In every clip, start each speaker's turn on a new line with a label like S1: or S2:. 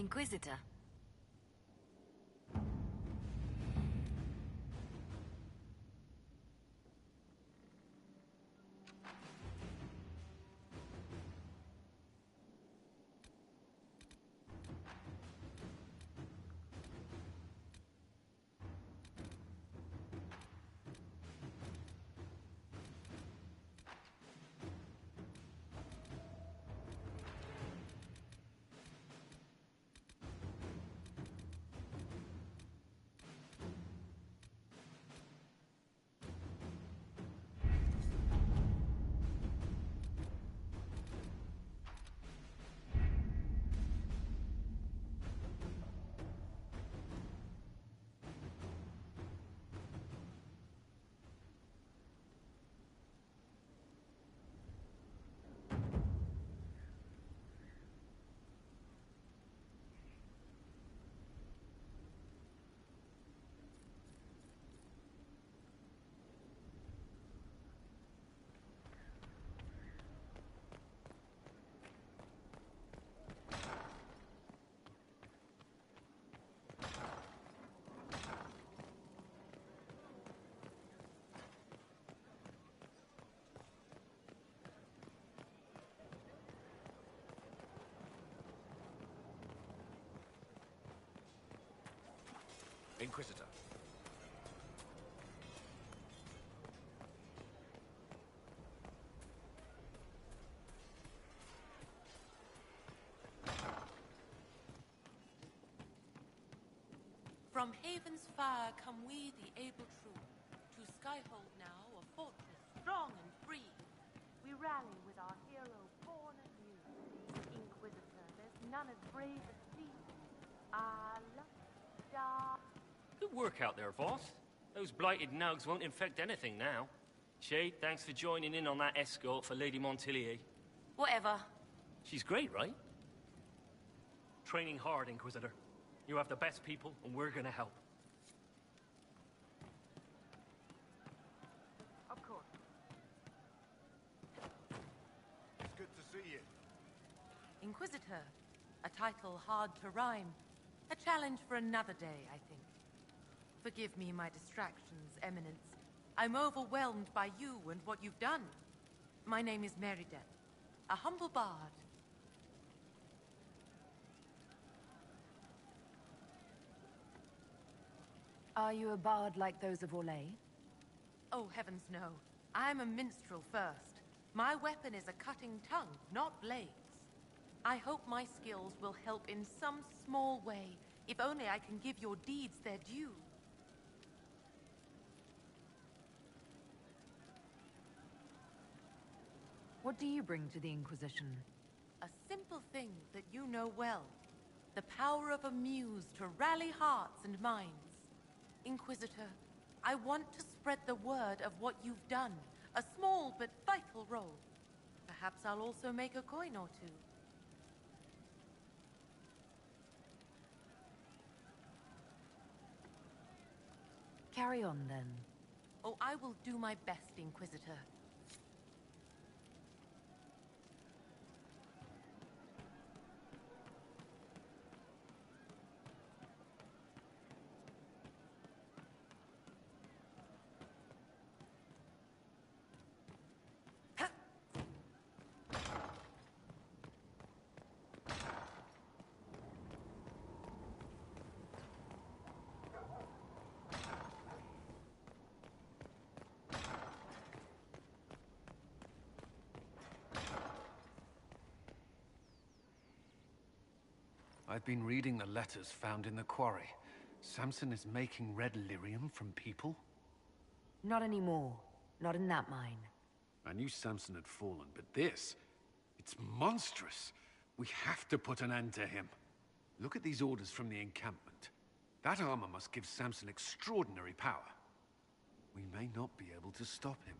S1: Inquisitor.
S2: Inquisitor.
S3: From Haven's fire come we, the able true, to Skyhold now, a fortress strong and free. We rally with our hero born anew. Inquisitor, there's none as brave as thee. Allah.
S4: Good work out there, boss. Those blighted nugs won't infect anything now. Shade, thanks for joining in on that escort for Lady Montilier.
S3: Whatever.
S4: She's great, right? Training hard, Inquisitor. You have the best people, and we're gonna help.
S3: Of course.
S2: It's good to see you.
S3: Inquisitor. A title hard to rhyme. A challenge for another day, I think. Forgive me my distractions, Eminence. I'm overwhelmed by you and what you've done. My name is Meriden, a humble bard.
S1: Are you a bard like those of Orlais?
S3: Oh, heavens no. I'm a minstrel first. My weapon is a cutting tongue, not blades. I hope my skills will help in some small way, if only I can give your deeds their due.
S1: What do you bring to the Inquisition?
S3: A simple thing that you know well. The power of a muse to rally hearts and minds. Inquisitor, I want to spread the word of what you've done. A small but vital role. Perhaps I'll also make a coin or two.
S1: Carry on, then.
S3: Oh, I will do my best, Inquisitor.
S5: I've been reading the letters found in the quarry. Samson is making red lyrium from people?
S1: Not anymore. Not in that mine.
S5: I knew Samson had fallen, but this... it's monstrous. We have to put an end to him. Look at these orders from the encampment. That armor must give Samson extraordinary power. We may not be able to stop him.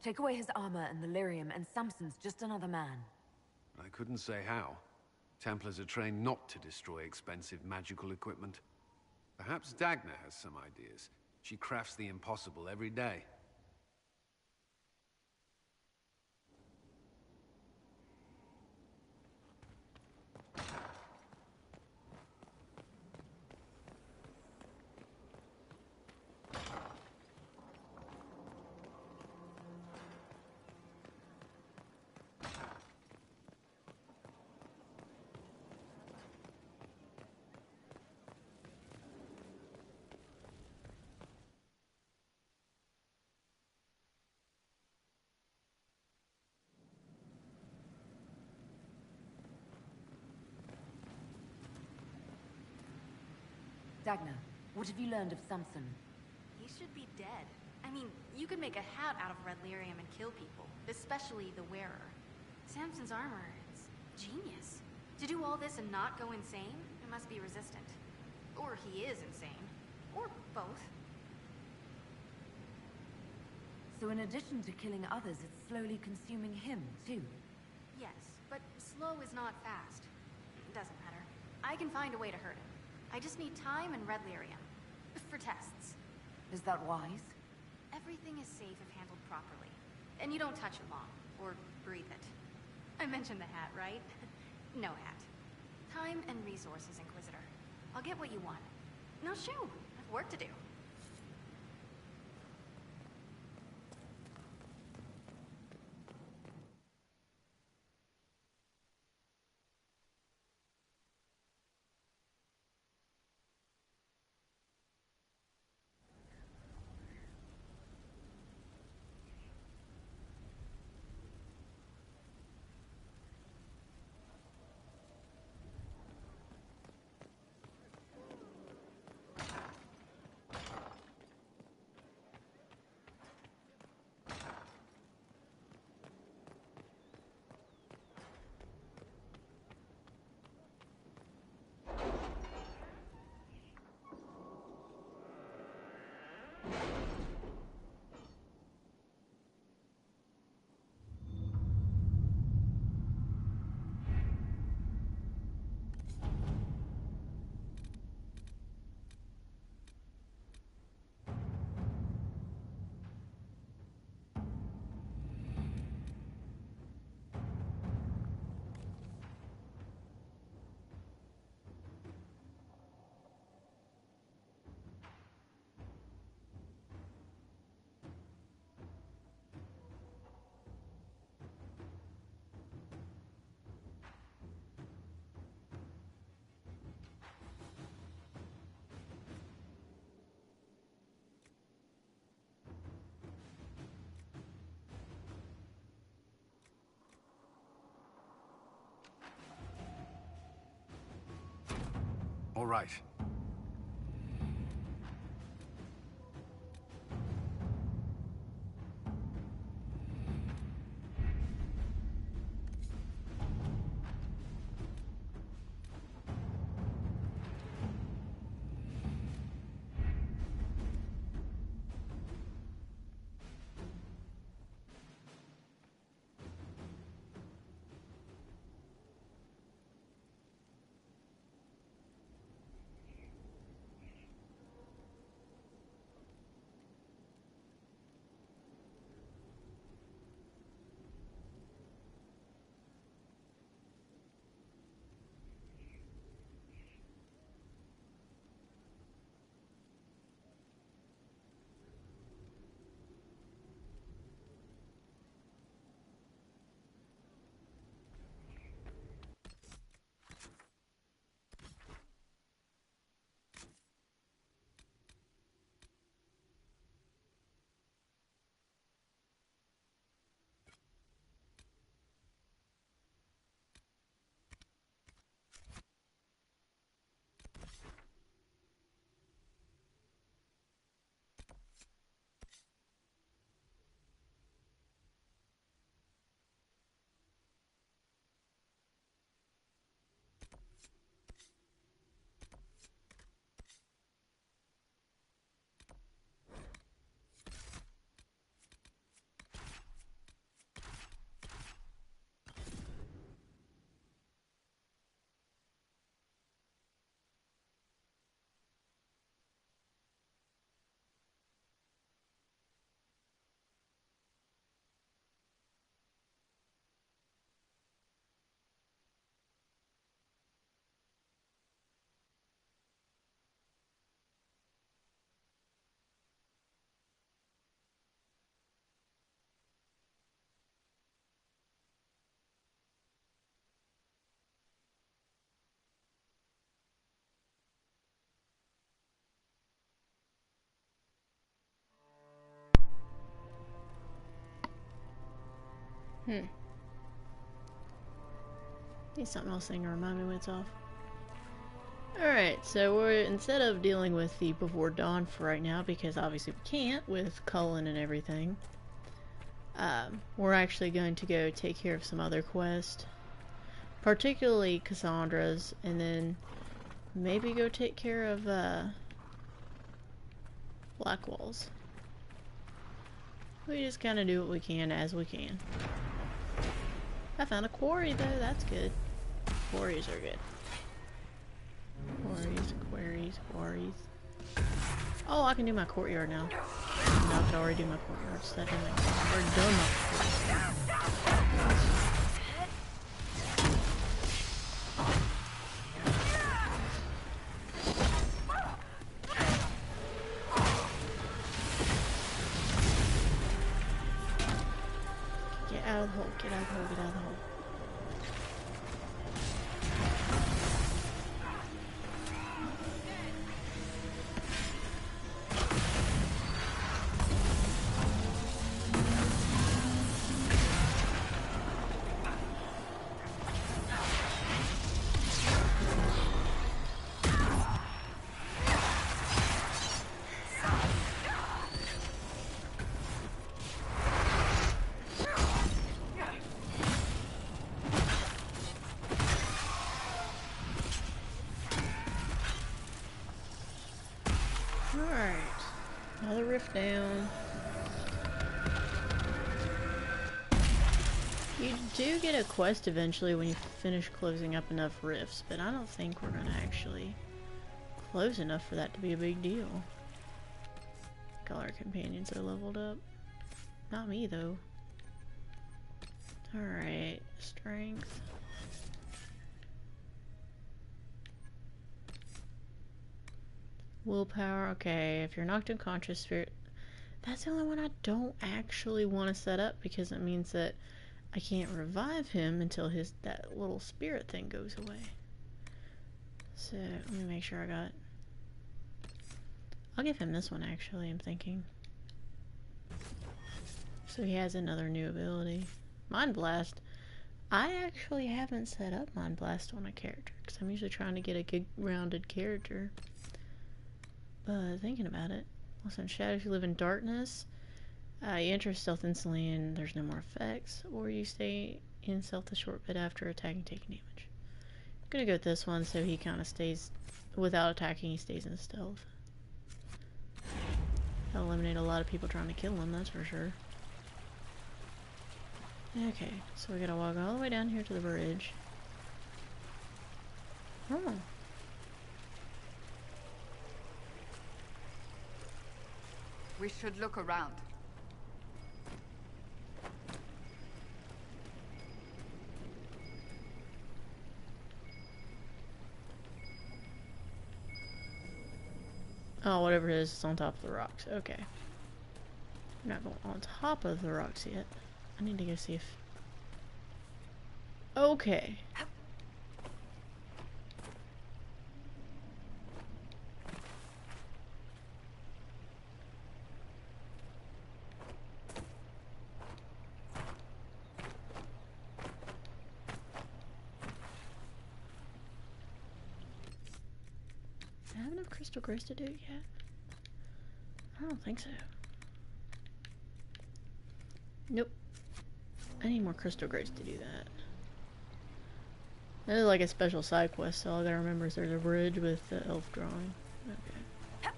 S1: Take away his armor and the lyrium, and Samson's just another man.
S5: I couldn't say how. Templars are trained not to destroy expensive magical equipment. Perhaps Dagna has some ideas. She crafts the impossible every day.
S1: Dagna, what have you learned of Samson?
S6: He should be dead. I mean, you could make a hat out of red lyrium and kill people, especially the wearer. Samson's armor is genius. To do all this and not go insane, it must be resistant. Or he is insane. Or both.
S1: So in addition to killing others, it's slowly consuming him, too?
S6: Yes, but slow is not fast. Doesn't matter. I can find a way to hurt him. I just need time and red lyrium. For tests.
S1: Is that wise?
S6: Everything is safe if handled properly. And you don't touch it long, or breathe it. I mentioned the hat, right? No hat. Time and resources, Inquisitor. I'll get what you want. Now shoo, I've work to do.
S5: All right.
S7: Need something else thing to remind me when it's off. Alright, so we're, instead of dealing with the Before Dawn for right now, because obviously we can't with Cullen and everything, we're actually going to go take care of some other quests. Particularly Cassandra's, and then maybe go take care of Blackwall's. We just kind of do what we can as we can. I found a quarry though, that's good. Quarries are good. Quarries. Oh, I can do my courtyard now. No, I could already do my courtyard, so that didn't make sense. I've already done my courtyard. Get out of the hole, get out of the hole, get out of the hole. Alright, another rift down. You do get a quest eventually when you finish closing up enough rifts, but I don't think we're gonna actually close enough for that to be a big deal. All our companions are leveled up. Not me though. Alright, strength. Willpower, okay, if you're knocked unconscious, spirit. That's the only one I don't actually want to set up because it means that I can't revive him until that little spirit thing goes away. So, let me make sure I got... I'll give him this one actually, I'm thinking. So he has another new ability. Mind Blast. I actually haven't set up Mind Blast on a character because I'm usually trying to get a good rounded character. But thinking about it, also in shadows you live in darkness, you enter stealth instantly and there's no more effects, or you stay in stealth a short bit after attacking taking damage. I'm gonna go with this one so he kind of stays, without attacking, he stays in stealth. That'll eliminate a lot of people trying to kill him, that's for sure. Okay, so we gotta walk all the way down here to the bridge. Oh.
S8: We should look around.
S7: Oh, whatever it is, it's on top of the rocks. Okay. We're not going on top of the rocks yet. I need to go see if... Okay. Do I have enough crystal grace to do it yet? I don't think so. Nope. I need more crystal grace to do that. That is like a special side quest, so all I gotta remember is there's a bridge with the elf drawing. Okay.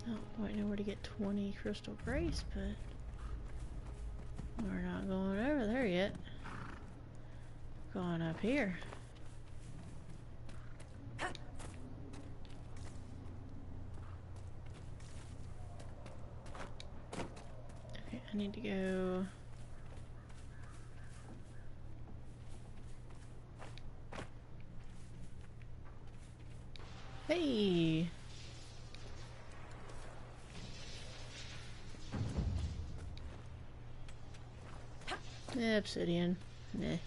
S7: I don't quite know where to get 20 crystal grace, but we're not going over there yet. Going up here. Okay, I need to go... Hey! Obsidian. Meh.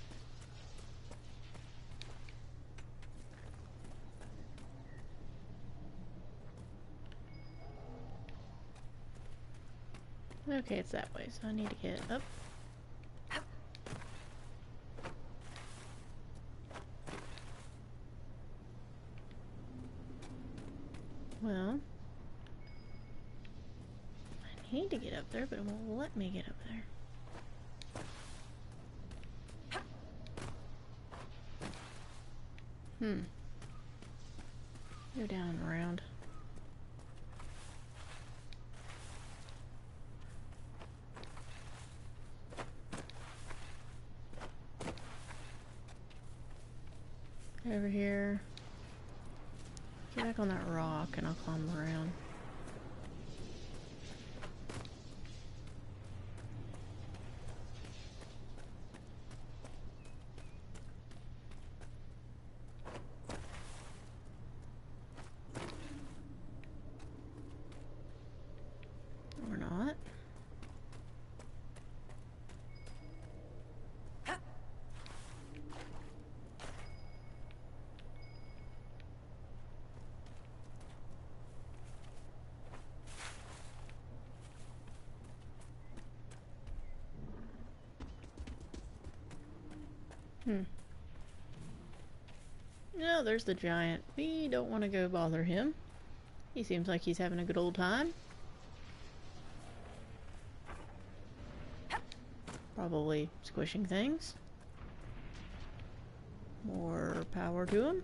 S7: Okay, it's that way, so I need to get up. Well, I need to get up there, but it won't let me get up there. Go down and around. Over here. Get back on that rock and I'll climb around. Or not. No, there's the giant. We don't want to go bother him. He seems like he's having a good old time. Probably squishing things. More power to him.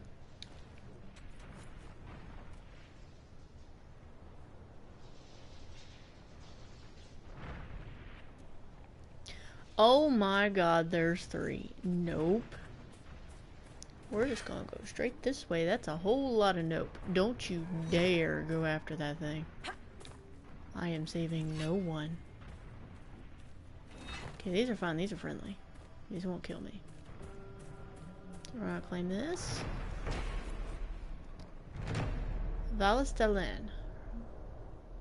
S7: Oh my god, there's 3. Nope. We're just gonna go straight this way. That's a whole lot of nope. Don't you dare go after that thing. I am saving no one. Okay, these are fine. These are friendly. These won't kill me. We're gonna claim this. Valistelen.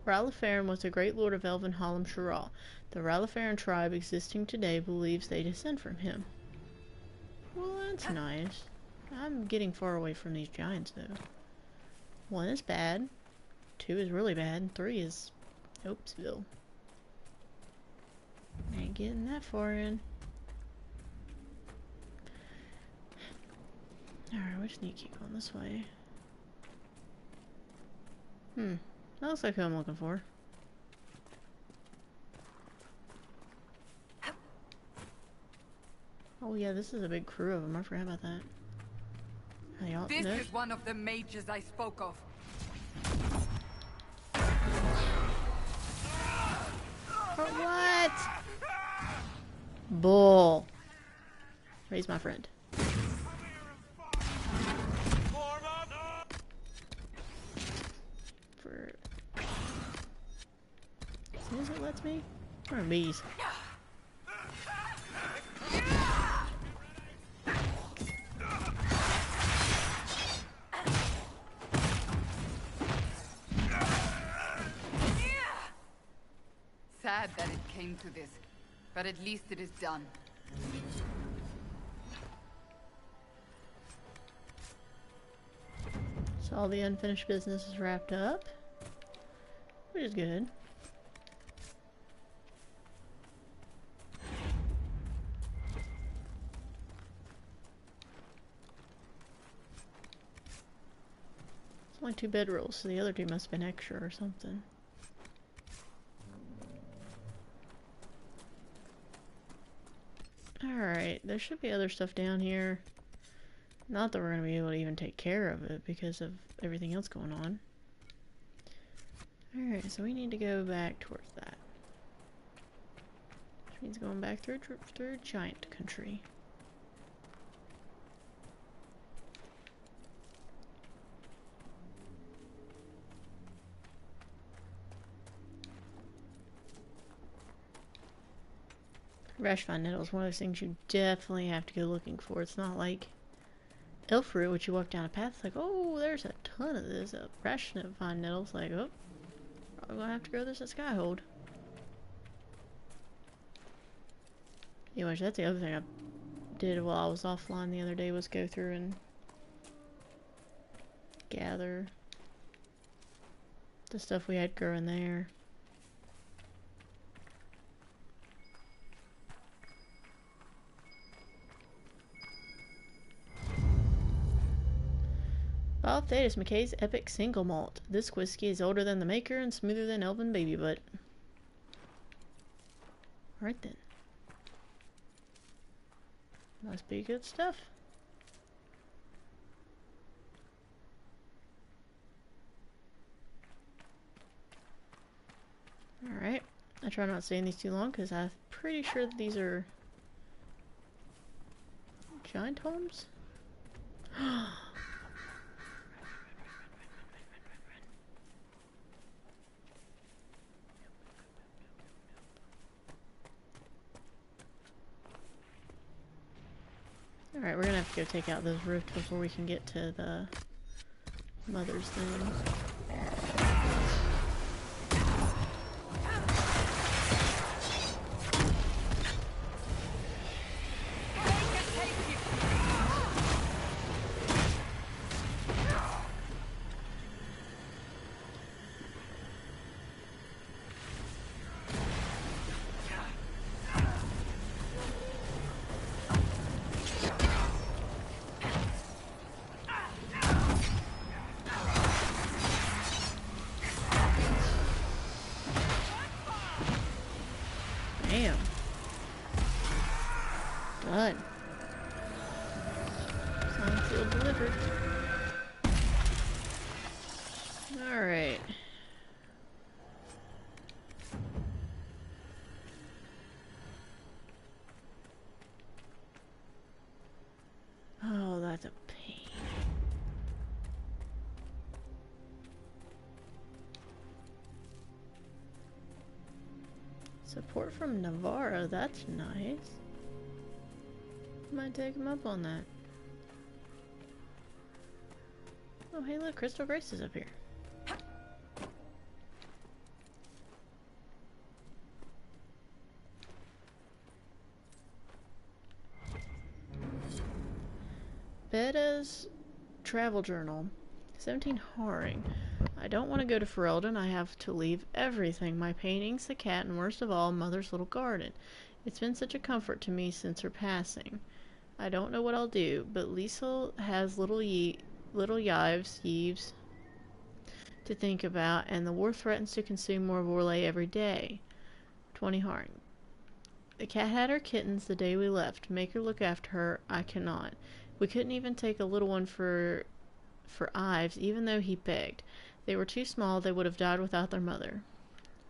S7: Ralifaran was a great lord of Elven Hallam Sharal. The Ralifaran tribe existing today believes they descend from him. Well, that's nice. I'm getting far away from these giants, though. 1 is bad. 2 is really bad. And 3 is... Oopsville. Ain't getting that far in. Alright, we just need to keep going this way. That looks like who I'm looking for. Oh yeah, this is a big crew of them. I forgot about that.
S8: This is one of the mages I spoke of.
S7: What? Bull. Raise my friend. For as soon as it lets me. Or bees.
S8: Sad that it came to this, but at least it is done.
S7: So all the unfinished business is wrapped up, which is good. It's only 2 bedrolls, so the other 2 must have been extra or something. Alright, there should be other stuff down here. Not that we're going to be able to even take care of it because of everything else going on. Alright, so we need to go back towards that. Which means going back through giant country. Rashfine nettle is one of those things you definitely have to go looking for. It's not like elf fruit, which you walk down a path, it's like, oh, there's a ton of this. Rashfine nettle's like, oh, probably gonna have to grow this at Skyhold. Anyways, that's the other thing I did while I was offline the other day was go through and gather the stuff we had growing there. Bob Thaddeus McKay's Epic Single Malt. This whiskey is older than the maker and smoother than Elven Baby Butt. Right then. Must be good stuff. Alright. I try not saying these too long because I'm pretty sure that these are giant homes. Alright, we're gonna have to go take out those rifts before we can get to the mother's thing. Damn. Done. Signed, sealed, delivered. Alright. Oh, that's a pain. Support from Navarro, that's nice. Might take him up on that. Oh, hey look, Crystal Grace is up here. Betta's travel journal. 17 Haring. I don't want to go to Ferelden. I have to leave everything. My paintings, the cat, and worst of all, Mother's little garden. It's been such a comfort to me since her passing. I don't know what I'll do, but Liesel has little Yves to think about, and the war threatens to consume more Vorlay every day. 20 Haring. The cat had her kittens the day we left. Make her look after her. I cannot. We couldn't even take a little one for Ives, even though he begged. They were too small, they would have died without their mother.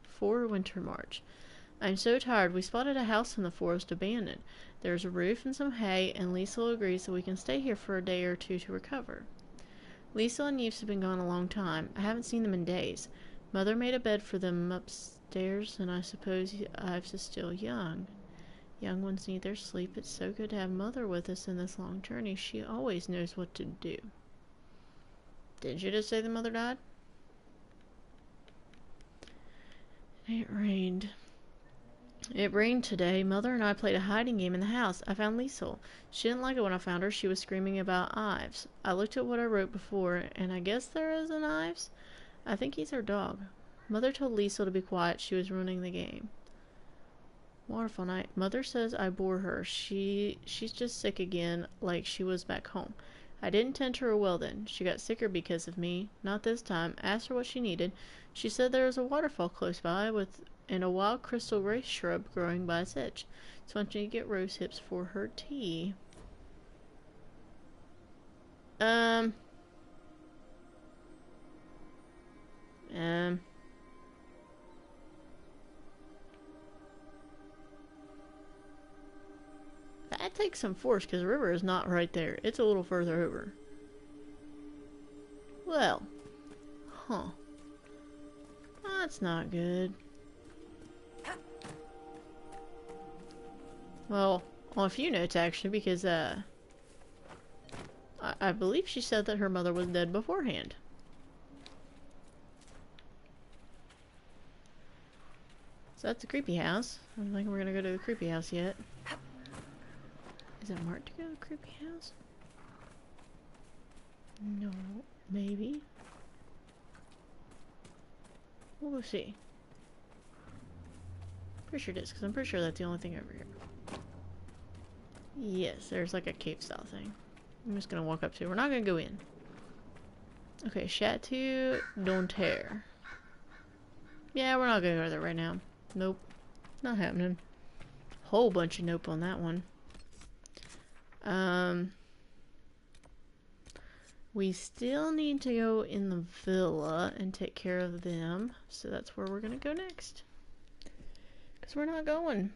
S7: 4 Winter March. I'm so tired. We spotted a house in the forest abandoned. There's a roof and some hay, and Liesel agrees that we can stay here for a day or two to recover. Liesel and Yves have been gone a long time. I haven't seen them in days. Mother made a bed for them upstairs, and I suppose Ives is still young. Young ones need their sleep. It's so good to have Mother with us in this long journey. She always knows what to do. Did you just say the mother died? It rained. It rained today. Mother and I played a hiding game in the house. I found Liesel. She didn't like it when I found her. She was screaming about Ives. I looked at what I wrote before, and I guess there is an Ives. I think he's her dog. Mother told Liesel to be quiet. She was ruining the game. Wonderful night. Mother says I bore her. She's just sick again, like she was back home. I didn't tend to her well then. She got sicker because of me. Not this time. Asked her what she needed. She said there was a waterfall close by and a wild crystal grace shrub growing by its edge. So wants me to get rose hips for her tea. That takes some force because the river is not right there. It's a little further over. Well. Huh. That's not good. Well, on a few notes actually, because I believe she said that her mother was dead beforehand. So that's the creepy house. I don't think we're gonna go to the creepy house yet. Is it marked to go to the creepy house? No, maybe. We'll see. Pretty sure it is, because I'm pretty sure that's the only thing over here. Yes, there's like a cave style thing. I'm just gonna walk up to it. We're not gonna go in. Okay, Chateau Donterre. Yeah, we're not gonna go there right now. Nope. Not happening. Whole bunch of nope on that one. We still need to go in the villa and take care of them. So that's where we're gonna go next. Because we're not going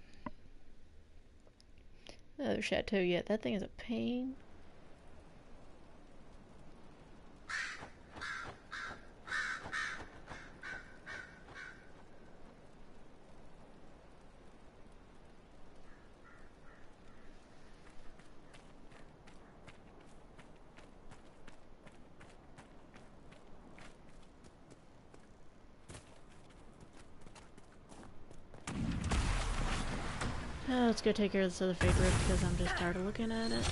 S7: another chateau yet. That thing is a pain. Let's go take care of this other fake rib because I'm just tired of looking at it.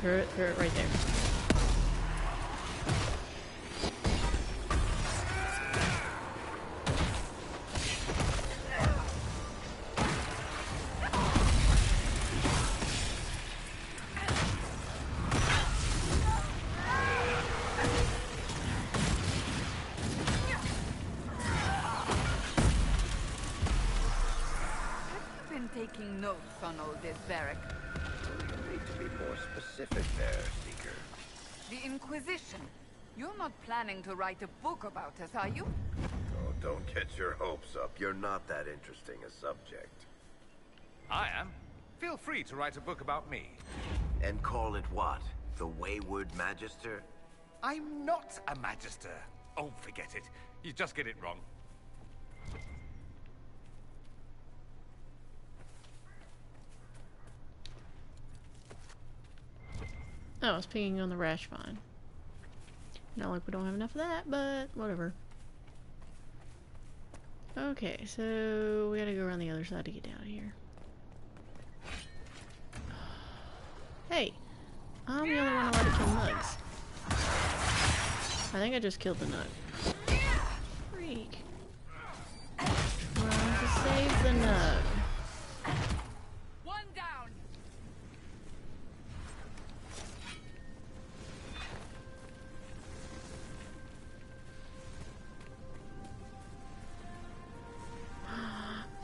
S7: Throw it right there.
S8: I've been taking notes on all this, Varric.
S2: You need to be more specific there, Seeker.
S8: The Inquisition. You're not planning to write a book about us, are you?
S2: Oh, don't get your hopes up. You're not that interesting a subject.
S9: I am. Feel free to write a book about me.
S2: And call it what? The Wayward Magister?
S9: I'm not a magister. Oh, forget it. You just get it wrong.
S7: Oh, I was picking on the rash vine. Not like we don't have enough of that, but whatever. Okay, so we gotta go around the other side to get down here. Hey, I'm the only one allowed to kill nugs. I think I just killed the nug. Freak. Run to save the nug.
S8: One down.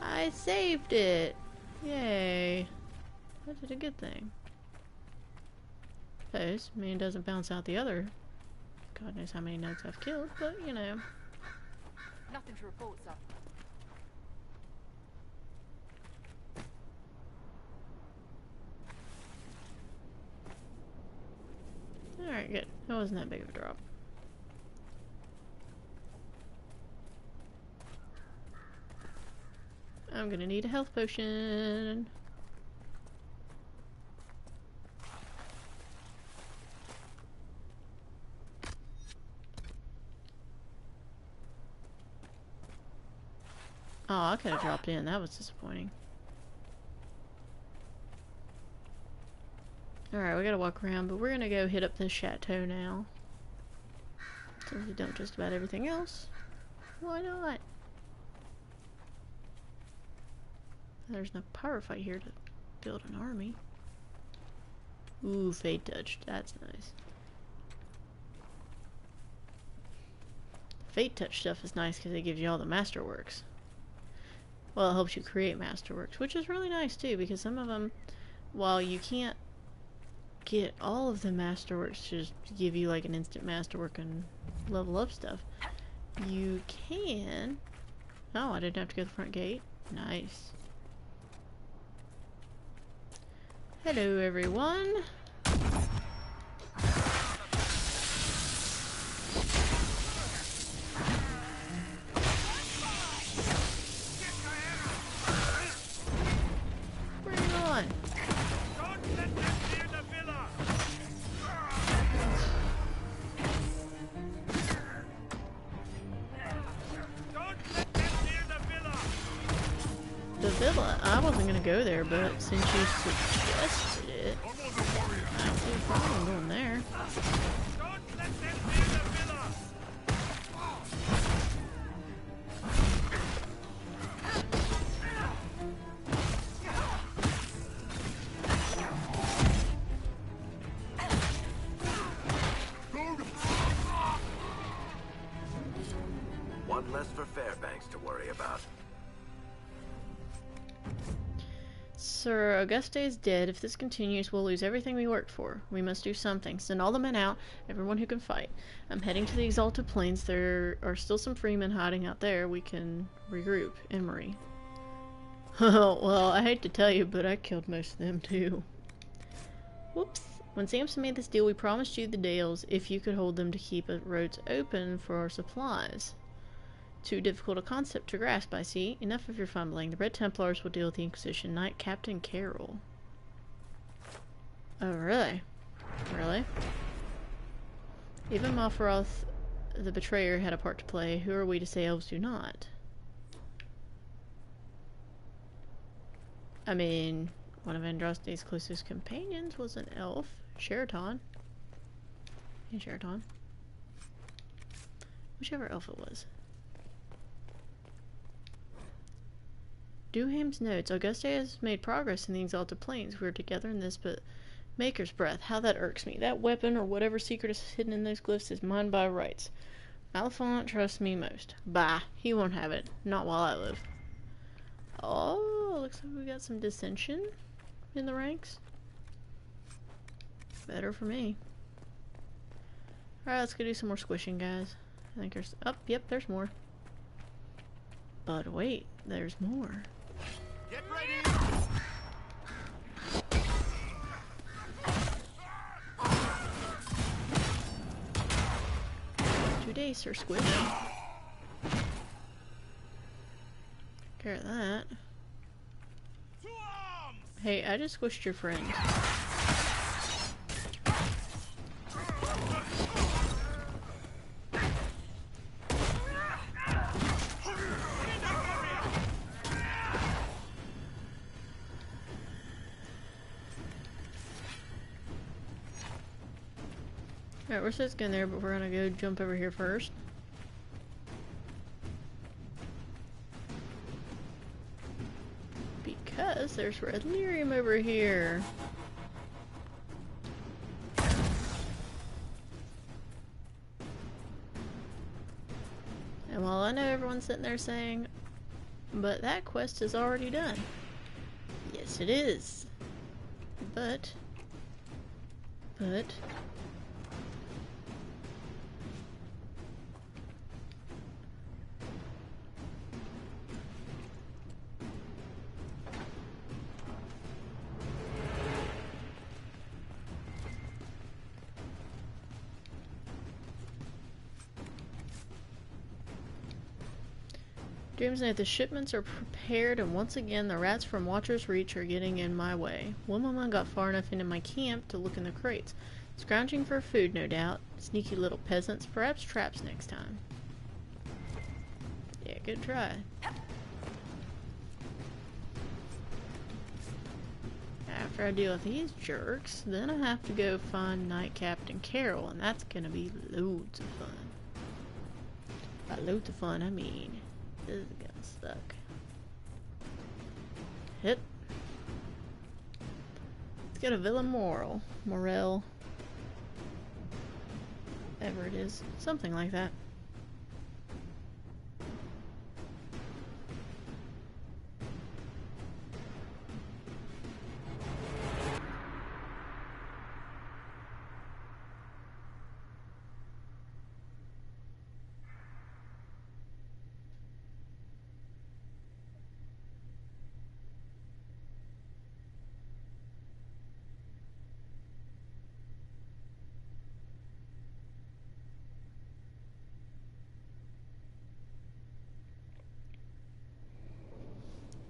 S7: I saved it! Yay. I did a good thing. This mean doesn't bounce out the other. God knows how many nugs I've killed, but you know.
S3: Nothing to report, sir.
S7: Alright, good. That wasn't that big of a drop. I'm gonna need a health potion. Oh, I could have dropped in. That was disappointing. Alright, we gotta walk around, but we're gonna go hit up this chateau now. Since we've done just about everything else. Why not? There's no pyrophite here to build an army. Ooh, Fade Touched. That's nice. Fate Touch stuff is nice because it gives you all the masterworks. Well, it helps you create masterworks, which is really nice too, because some of them, while you can't get all of the masterworks to just give you like an instant masterwork and level up stuff, you can... Oh, I didn't have to go to the front gate. Nice. Hello, everyone. villa. I wasn't gonna go there, but since you suggested it, I don't see a problem going there.
S9: Don't let them near the villa!
S2: One less for Fairbanks to worry about.
S7: Sir Auguste is dead. If this continues, we'll lose everything we worked for. We must do something. Send all the men out, everyone who can fight. I'm heading to the Exalted Plains. There are still some freemen hiding out there. We can regroup. Emery. Well, I hate to tell you, but I killed most of them too. Whoops. When Samson made this deal, we promised you the Dales if you could hold them to keep roads open for our supplies. Too difficult a concept to grasp, I see. Enough of your fumbling. The Red Templars will deal with the Inquisition. Knight Captain Carroll. Oh, really? Really? Even Malfaroth, the betrayer, had a part to play. Who are we to say elves do not? I mean, one of Andraste's closest companions was an elf. Sheraton. Hey, Sheraton. Whichever elf it was. Duham's notes. Auguste has made progress in the Exalted Plains. We were together in this, but Maker's Breath. How that irks me. That weapon or whatever secret is hidden in those glyphs is mine by rights. Malafont trusts me most. Bah, he won't have it. Not while I live. Oh, looks like we got some dissension in the ranks. Better for me. Alright, let's go do some more squishing, guys. I think there's... Oh, yep, there's more. But wait, there's more.
S9: Get ready!
S7: Today, Sir Squish. Care of that. Hey, I just squished your friend. Alright, we're supposed to go in there, but we're gonna go jump over here first. Because there's red lyrium over here. And while I know everyone's sitting there saying, but that quest is already done. Yes, it is. But... Dreams note the shipments are prepared, and once again the rats from Watcher's Reach are getting in my way. Woman got far enough into my camp to look in the crates. Scrounging for food, no doubt. Sneaky little peasants. Perhaps traps next time. Yeah, good try. After I deal with these jerks, then I have to go find Knight Captain Carroll, and that's gonna be loads of fun. By loads of fun, I mean... This is getting stuck. Hit. Let's get a Villa Morel. Morel. Whatever it is. Something like that.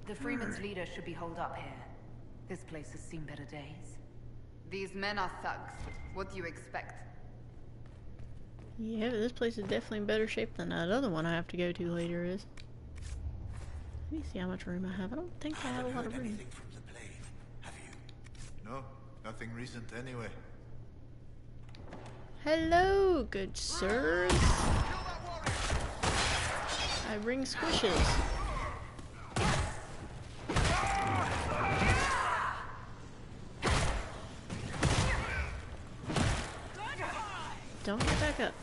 S1: The Freeman's leader should be holed up here. This place has seen better days.
S8: These men are thugs. What do you expect?
S7: Yeah, but this place is definitely in better shape than that other one I have to go to later is. Let me see how much room I have. I don't think I have a lot of room.
S10: Anything from the plane, have you? No, nothing recent anyway.
S7: Hello, good sirs. I bring squishes. Don't get back up.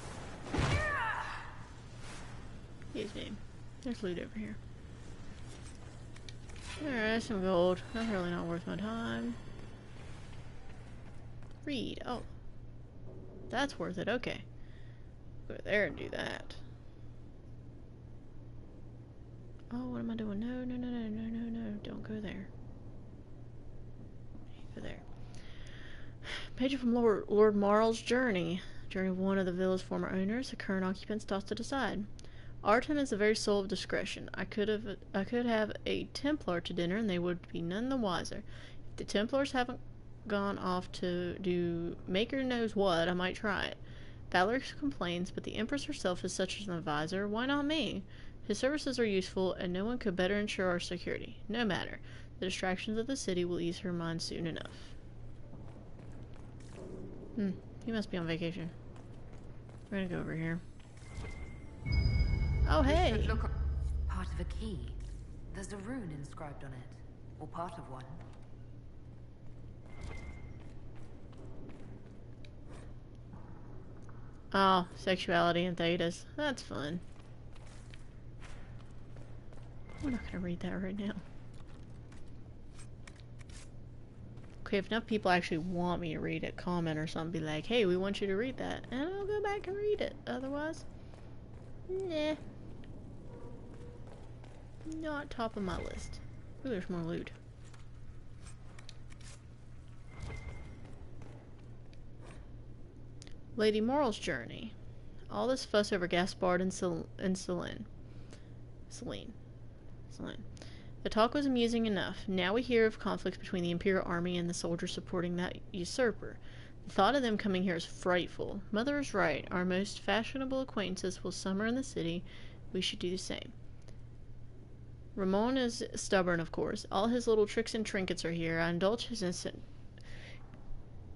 S7: Excuse me. There's loot over here. Alright, some gold. That's really not worth my time. Read. Oh. That's worth it. Okay. Go there and do that. Oh, what am I doing? No, no, no, no, no, no, no. Don't go there. Go there. Page from Lord Marl's journey. Journey of one of the villa's former owners. The current occupants tossed it aside. Artem is the very soul of discretion. I could have a Templar to dinner and they would be none the wiser. If the Templars haven't gone off to do maker knows what, I might try it. Valorix complains, but the Empress herself is such an advisor. Why not me? His services are useful, and no one could better ensure our security. No matter. The distractions of the city will ease her mind soon enough. He must be on vacation. We're gonna go over here. Oh, hey!
S1: Look, part of a key. There's a rune inscribed on it. Or part of one.
S7: Oh, sexuality and thetas. That's fun. I'm not gonna read that right now. Okay, if enough people actually want me to read it, comment or something, be like, hey, we want you to read that, and I'll go back and read it. Otherwise, nah. Not top of my list. Ooh, there's more loot. Lady Moral's journey. All this fuss over Gaspard and Celine. The talk was amusing enough. Now we hear of conflicts between the Imperial Army and the soldiers supporting that usurper. The thought of them coming here is frightful. Mother is right. Our most fashionable acquaintances will summer in the city. We should do the same. Ramon is stubborn, of course. All his little tricks and trinkets are here. I indulge his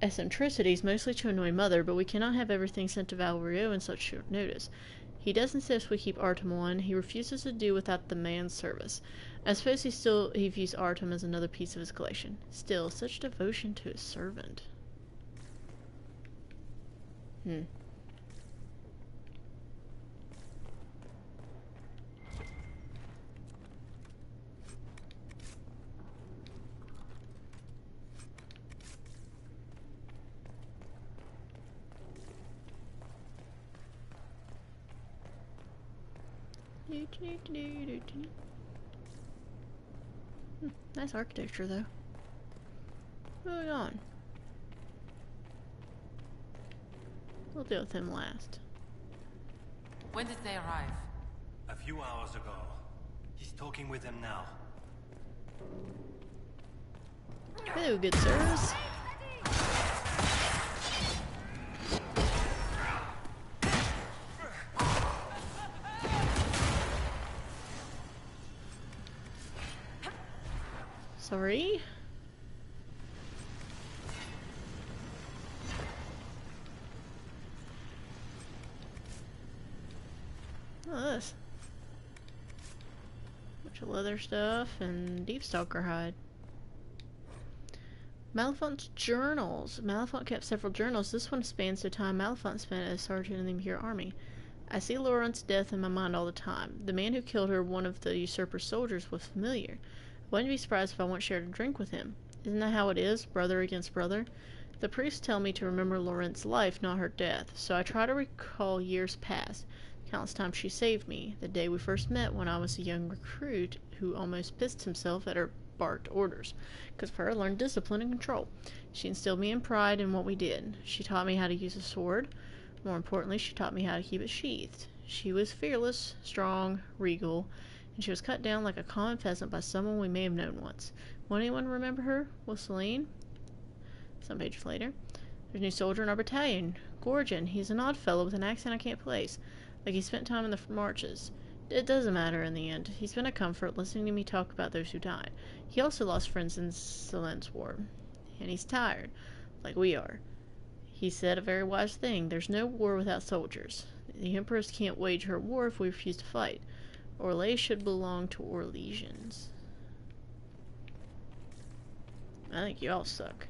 S7: eccentricities mostly to annoy Mother, but we cannot have everything sent to Valerio in such short notice. He does insist we keep Artem on. He refuses to do without the man's service. I suppose he views Artem as another piece of his collection. Still, such devotion to his servant. Nice architecture, though. Moving on. We'll deal with him last.
S3: When did they arrive?
S11: A few hours ago. He's talking with them now.
S7: Hello, good sirs. Sorry. Oh, this. Bunch of leather stuff and deep stalker hide. Malifont's journals. Malifont kept several journals. This one spans the time Malifont spent as sergeant in the Imperial Army. I see Laurent's death in my mind all the time. The man who killed her, one of the usurper's soldiers, was familiar. I wouldn't be surprised if I once shared a drink with him. Isn't that how it is, brother against brother? The priests tell me to remember Laurent's life, not her death, so I try to recall years past. Countless times she saved me. The day we first met when I was a young recruit who almost pissed himself at her barked orders. Because for her, I learned discipline and control. She instilled me in pride in what we did. She taught me how to use a sword. More importantly, she taught me how to keep it sheathed. She was fearless, strong, regal, and she was cut down like a common peasant by someone we may have known once. Will anyone remember her? Will Celine? Some pages later. There's a new soldier in our battalion. Gorgon. He's an odd fellow with an accent I can't place. Like he spent time in the marches. it doesn't matter in the end. He's been a comfort listening to me talk about those who died. He also lost friends in Silence War. And he's tired, like we are. He said a very wise thing. There's no war without soldiers. The Empress can't wage her war if we refuse to fight. Orlais should belong to Orlesians. I think you all suck.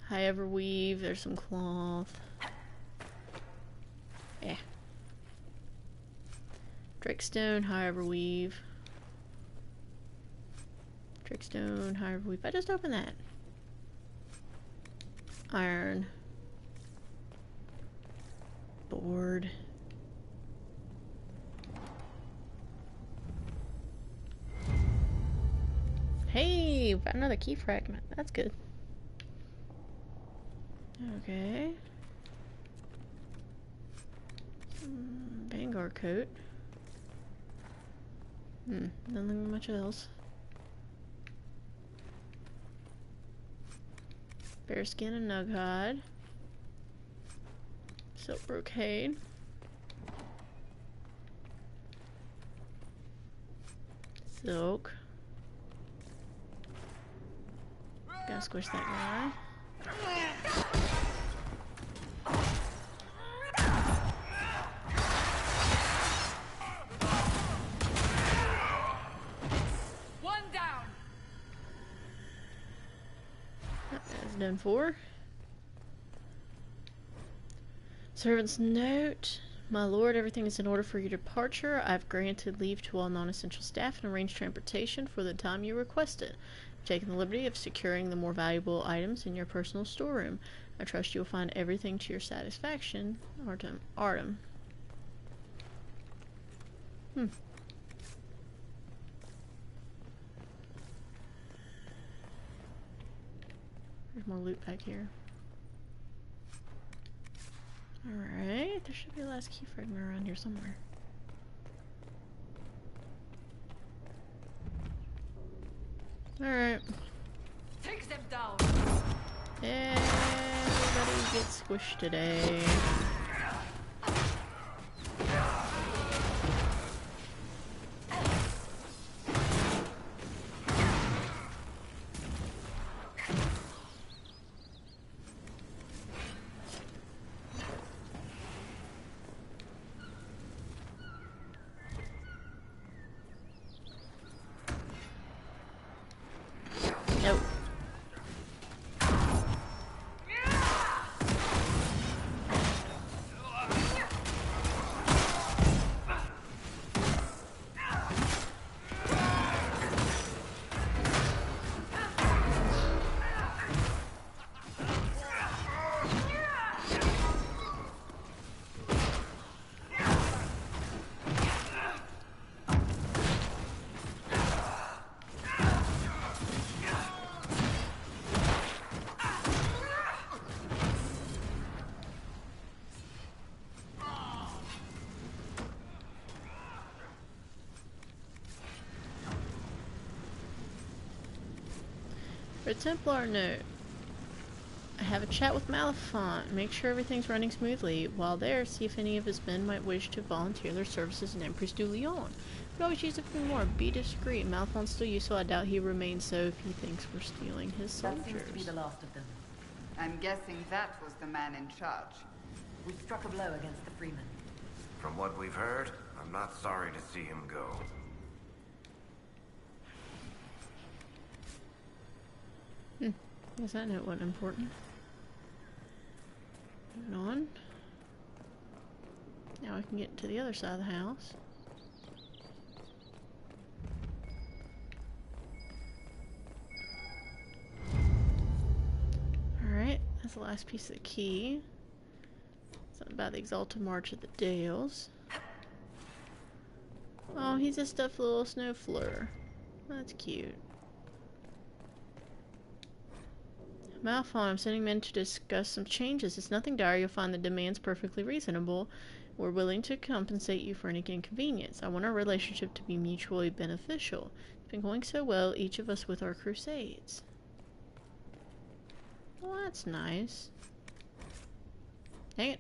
S7: I ever weave, there's some cloth. Yeah. Drakestone, however weave. Drakestone, however weave. I just opened that. Iron. Board. Hey, got another key fragment. That's good. Okay. Vanguard coat. Nothing much else. Bearskin and nug hide. Silk brocade. Silk. Gotta squish that guy.
S8: One down.
S7: That's done for. Servant's note. My lord, everything is in order for your departure. I've granted leave to all non-essential staff and arranged transportation for the time you requested. I've taken the liberty of securing the more valuable items in your personal storeroom. I trust you'll find everything to your satisfaction. Artem. There's more loot back here. Alright, there should be a last key fragment around here somewhere. Alright.
S8: Take them down.
S7: Everybody gets squished today. Nope. For a Templar note, I have a chat with Malafont. Make sure everything's running smoothly. While there, see if any of his men might wish to volunteer their services in Empress du Lion. Could always use a few more. Be discreet. Malefont's still useful. I doubt he remains so if he thinks we're stealing his soldiers.
S1: That seems to be the last of them.
S8: I'm guessing that was the man in charge.
S1: We struck a blow against the Freeman.
S2: From what we've heard, I'm not sorry to see him go.
S7: Guess that note wasn't important. Moving on. Now I can get to the other side of the house. Alright, that's the last piece of the key. Something about the Exalted March of the Dales. Oh, he's a stuffed little snow fleur. That's cute. Malfoy, I'm sending men to discuss some changes. It's nothing dire. You'll find the demands perfectly reasonable. We're willing to compensate you for any inconvenience. I want our relationship to be mutually beneficial. It's been going so well, each of us with our crusades. Well, that's nice. Dang it.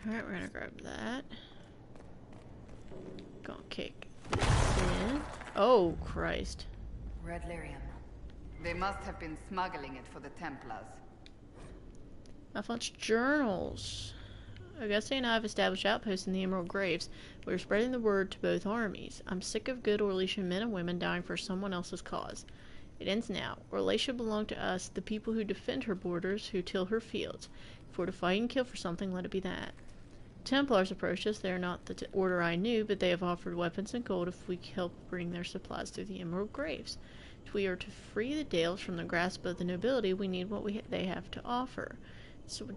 S7: Alright, we're gonna grab that. Gonna kick this in. Oh, Christ.
S1: Red lyrium.
S8: They must have been smuggling it for the Templars.
S7: Malfunctioned journals. Auguste and I have established outposts in the Emerald Graves. We're spreading the word to both armies. I'm sick of good Orlesian men and women dying for someone else's cause. It ends now. Orlesia belonged to us, the people who defend her borders, who till her fields. If we're to fight and kill for something, let it be that. Templars approached us. They are not the order I knew, but they have offered weapons and gold if we help bring their supplies through the Emerald Graves. If we are to free the Dales from the grasp of the nobility, we need what they have to offer. So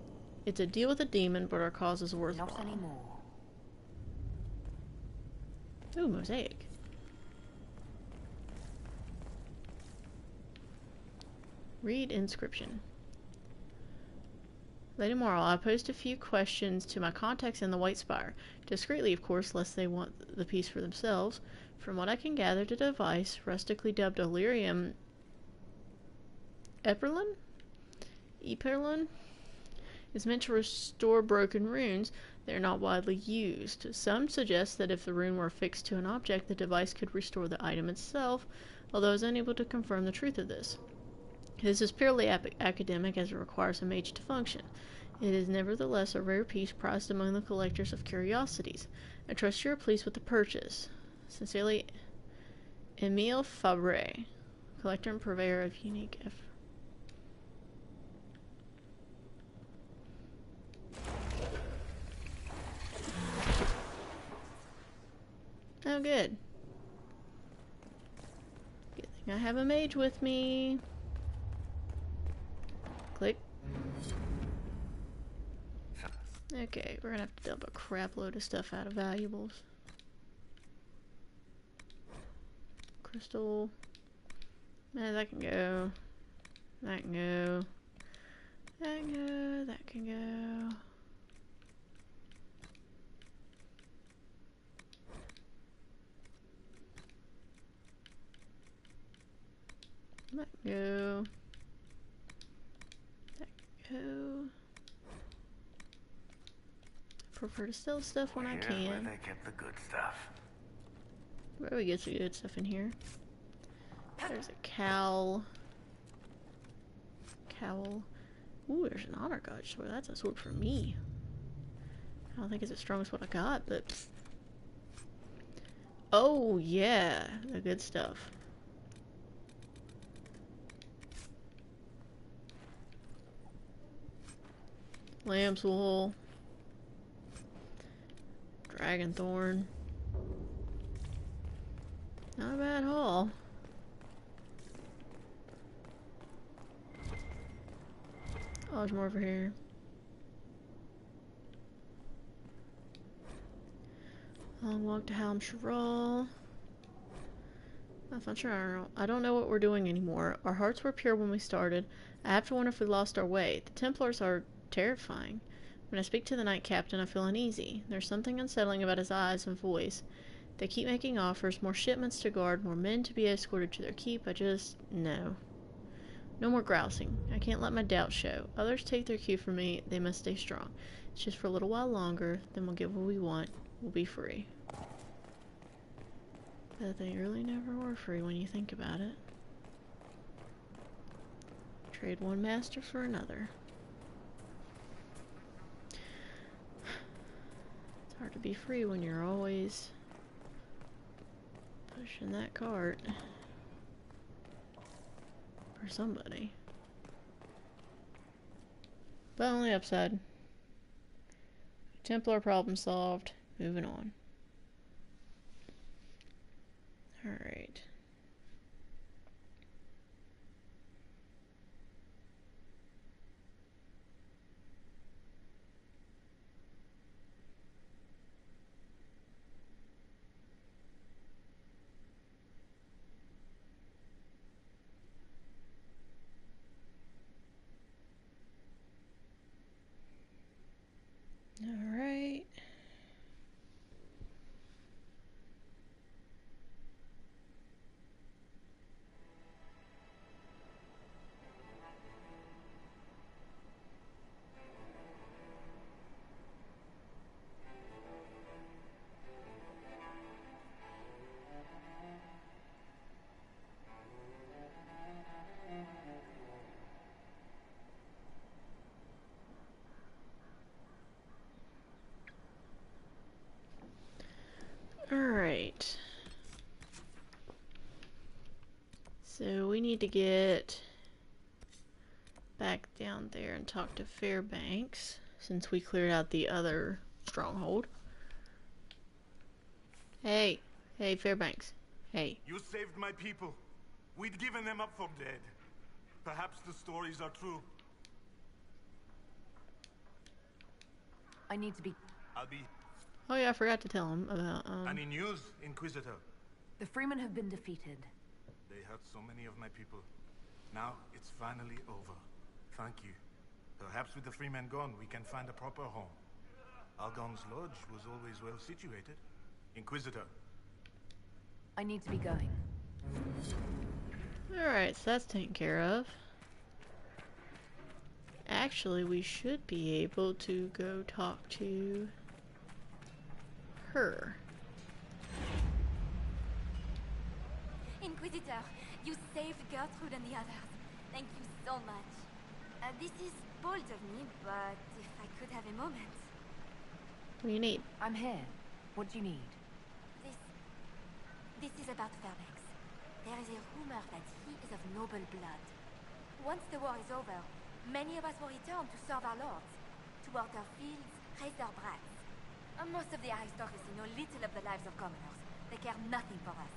S7: it's a deal with a demon, but our cause is worthwhile.
S1: Not anymore.
S7: Ooh, mosaic. Read inscription. Lady Moral, I posed a few questions to my contacts in the White Spire. Discreetly, of course, lest they want the piece for themselves. From what I can gather, the device, rustically dubbed Illyrium Eperlin, is meant to restore broken runes. They are not widely used. Some suggest that if the rune were affixed to an object, the device could restore the item itself, although I was unable to confirm the truth of this. This is purely academic, as it requires a mage to function. It is nevertheless a rare piece prized among the collectors of curiosities. I trust you are pleased with the purchase. Sincerely, Emile Fabre, collector and purveyor of unique Oh, good. Good thing I have a mage with me. Click. Okay, we're gonna have to dump a crap load of stuff out of valuables. Crystal. That can go. That can go. That can go. That can go. That can go. That can go. Prefer to sell stuff when I can.
S2: Where they kept the good stuff.
S7: Where do we get some good stuff in here? There's a cowl. Cowl. Ooh, there's an honor guard sword. That's a sword for me. I don't think it's as strong as what I got, but... Oh, yeah. The good stuff. Lamb's wool. Dragon thorn. Not a bad haul. Oh, there's more over here. Long walk to Halm Sherall. Not sure. I don't know what we're doing anymore. Our hearts were pure when we started. I have to wonder if we lost our way. The Templars are terrifying. When I speak to the Knight Captain, I feel uneasy. There's something unsettling about his eyes and voice. They keep making offers, more shipments to guard, more men to be escorted to their keep. I just... no. No more grousing. I can't let my doubts show. Others take their cue from me. They must stay strong. It's just for a little while longer, then we'll get what we want. We'll be free. But they really never were free when you think about it. Trade one master for another. It's hard to be free when you're always pushing that cart for somebody. But only upside. Templar problem solved. Moving on. Alright. So we need to get back down there and talk to Fairbanks since we cleared out the other stronghold. Hey, Fairbanks. Hey.
S11: You saved my people. We'd given them up for dead. Perhaps the stories are true.
S1: I need to be...
S11: I'll be...
S7: Oh yeah, I forgot to tell him about,
S11: Any news, Inquisitor?
S1: The Freemen have been defeated.
S11: They hurt so many of my people. Now, it's finally over. Thank you. Perhaps with the Freemen gone, we can find a proper home. Argon's Lodge was always well situated. Inquisitor.
S1: I need to be going.
S7: Alright, so that's taken care of. Actually, we should be able to go talk to her.
S12: Inquisitor, you saved Gertrude and the others. Thank you so much. This is bold of me, but if I could have a moment.
S7: What do you need?
S1: I'm here. What do you need?
S12: This is about Fairbanks. There is a rumor that he is of noble blood. Once the war is over, many of us will return to serve our lords, to work our fields, raise their brats. Most of the aristocracy know little of the lives of commoners. They care nothing for us.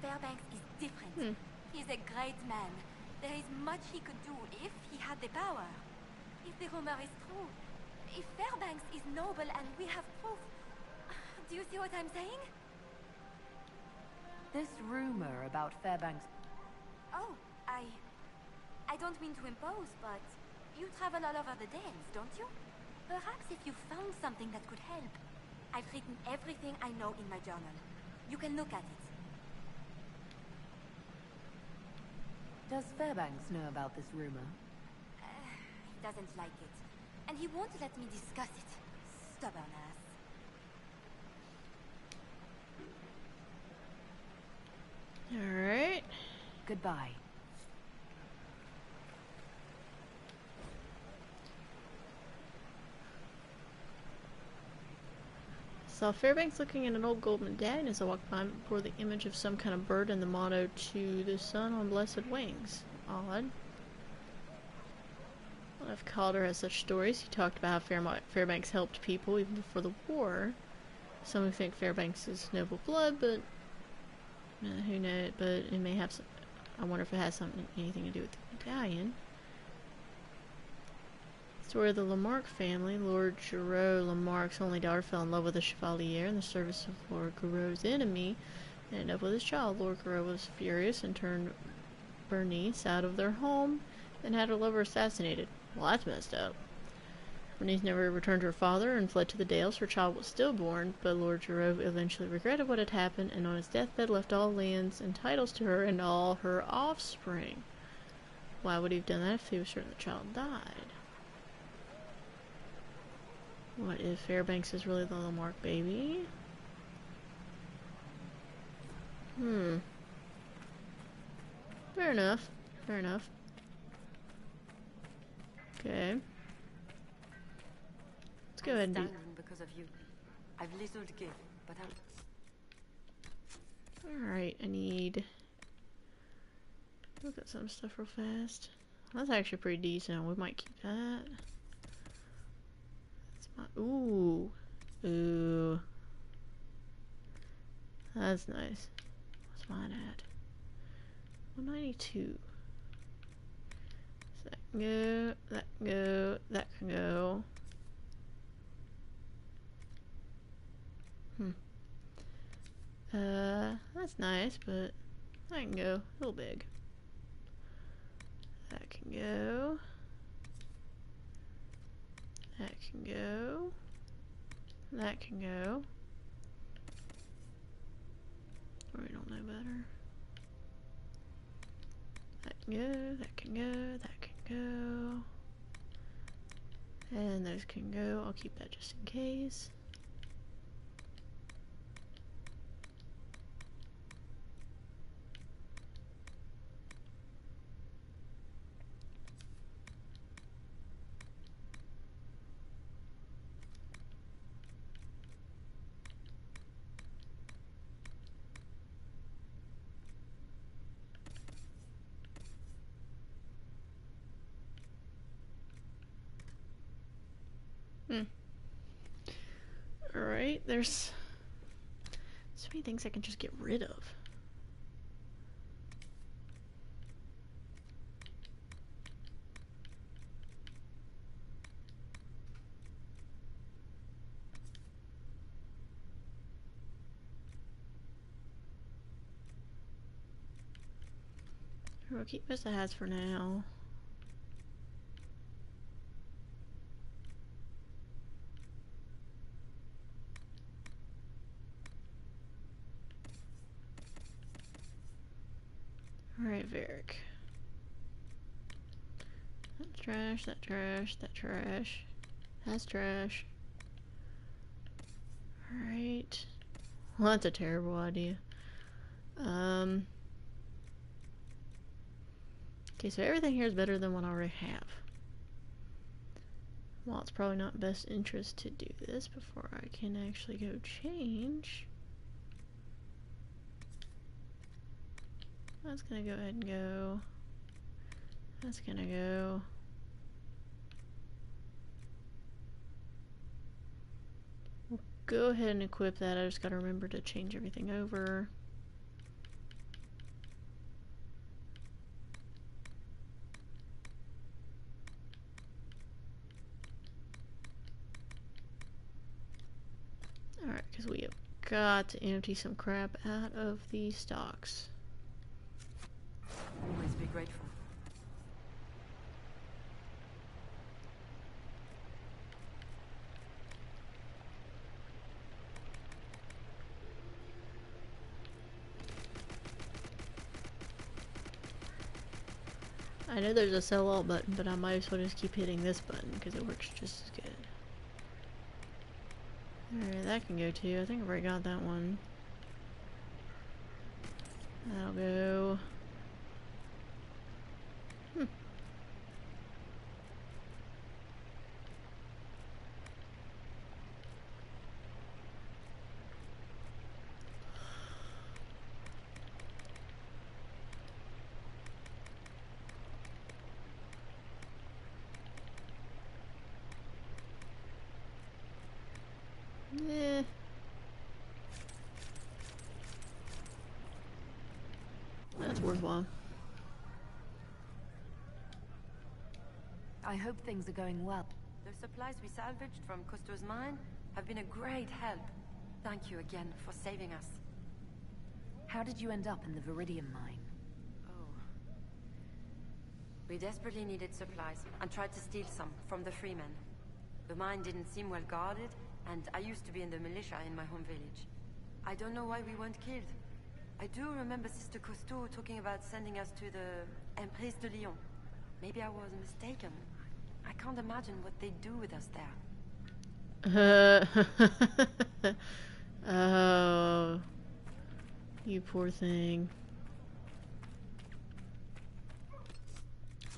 S12: Fairbanks is different. He's a great man. There is much he could do if he had the power. If the rumor is true, if Fairbanks is noble and we have proof... Do you see what I'm saying?
S1: This rumor about Fairbanks...
S12: Oh, I don't mean to impose, but you travel all over the Dales, don't you? Perhaps if you found something that could help. I've written everything I know in my journal. You can look at it.
S1: Does Fairbanks know about this rumor?
S12: He doesn't like it. And he won't let me discuss it. Stubborn ass.
S7: Alright.
S1: Goodbye.
S7: Saw Fairbanks looking at an old gold medallion as I walked by before the image of some kind of bird and the motto "To the sun on blessed wings." Odd. One of Calder has such stories. He talked about how Fairbanks helped people even before the war. Some who think Fairbanks is noble blood, but who knows? But it may have some. I wonder if it has anything to do with the medallion. Story of the Lamarck family. Lord Giraud Lamarck's only daughter fell in love with a chevalier in the service of Lord Giraud's enemy and ended up with his child. Lord Giraud was furious and turned Bernice out of their home and had her lover assassinated. Well, that's messed up. Bernice never returned to her father and fled to the Dales. Her child was stillborn, but Lord Giraud eventually regretted what had happened and on his deathbed left all lands and titles to her and all her offspring. Why would he have done that if he was certain the child died? What if Fairbanks is really the Lamarck baby? Fair enough. Fair enough. Okay. Let's go ahead and do...
S13: because of you. I've little to give, but
S7: Alright, I need... Look at some stuff real fast. That's actually pretty decent. We might keep that. Ooh. Ooh. That's nice. What's mine at? 192. So that can go, that can go, that can go. That's nice, but that can go a little big. That can go. That can go. That can go. Or we don't know better. That can go, that can go, that can go. And those can go. I'll keep that just in case. Alright, there's so many things I can just get rid of. We'll keep most of the hats for now. Alright, Varric. That's trash, that trash, that trash. That's trash. Alright. Well, that's a terrible idea. Okay, so everything here is better than what I already have. Well, it's probably not best interest to do this before I can actually go change. That's gonna go ahead and go. That's gonna go. We'll go ahead and equip that. I just gotta remember to change everything over. Alright, because we have got to empty some crap out of these stocks.
S13: Always be grateful.
S7: I know there's a sell all button, but I might as well just keep hitting this button because it works just as good. Alright, that can go too. I think I've already got that one. That'll go. Eh. That's worthwhile.
S1: I hope things are going well.
S13: The supplies we salvaged from Cousteau's mine have been a great help. Thank you again for saving us.
S1: How did you end up in the Viridian mine?
S13: Oh. We desperately needed supplies and tried to steal some from the freemen. The mine didn't seem well guarded, and I used to be in the militia in my home village. I don't know why we weren't killed. I do remember Sister Cousteau talking about sending us to the Emprise de Lyon. Maybe I was mistaken. I can't imagine what they'd do with us there.
S7: Oh, you poor thing.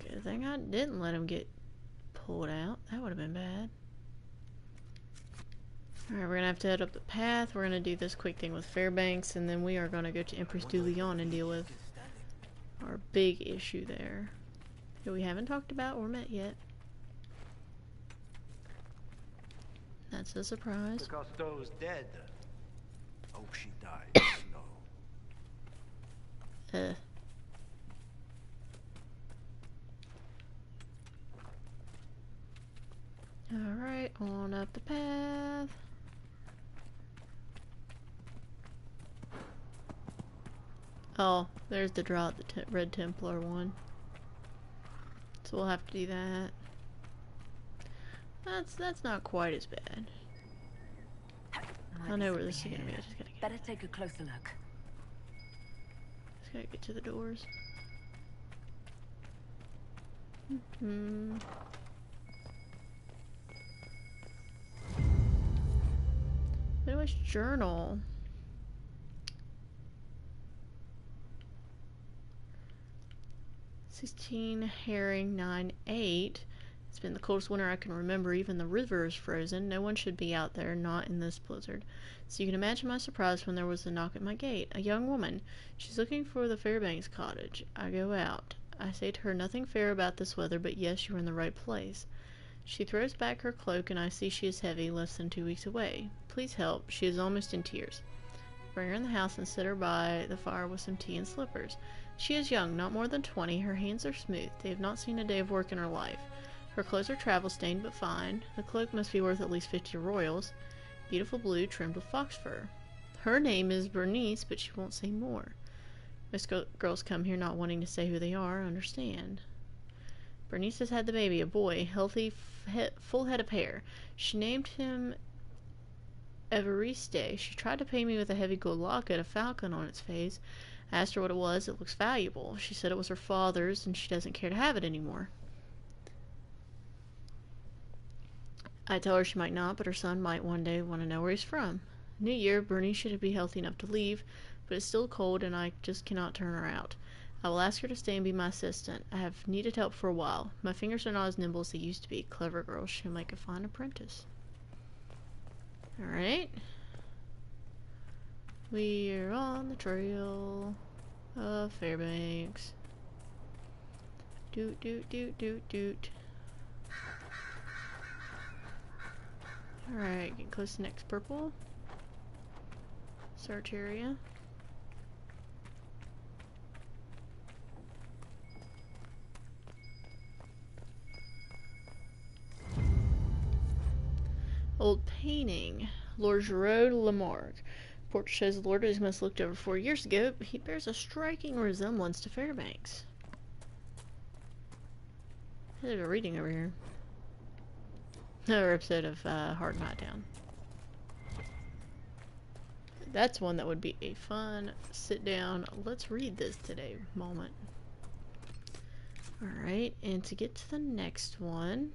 S7: Good thing I didn't let him get pulled out. That would have been bad. Alright, we're gonna have to head up the path. We're gonna do this quick thing with Fairbanks, and then we are gonna go to Empress de Lyon and deal with our big issue there, that we haven't talked about or met yet. That's a surprise.
S14: The Cousteau's dead. Hope she died slow.
S7: Alright, on up the path. Oh, there's the draw at the Red Templar one. So we'll have to do that. That's not quite as bad. I know where this is gonna be. I just gotta
S1: Better take a closer look.
S7: Just gotta get to the doors. Midwest Journal. $16 herring 9/8. It's been the coldest winter I can remember. Even the river is frozen. No one should be out there, not in this blizzard. So you can imagine my surprise when there was a knock at my gate. A young woman. She's looking for the Fairbanks cottage. I go out. I say to her, nothing fair about this weather, but yes, you're in the right place. She throws back her cloak and I see she is heavy, less than 2 weeks away. Please help. She is almost in tears. Bring her in the house and sit her by the fire with some tea and slippers. She is young, not more than 20. Her hands are smooth. They have not seen a day of work in her life. Her clothes are travel-stained but fine. The cloak must be worth at least 50 royals. Beautiful blue, trimmed with fox fur. Her name is Bernice, but she won't say more. Most girls come here not wanting to say who they are, understand. Bernice has had the baby, a boy, healthy, full head of hair. She named him Evariste. She tried to pay me with a heavy gold locket, a falcon on its face. I asked her what it was. It looks valuable. She said it was her father's, and she doesn't care to have it anymore. I tell her she might not, but her son might one day want to know where he's from. New Year, Bernice should be healthy enough to leave, but it's still cold and I just cannot turn her out. I will ask her to stay and be my assistant. I have needed help for a while. My fingers are not as nimble as they used to be. Clever girls should make a fine apprentice. Alright. We're on the trail of Fairbanks. Doot, doot, doot, doot, doot. Alright, getting close to the next purple. Search area. Old painting. Lord Giraud Lamarck. Portrait shows the Lord was must looked over 4 years ago, but he bears a striking resemblance to Fairbanks. There's a reading over here. Another episode of Hard Nighttown. That's one that would be a fun sit down, let's read this today moment. Alright, and to get to the next one,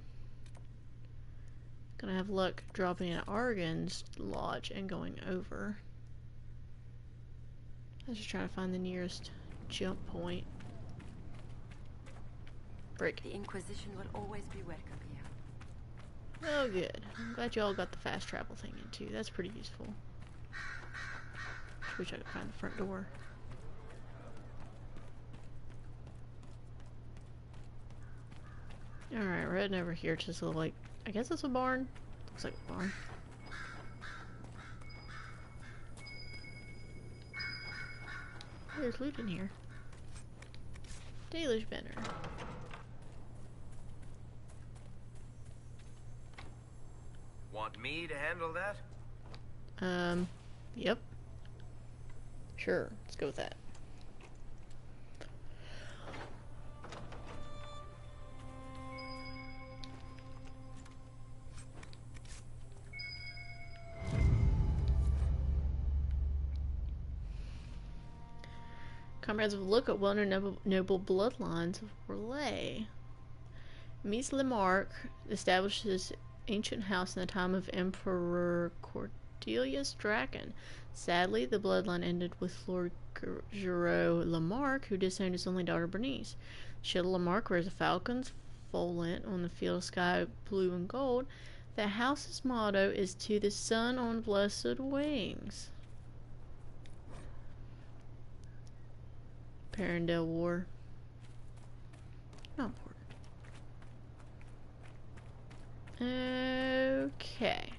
S7: gonna have luck dropping in Argon's lodge and going over. I was just trying to find the nearest jump point. Break.
S13: The Inquisition will always be welcome here.
S7: Oh good. I'm glad you all got the fast travel thing in too. That's pretty useful. Just wish I could find the front door. Alright, we're heading over here to this little, like, I guess it's a barn. Looks like a barn. There's loot in here. Deluge banner.
S2: Want me to handle that?
S7: Yep. Sure, let's go with that. Comrades will look at well-known noble bloodlines of Orlais. Mies Lamarck established his ancient house in the time of Emperor Cordelius Draken. Sadly, the bloodline ended with Lord Giraud Lamarck, who disowned his only daughter Bernice. Shield Lamarck wears a falcon's folant on the field of sky blue and gold. The house's motto is "To the sun on blessed wings." Parendale War. Not important. Okay.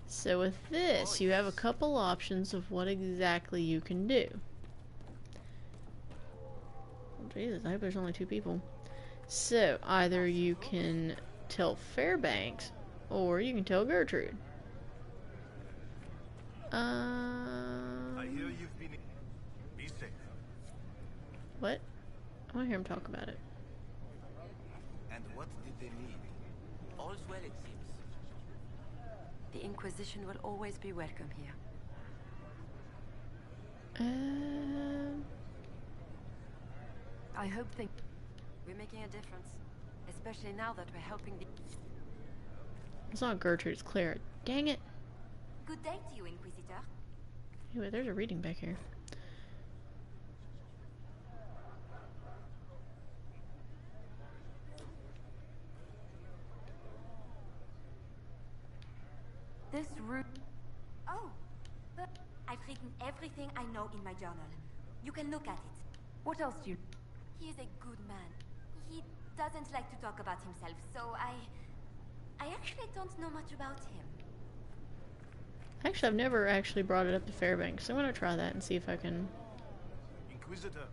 S7: So with this, you have a couple options of what exactly you can do. Oh, Jesus, I hope there's only 2 people. So, either you can tell Fairbanks, or you can tell Gertrude.
S11: I hear you've been... Be safe.
S7: What? I want to hear him talk about it.
S10: And what did they need?
S15: All's well, it seems.
S13: The Inquisition will always be welcome here.
S1: I hope they...
S13: We're making a difference. Especially now that we're helping the...
S7: It's not Gertrude, it's Clara. Dang it!
S12: Good day to you, Inquisitor.
S7: Anyway, there's a reading back here.
S1: This route...
S12: Oh, but I've written everything I know in my journal. You can look at it.
S1: What else do you...
S12: He is a good man. He doesn't like to talk about himself, so I actually don't know much about him.
S7: Actually, I've never actually brought it up to Fairbanks. I'm gonna try that and see if I can.
S11: Inquisitor,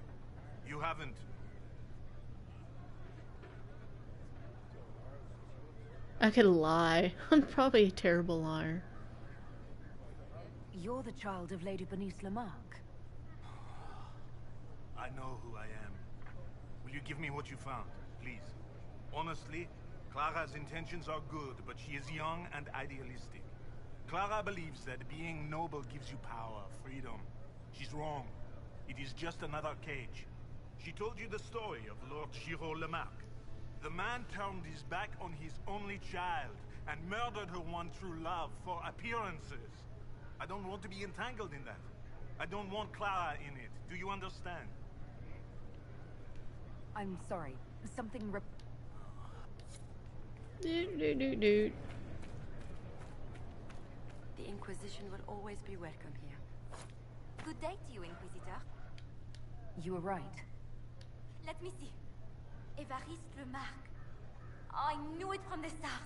S11: you haven't.
S7: I could lie. I'm probably a terrible liar.
S1: You're the child of Lady Bernice Lamarck.
S11: I know who I am. Will you give me what you found, please? Honestly, Clara's intentions are good, but she is young and idealistic. Clara believes that being noble gives you power, freedom. She's wrong. It is just another cage. She told you the story of Lord Giraud Lamarck. The man turned his back on his only child and murdered her one true love for appearances. I don't want to be entangled in that. I don't want Clara in it. Do you understand?
S1: I'm sorry. Something
S7: Dude.
S13: The Inquisition will always be welcome here.
S12: Good day to you, Inquisitor.
S1: You were right.
S12: Let me see. Évariste Lamarck. I knew it from the start.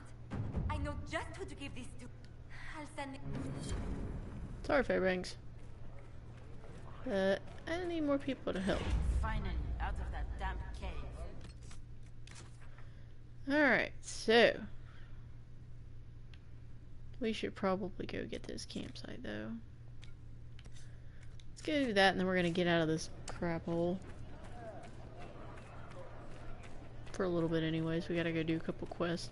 S12: I know just who to give this to. I'll send...
S7: Sorry, Fairbanks. I need more people to help.
S8: Finally, out of that damn cave.
S7: Alright, so we should probably go get this campsite though. Let's go do that and then we're gonna get out of this crap hole. For a little bit anyways, we gotta go do a couple quests.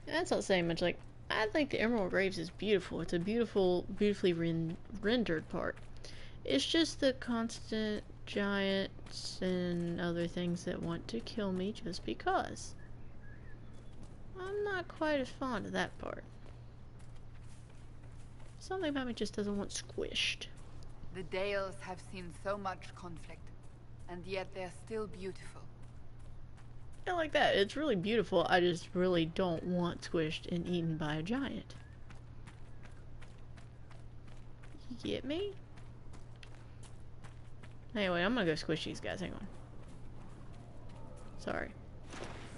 S7: And that's not saying much. Like, I think the Emerald Graves is beautiful. It's a beautifully rendered part. It's just the constant giants and other things that want to kill me just because. I'm not quite as fond of that part. Something about me just doesn't want squished.
S8: The Dales have seen so much conflict, and yet they're still beautiful.
S7: Yeah, like that. It's really beautiful. I just really don't want squished and eaten by a giant. You get me? Anyway, I'm gonna go squish these guys. Hang on. Sorry.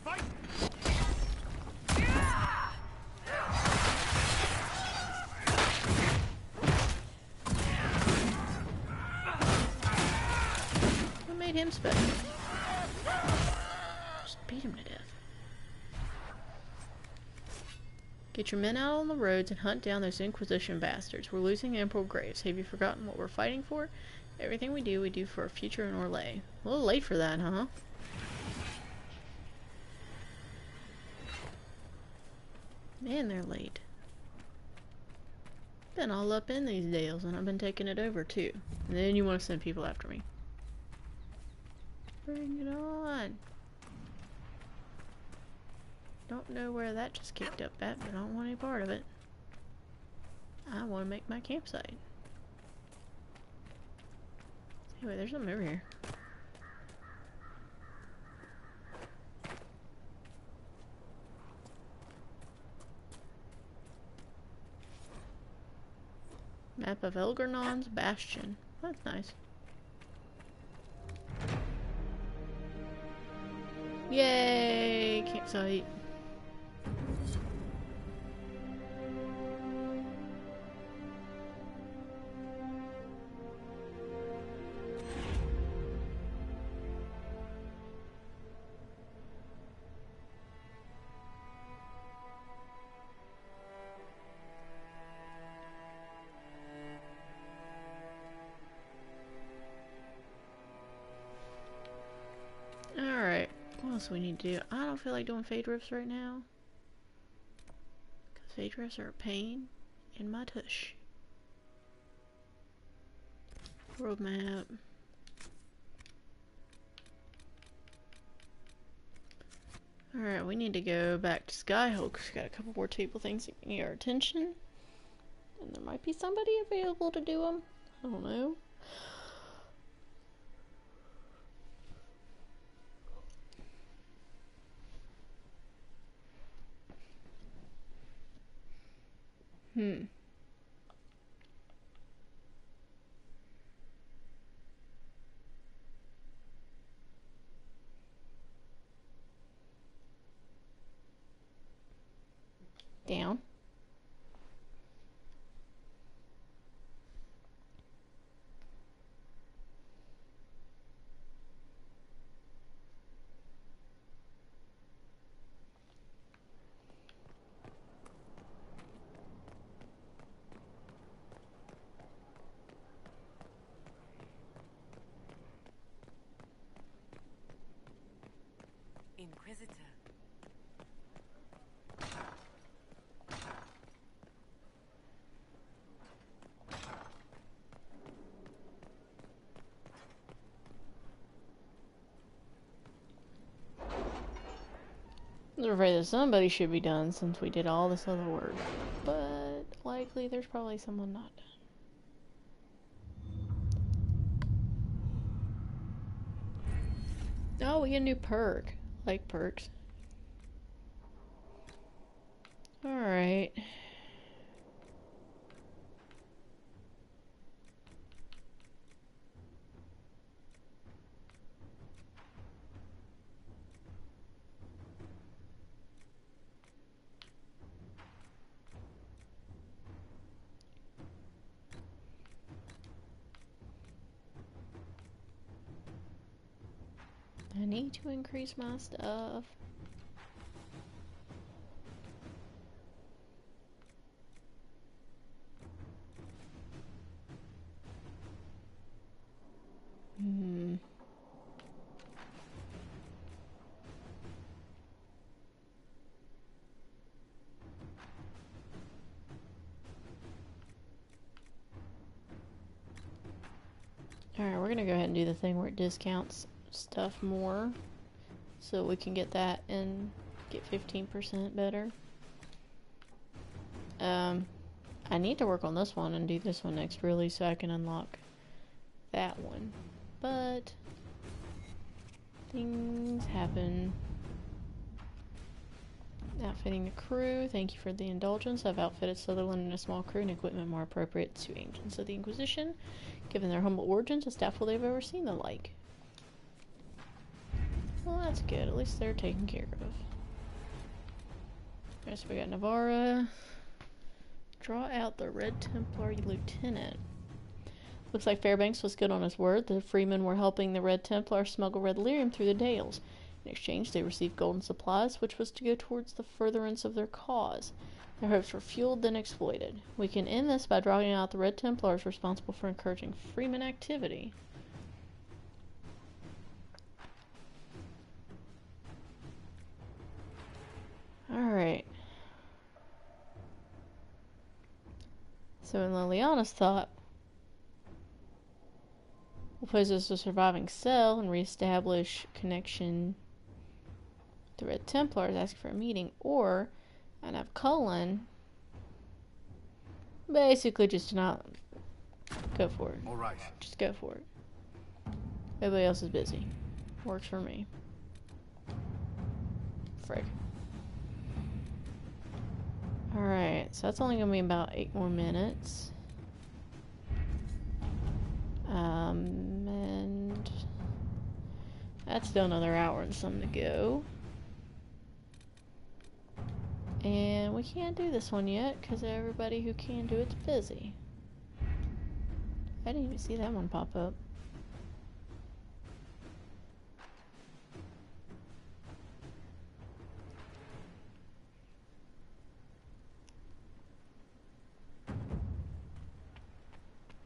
S11: Fight!
S7: What made him special? Just beat him to death. Get your men out on the roads and hunt down those Inquisition bastards. We're losing Emerald Graves. Have you forgotten what we're fighting for? Everything we do for a future in Orlais. A little late for that, huh? Man, they're late. Been all up in these dales, and I've been taking it over too. And then you want to send people after me. Bring it on. Don't know where that just kicked up at, but I don't want any part of it. I want to make my campsite. Anyway, there's something over here. Map of Elgernon's Bastion. That's nice. Yay! Campsite. Alright, what else do we need to do? I don't feel like doing fade rifts right now. Because fade rifts are a pain in my tush. World map. Alright, we need to go back to Skyhold because we've got a couple more table things that need our attention. And there might be somebody available to do them. I don't know.
S3: Inquisitor.
S7: I was afraid that somebody should be done since we did all this other work. But likely there's probably someone not done. Oh, we get a new perk. I like perks. Alright. I need to increase my stuff. Alright, we're gonna go ahead and do the thing where it discounts stuff more so we can get that and get 15% better. I need to work on this one and do this one next really so I can unlock that one, but things happen. Outfitting the crew. Thank you for the indulgence. I've outfitted Sutherland and a small crew and equipment more appropriate to agents of the Inquisition. Given their humble origins, a staff will they've ever seen the like. Well, that's good. At least they're taken care of. Alright, so we got Navarra. Draw out the Red Templar Lieutenant. Looks like Fairbanks was good on his word. The freemen were helping the Red Templar smuggle red lyrium through the Dales. In exchange, they received golden supplies, which was to go towards the furtherance of their cause. Their hopes were fueled, then exploited. We can end this by drawing out the Red Templars responsible for encouraging freeman activity. Alright. So in Liliana's thought, we'll pose as a surviving cell and reestablish connection. The Red Templars ask for a meeting, or I'd have Cullen basically just not go for it.
S5: All right.
S7: Just go for it. Everybody else is busy. Works for me. Frick. Alright, so that's only gonna be about 8 more minutes. And that's still another hour and some to go. And we can't do this one yet because everybody who can do it's busy. I didn't even see that one pop up.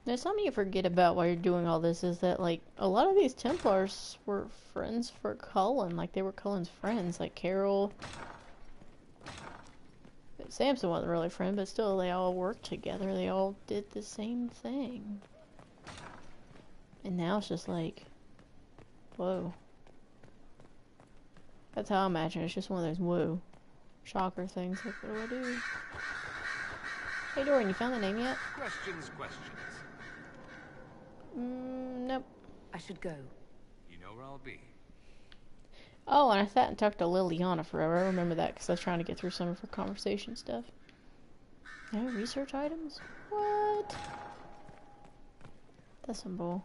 S7: Now, something you forget about while you're doing all this is that, like, a lot of these Templars were friends for Cullen. Like, they were Cullen's friends. Like, Carol. Samson wasn't really a friend, but still, they all worked together. They all did the same thing. And now it's just like, whoa. That's how I imagine it. It's just one of those whoa shocker things. Like, what do I do? Hey, Dorian, you found the name yet?
S9: Questions.
S7: Nope.
S1: I should go.
S9: You know where I'll be.
S7: Oh, and I sat and talked to Liliana forever. I remember that because I was trying to get through some of her conversation stuff. No research items? What? That's some bull.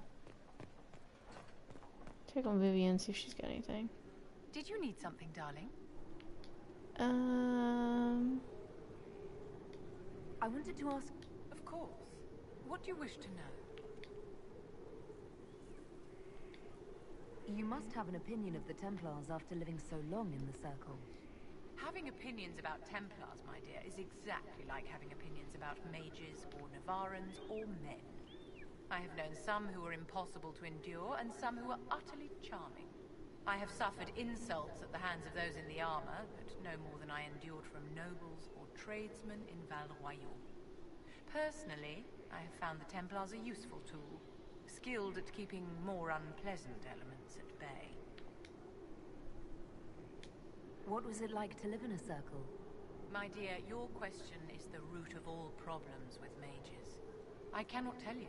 S7: Check on Vivian, see if she's got anything.
S3: Did you need something, darling?
S1: I wanted to ask...
S3: Of course. What do you wish to know?
S1: You must have an opinion of the Templars after living so long in the Circle.
S3: Having opinions about Templars, my dear, is exactly like having opinions about mages or Navarrans or men. I have known some who were impossible to endure and some who were utterly charming. I have suffered insults at the hands of those in the armor, but no more than I endured from nobles or tradesmen in Val Royal. Personally, I have found the Templars a useful tool, skilled at keeping more unpleasant elements at bay.
S1: What was it like to live in a circle?
S3: My dear, your question is the root of all problems with mages. I cannot tell you.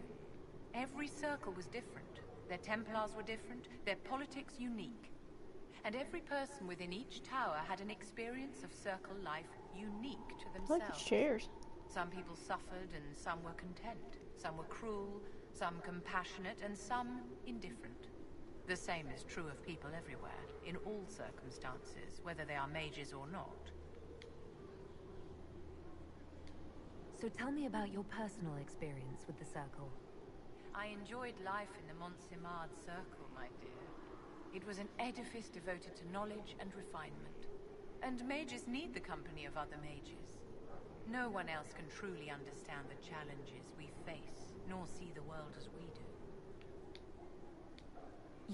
S3: Every circle was different. Their Templars were different, their politics unique. And every person within each tower had an experience of circle life unique to themselves.
S7: Look at chairs.
S3: Some people suffered and some were content. Some were cruel, some compassionate, and some indifferent. The same is true of people everywhere, in all circumstances, whether they are mages or not.
S1: So tell me about your personal experience with the Circle.
S3: I enjoyed life in the Montsimard Circle, my dear. It was an edifice devoted to knowledge and refinement. And mages need the company of other mages. No one else can truly understand the challenges we face, nor see the world as we do.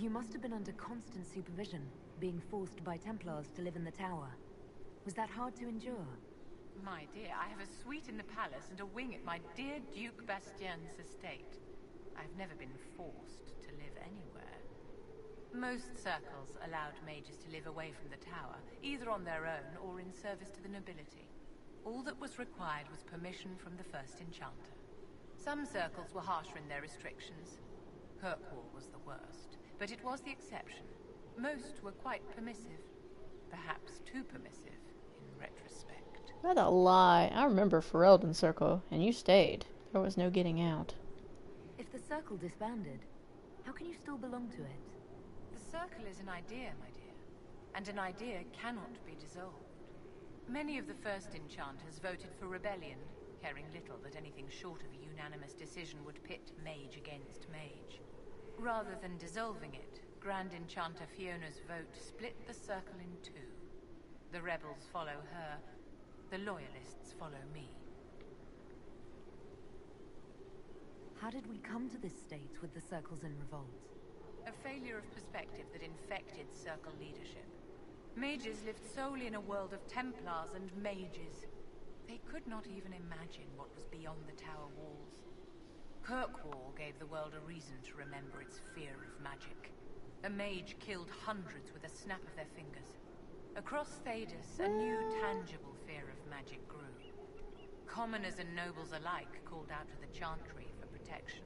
S1: You must have been under constant supervision, being forced by Templars to live in the tower. Was that hard to endure?
S3: My dear, I have a suite in the palace and a wing at my dear Duke Bastien's estate. I've never been forced to live anywhere. Most circles allowed mages to live away from the tower, either on their own or in service to the nobility. All that was required was permission from the first enchanter. Some circles were harsher in their restrictions. Kirkwall was the worst, but it was the exception. Most were quite permissive. Perhaps too permissive, in retrospect.
S7: That's a lie. I remember Ferelden Circle, and you stayed. There was no getting out.
S1: If the Circle disbanded, how can you still belong to it?
S3: The Circle is an idea, my dear, and an idea cannot be dissolved. Many of the first enchanters voted for rebellion, caring little that anything short of a unanimous decision would pit mage against mage. Rather than dissolving it, Grand Enchanter Fiona's vote split the Circle in two. The rebels follow her, the loyalists follow me.
S1: How did we come to this state with the Circles in revolt?
S3: A failure of perspective that infected Circle leadership. Mages lived solely in a world of Templars and mages. They could not even imagine what was beyond the tower walls. Kirkwall gave the world a reason to remember its fear of magic. A mage killed hundreds with a snap of their fingers. Across Thedas, a new tangible fear of magic grew. Commoners and nobles alike called out to the Chantry for protection.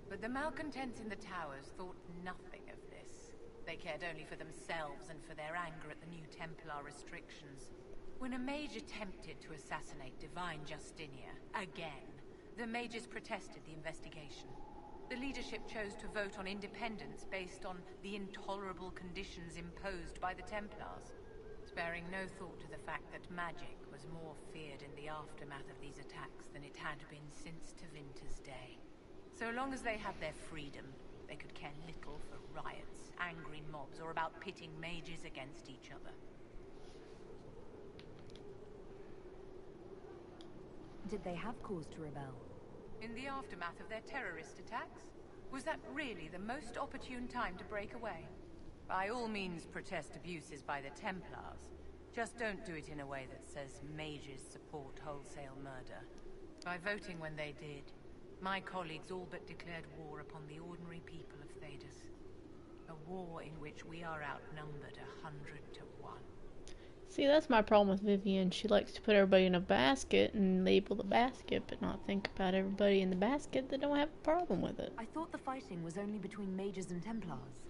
S3: But the malcontents in the towers thought nothing of this. They cared only for themselves and for their anger at the new Templar restrictions. When a mage attempted to assassinate Divine Justinia, again, the mages protested the investigation. The leadership chose to vote on independence based on the intolerable conditions imposed by the Templars, sparing no thought to the fact that magic was more feared in the aftermath of these attacks than it had been since Tevinter's day. So long as they had their freedom, they could care little for riots, angry mobs, or about pitting mages against each other.
S1: Did they have cause to rebel?
S3: In the aftermath of their terrorist attacks? Was that really the most opportune time to break away? By all means protest abuses by the Templars. Just don't do it in a way that says mages support wholesale murder. By voting when they did, my colleagues all but declared war upon the ordinary people of Thedas. A war in which we are outnumbered 100 to 1.
S7: See, that's my problem with Vivienne. She likes to put everybody in a basket and label the basket, but not think about everybody in the basket that don't have a problem with it.
S1: I thought the fighting was only between mages and Templars.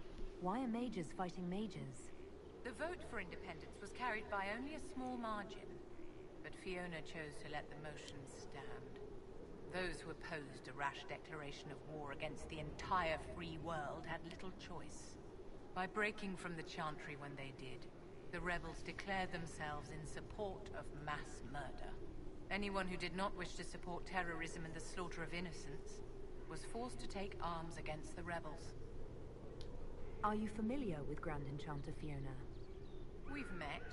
S1: Why are mages fighting mages?
S3: The vote for independence was carried by only a small margin, but Fiona chose to let the motion stand. Those who opposed a rash declaration of war against the entire free world had little choice. By breaking from the Chantry when they did, the rebels declared themselves in support of mass murder. Anyone who did not wish to support terrorism and the slaughter of innocents was forced to take arms against the rebels.
S1: Are you familiar with Grand Enchanter Fiona?
S3: We've met.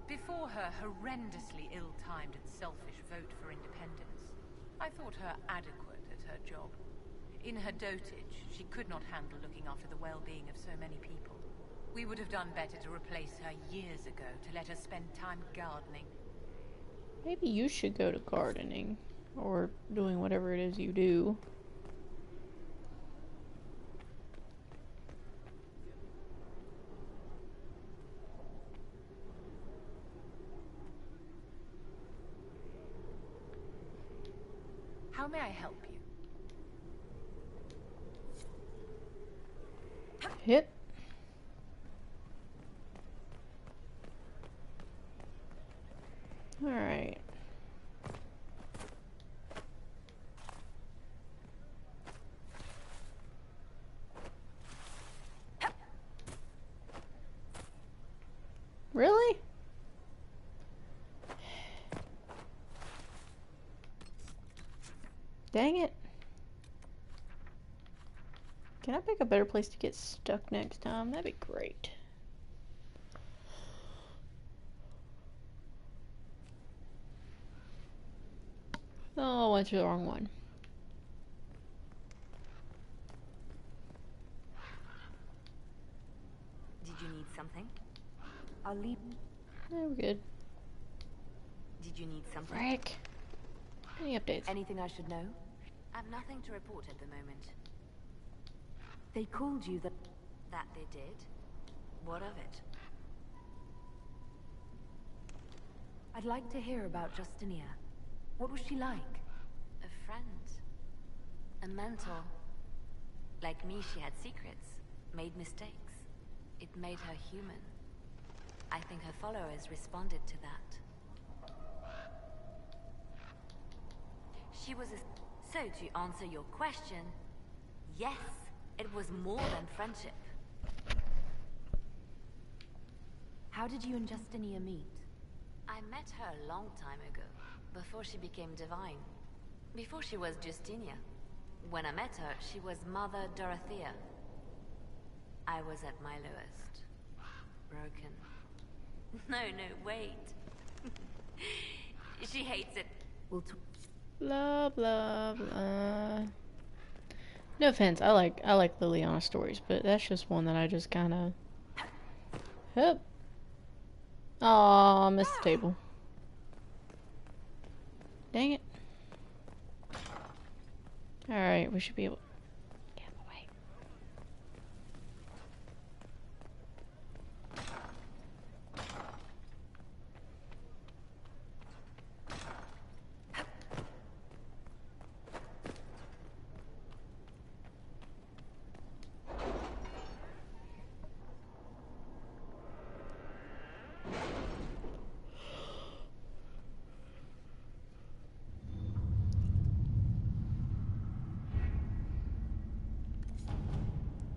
S3: Before her horrendously ill-timed and selfish vote for independence, I thought her adequate at her job. In her dotage, she could not handle looking after the well-being of so many people. We would have done better to replace her years ago to let her spend time gardening.
S7: Maybe you should go to gardening. Or doing whatever it is you do.
S3: How may I help you?
S7: Hit. Alright. Really? Dang it. Can I pick a better place to get stuck next time? That'd be great. Oh, I went to the wrong one.
S1: Did you need something? I'll leave.
S7: Yeah, we're good.
S1: Did you need something?
S7: Frick. Any updates?
S1: Anything I should know?
S6: I've nothing to report at the moment.
S1: They called you the...
S6: That they did? What of it?
S1: I'd like to hear about Justinia. What was she like?
S6: A friend. A mentor. Like me, she had secrets. Made mistakes. It made her human. I think her followers responded to that. She was a... So, to answer your question, yes, it was more than friendship.
S1: How did you and Justinia meet?
S6: I met her a long time ago, before she became divine. Before she was Justinia. When I met her, she was Mother Dorothea. I was at my lowest. Broken. No, wait. She hates it.
S1: We'll talk.
S7: Blah blah blah. No offense, I like Liliana stories, but that's just one that I just kind of. Hup. Aw, I missed the table. Dang it. Alright, we should be able. Get away.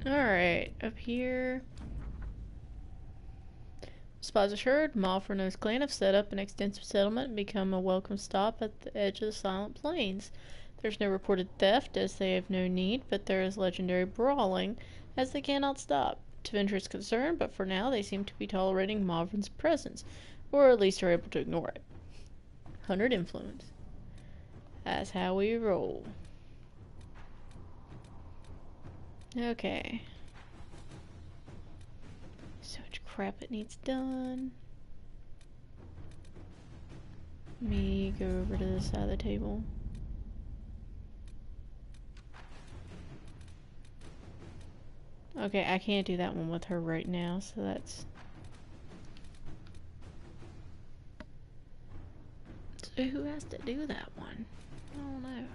S7: Alright, up here. Spies assured, Moff Renault's clan have set up an extensive settlement and become a welcome stop at the edge of the Silent Plains. There's no reported theft, as they have no need, but there is legendary brawling, as they cannot stop. Tevinter is concerned, but for now they seem to be tolerating Mavrin's presence, or at least are able to ignore it. 100 influence. That's how we roll. Okay. So much crap that needs done. Me go over to this side of the table. Okay, I can't do that one with her right now, so that's... So who has to do that one? I don't know.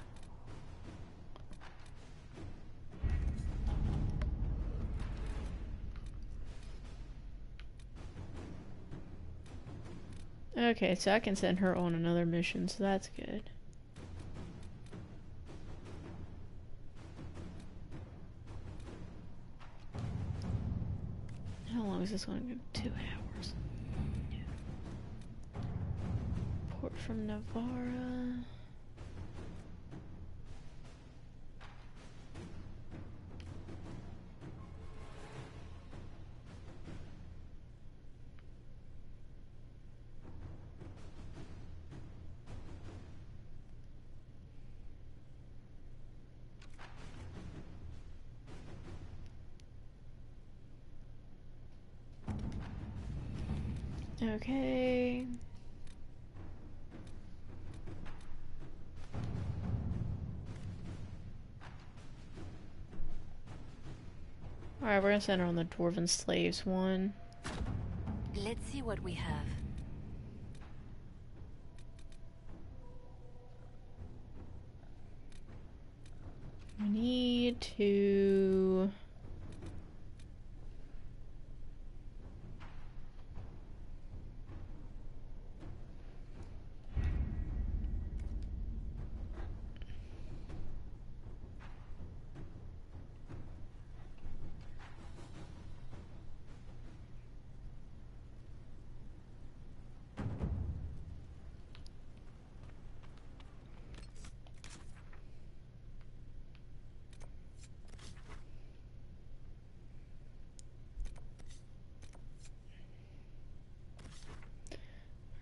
S7: Okay, so I can send her on another mission, so that's good. How long is this going to go? 2 hours. Port from Navarra. Okay. Alright, we're gonna send her on the Dwarven Slaves one.
S1: Let's see what we have.
S7: We need to...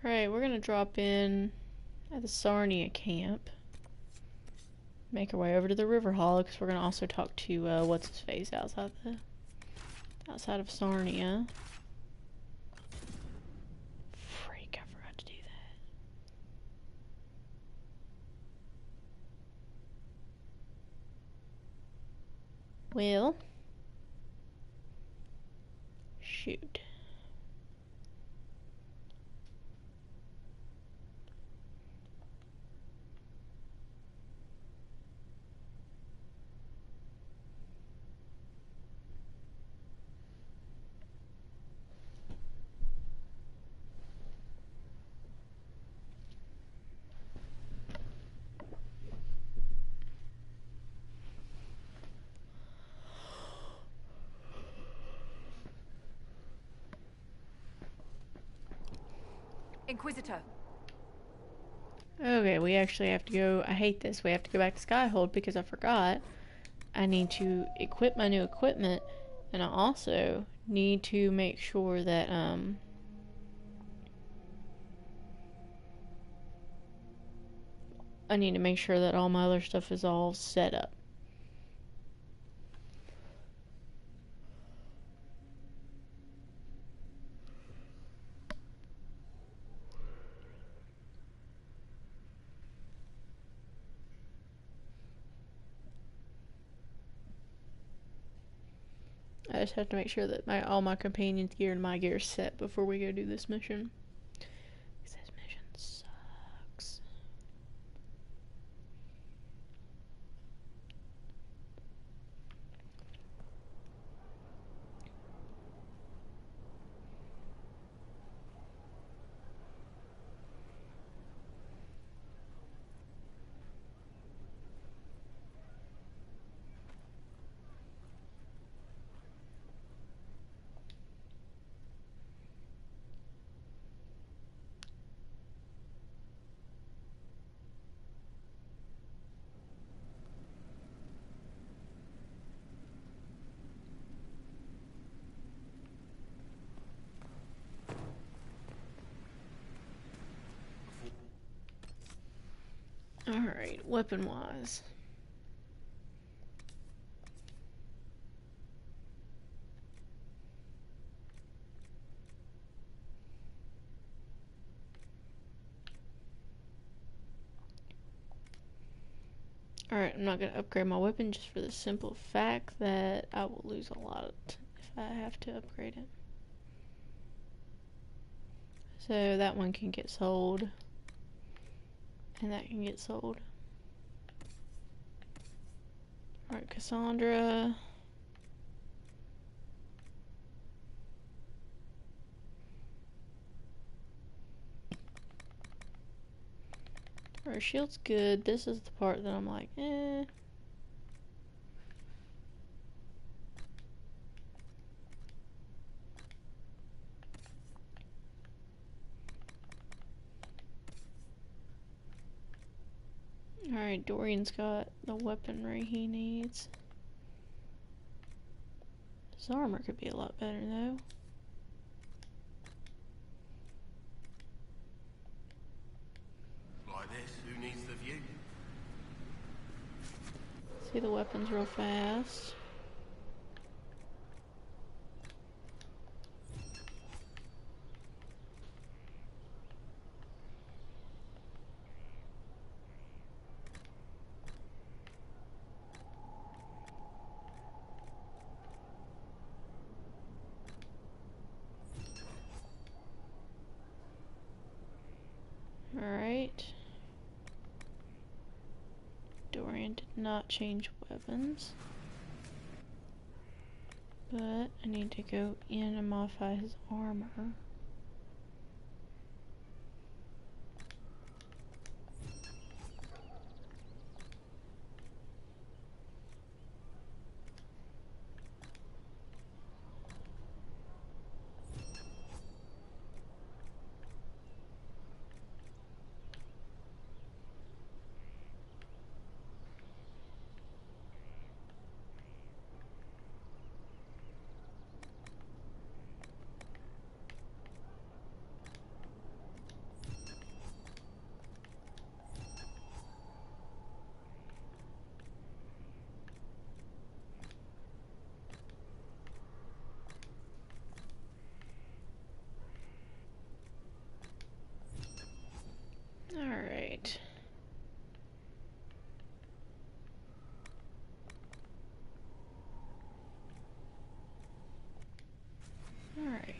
S7: Alright, we're gonna drop in at the Sarnia camp. Make our way over to the River Hall, because we're gonna also talk to, what's-his-face outside of Sarnia. Freak, I forgot to do that. Well. Shoot.
S1: Inquisitor.
S7: Okay, we actually have to go... I hate this. We have to go back to Skyhold because I forgot. I need to equip my new equipment, and I also need to make sure that, I need to make sure that all my other stuff is all set up. I just have to make sure that all my companions' gear and my gear is set before we go do this mission. This mission sucks. Alright, weapon-wise. Alright, I'm not going to upgrade my weapon just for the simple fact that I will lose a lot if I have to upgrade it. So that one can get sold. And that can get sold. Alright, Cassandra. Her shield's good. This is the part that I'm like, eh. Alright, Dorian's got the weaponry he needs. His armor could be a lot better though.
S15: Like this, who needs the view?
S7: See the weapons real fast. not change weapons. But I need to go in and modify his armor. Alright. Alright.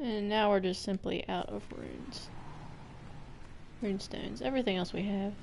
S7: And now we're just simply out of runes. Rune stones. Everything else we have.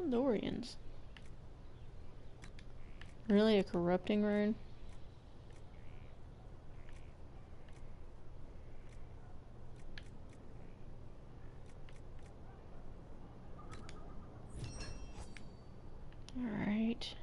S7: Dorians. Really, a corrupting rune? Alright.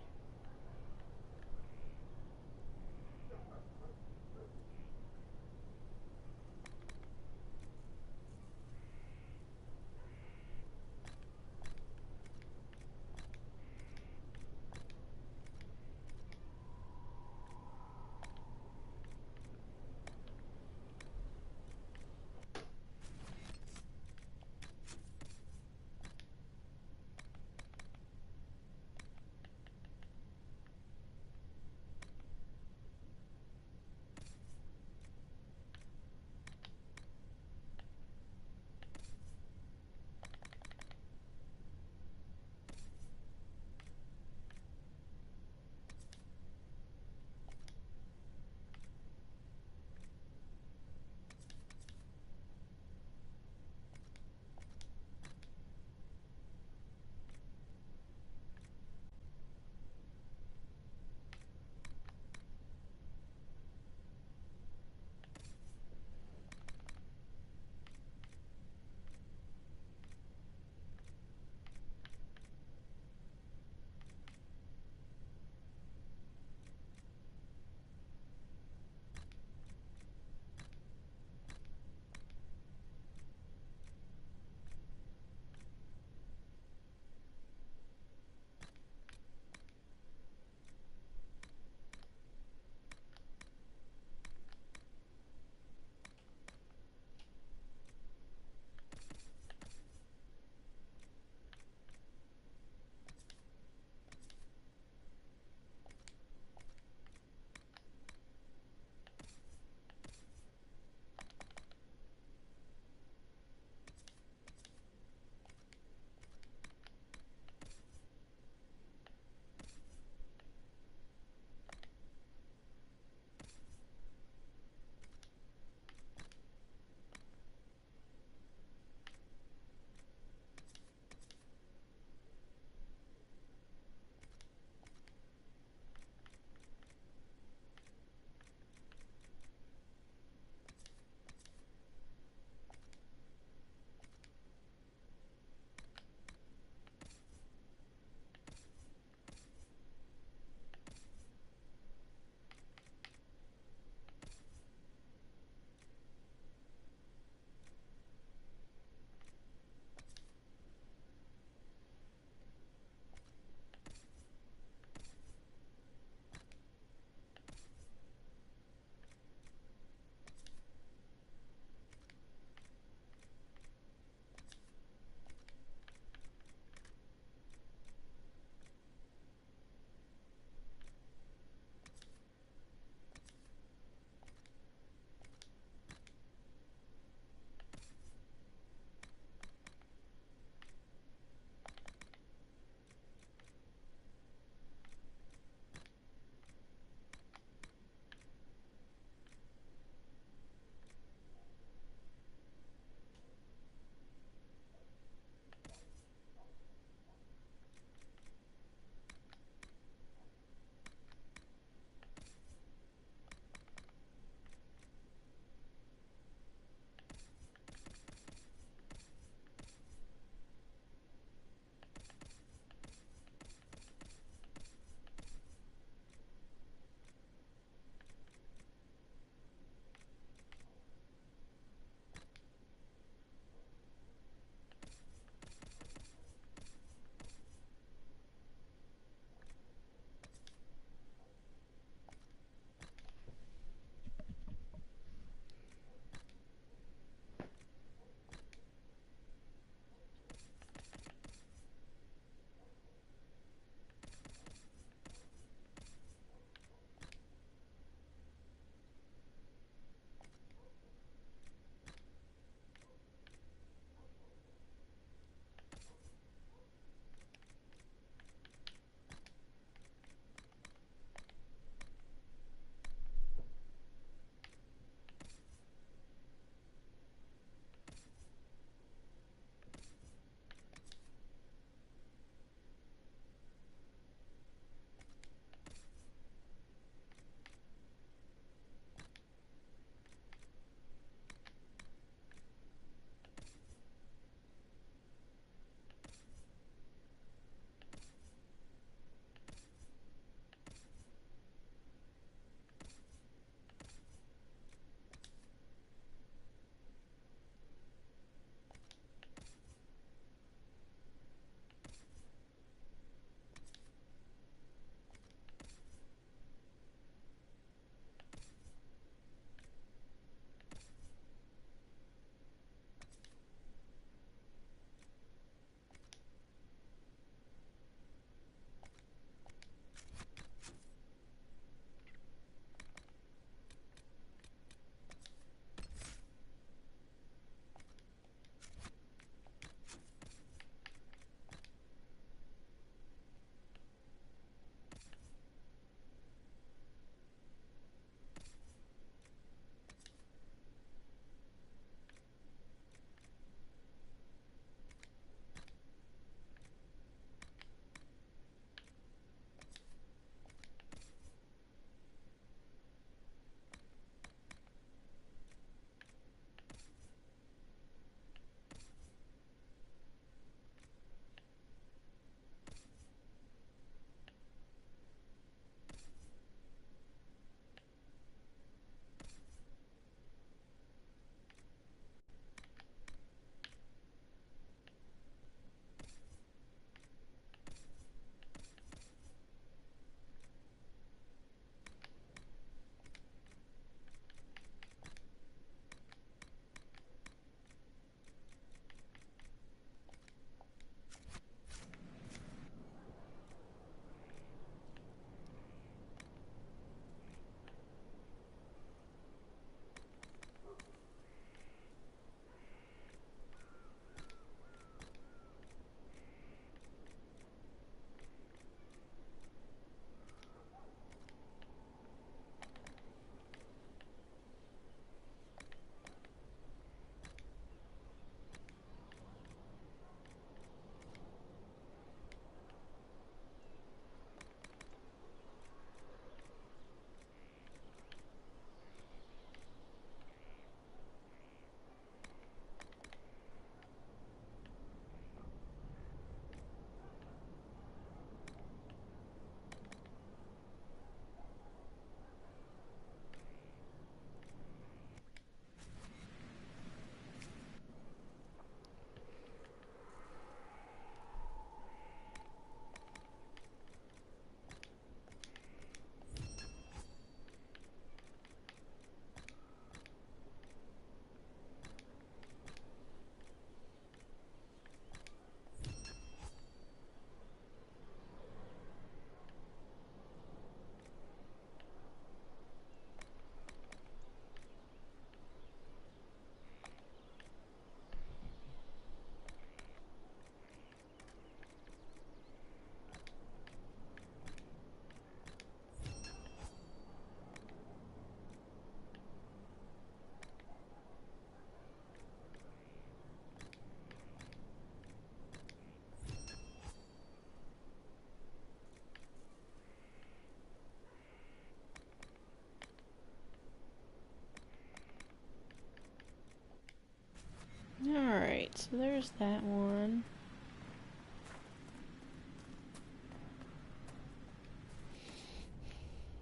S7: so there's that one.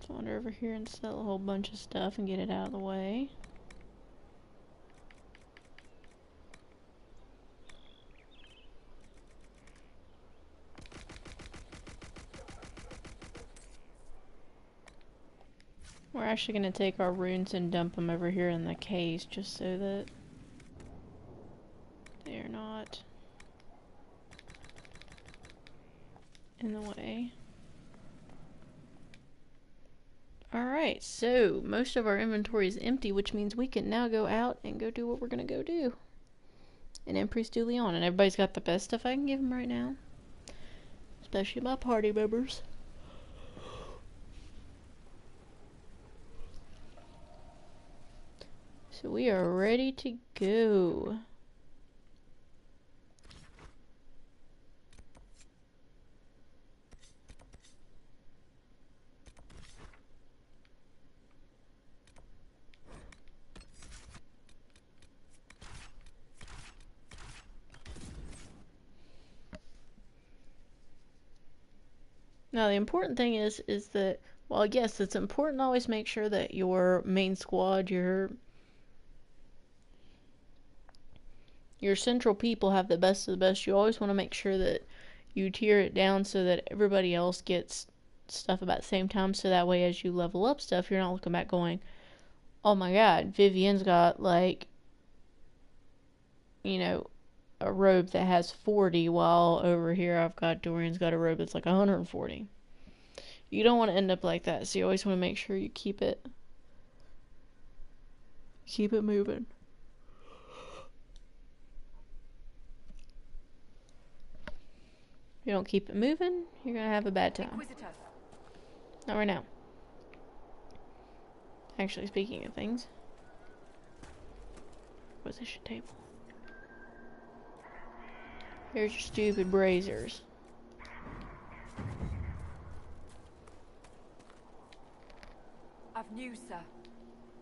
S7: Let's wander over here and sell a whole bunch of stuff and get it out of the way. We're actually going to take our runes and dump them over here in the case just so that they're not in the way. Alright, so most of our inventory is empty, which means we can now go out and go do what we're going to go do. And Empress du Leon, and everybody's got the best stuff I can give them right now. Especially my party members. So we are ready to go. Now the important thing is that, well, yes, it's important to always make sure that your main squad, your central people have the best of the best. You always want to make sure that you tier it down so that everybody else gets stuff about the same time, so that way as you level up stuff, you're not looking back going, oh my god, Vivienne's got, like, you know, a robe that has 40, while over here I've got Dorian's got a robe that's like 140. You don't want to end up like that, so you always want to make sure you keep it moving. If you don't keep it moving, you're gonna have a bad time. Not right now. Actually, speaking of things, position table. Here's your stupid braziers.
S8: I've news, sir.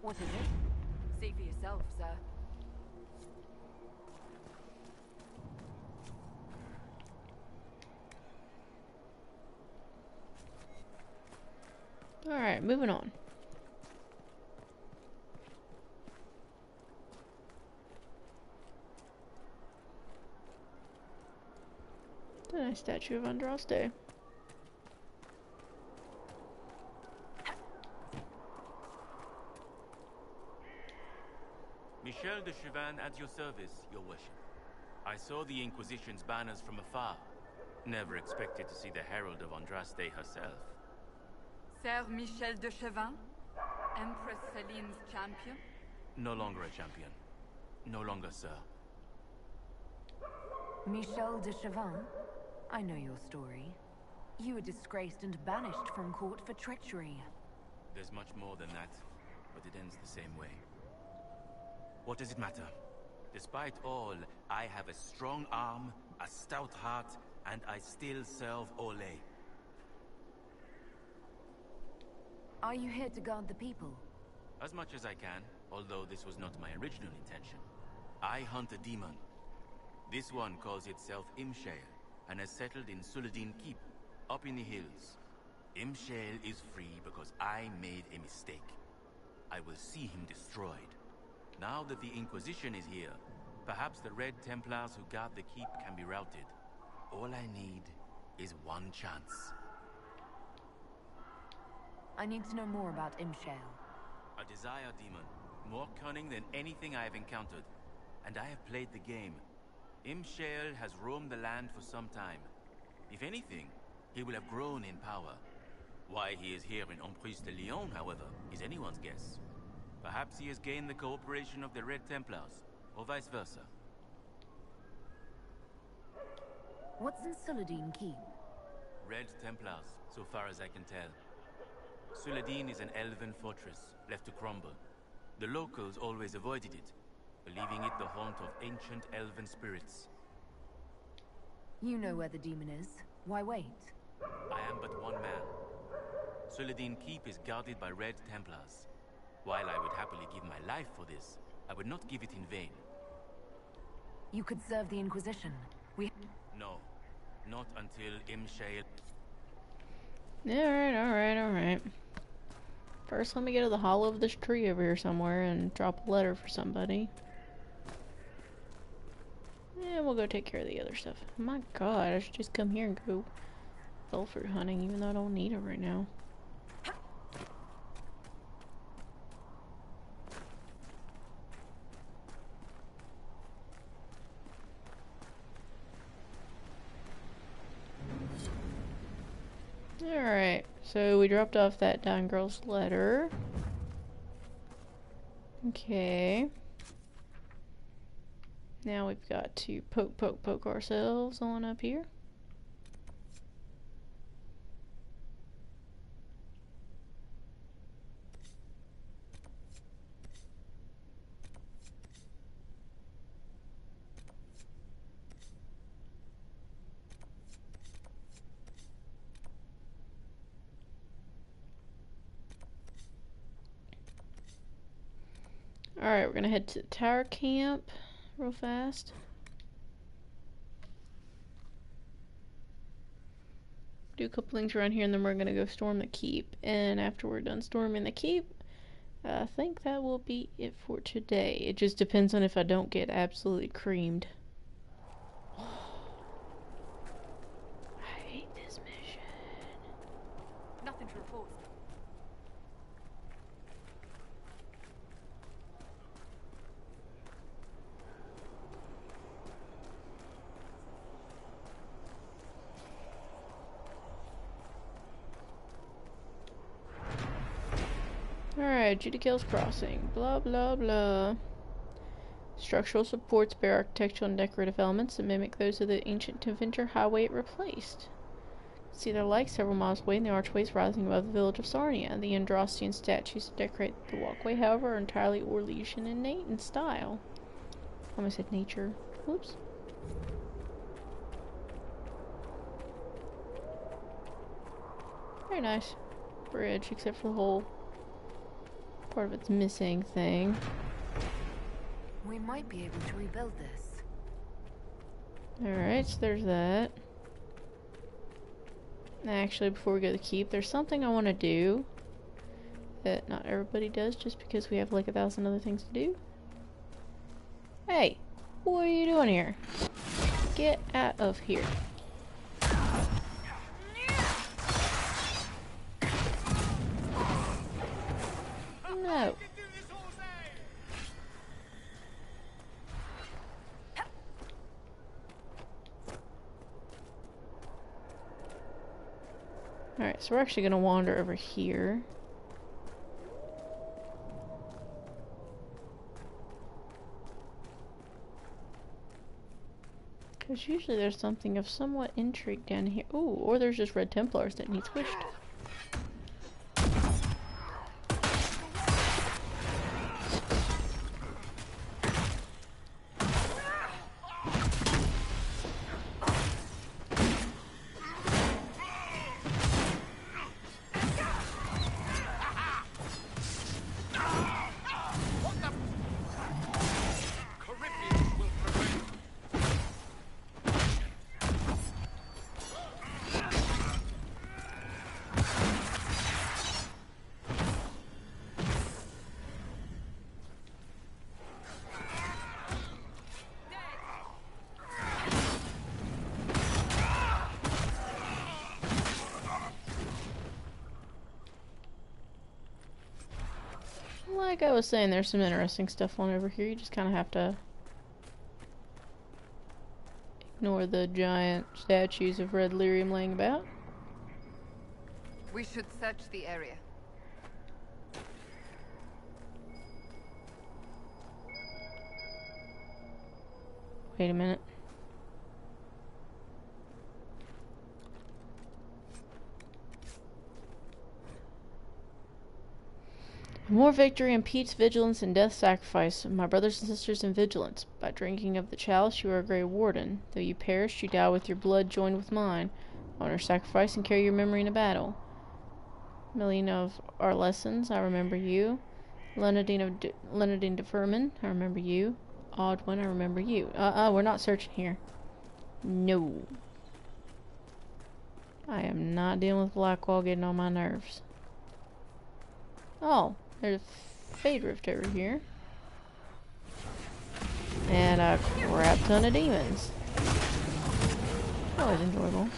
S8: What is it? See for yourself, sir.
S7: Alright, moving on. The nice statue of Andraste.
S15: Michel de Chauvin at your service, your worship. I saw the Inquisition's banners from afar. Never expected to see the herald of Andraste herself.
S8: Sir Michel de Chauvin? Empress Celine's champion?
S15: No longer a champion. No longer, sir.
S1: Michel de Chauvin? I know your story. You were disgraced and banished from court for treachery.
S15: There's much more than that, but it ends the same way. What does it matter? Despite all, I have a strong arm, a stout heart, and I still serve Ole.
S1: Are you here to guard the people?
S15: As much as I can, although this was not my original intention. I hunt a demon. This one calls itself Imshale, and has settled in Suladin Keep, up in the hills. Imshale is free because I made a mistake. I will see him destroyed. Now that the Inquisition is here, perhaps the Red Templars who guard the keep can be routed. All I need is one chance.
S1: I need to know more about Imshale.
S15: A desire demon, more cunning than anything I have encountered. And I have played the game. Imshale has roamed the land for some time. If anything, he will have grown in power. Why he is here in Emprise de Lyon, however, is anyone's guess. Perhaps he has gained the cooperation of the Red Templars, or vice versa.
S1: What's in Suladin Keep?
S15: Red Templars, so far as I can tell. Suladin is an elven fortress, left to crumble. The locals always avoided it, believing it the haunt of ancient elven spirits.
S1: You know where the demon is. Why wait?
S15: I am but one man. Suladin Keep is guarded by Red Templars. While I would happily give my life for this, I would not give it in vain.
S1: You could serve the Inquisition. We...
S15: No. Not until Imshale...
S7: Alright. First, let me get to the hollow of this tree over here somewhere and drop a letter for somebody. And we'll go take care of the other stuff. My god, I should just come here and go bell fruit hunting, even though I don't need it right now. Alright, so we dropped off that dying girl's letter. Okay. Now we've got to poke ourselves on up here. Alright, we're gonna head to the tower camp real fast. Do a couple things around here and then we're gonna go storm the keep. And after we're done storming the keep, I think that will be it for today. It just depends on if I don't get absolutely creamed. I hate this mission.
S3: Nothing to report.
S7: Alright, Judicale's Crossing. Blah blah blah. Structural supports bear architectural and decorative elements that mimic those of the ancient Tevinter highway it replaced. See their like several miles away in the archways rising above the village of Sarnia. The Androstian statues that decorate the walkway, however, are entirely Orlesian in style. I almost said nature. Whoops. Very nice bridge, except for the whole part of its missing thing.
S1: We might be able to rebuild this.
S7: Alright, so there's that. Actually, before we go to the keep, there's something I want to do that not everybody does just because we have like 1,000 other things to do. Hey, what are you doing here? Get out of here. No. Alright, so we're actually going to wander over here. Because usually there's something of somewhat intrigue down here. Ooh, or there's just red Templars that need squished. Like I was saying, there's some interesting stuff on over here. You just kind of have to ignore the giant statues of red lyrium laying about.
S8: We should search the area.
S7: Wait a minute. More victory impedes vigilance and death sacrifice. My brothers and sisters in vigilance. By drinking of the chalice you are a Grey Warden. Though you perish, you die with your blood joined with mine. Honor sacrifice and carry your memory in a battle. Million of our lessons, I remember you. Lenadine de Furman, I remember you. Odd one, I remember you. We're not searching here. No. I am not dealing with Blackwall getting on my nerves. Oh, there's a Fade Rift over here. And a crap ton of demons. Always enjoyable.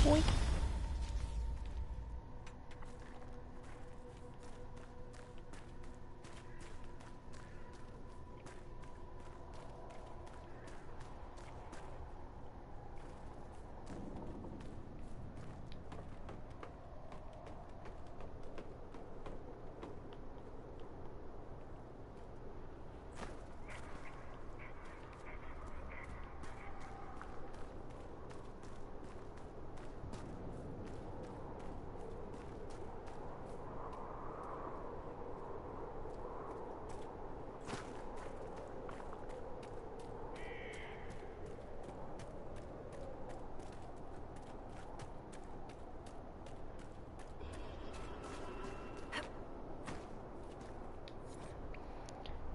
S7: Boink.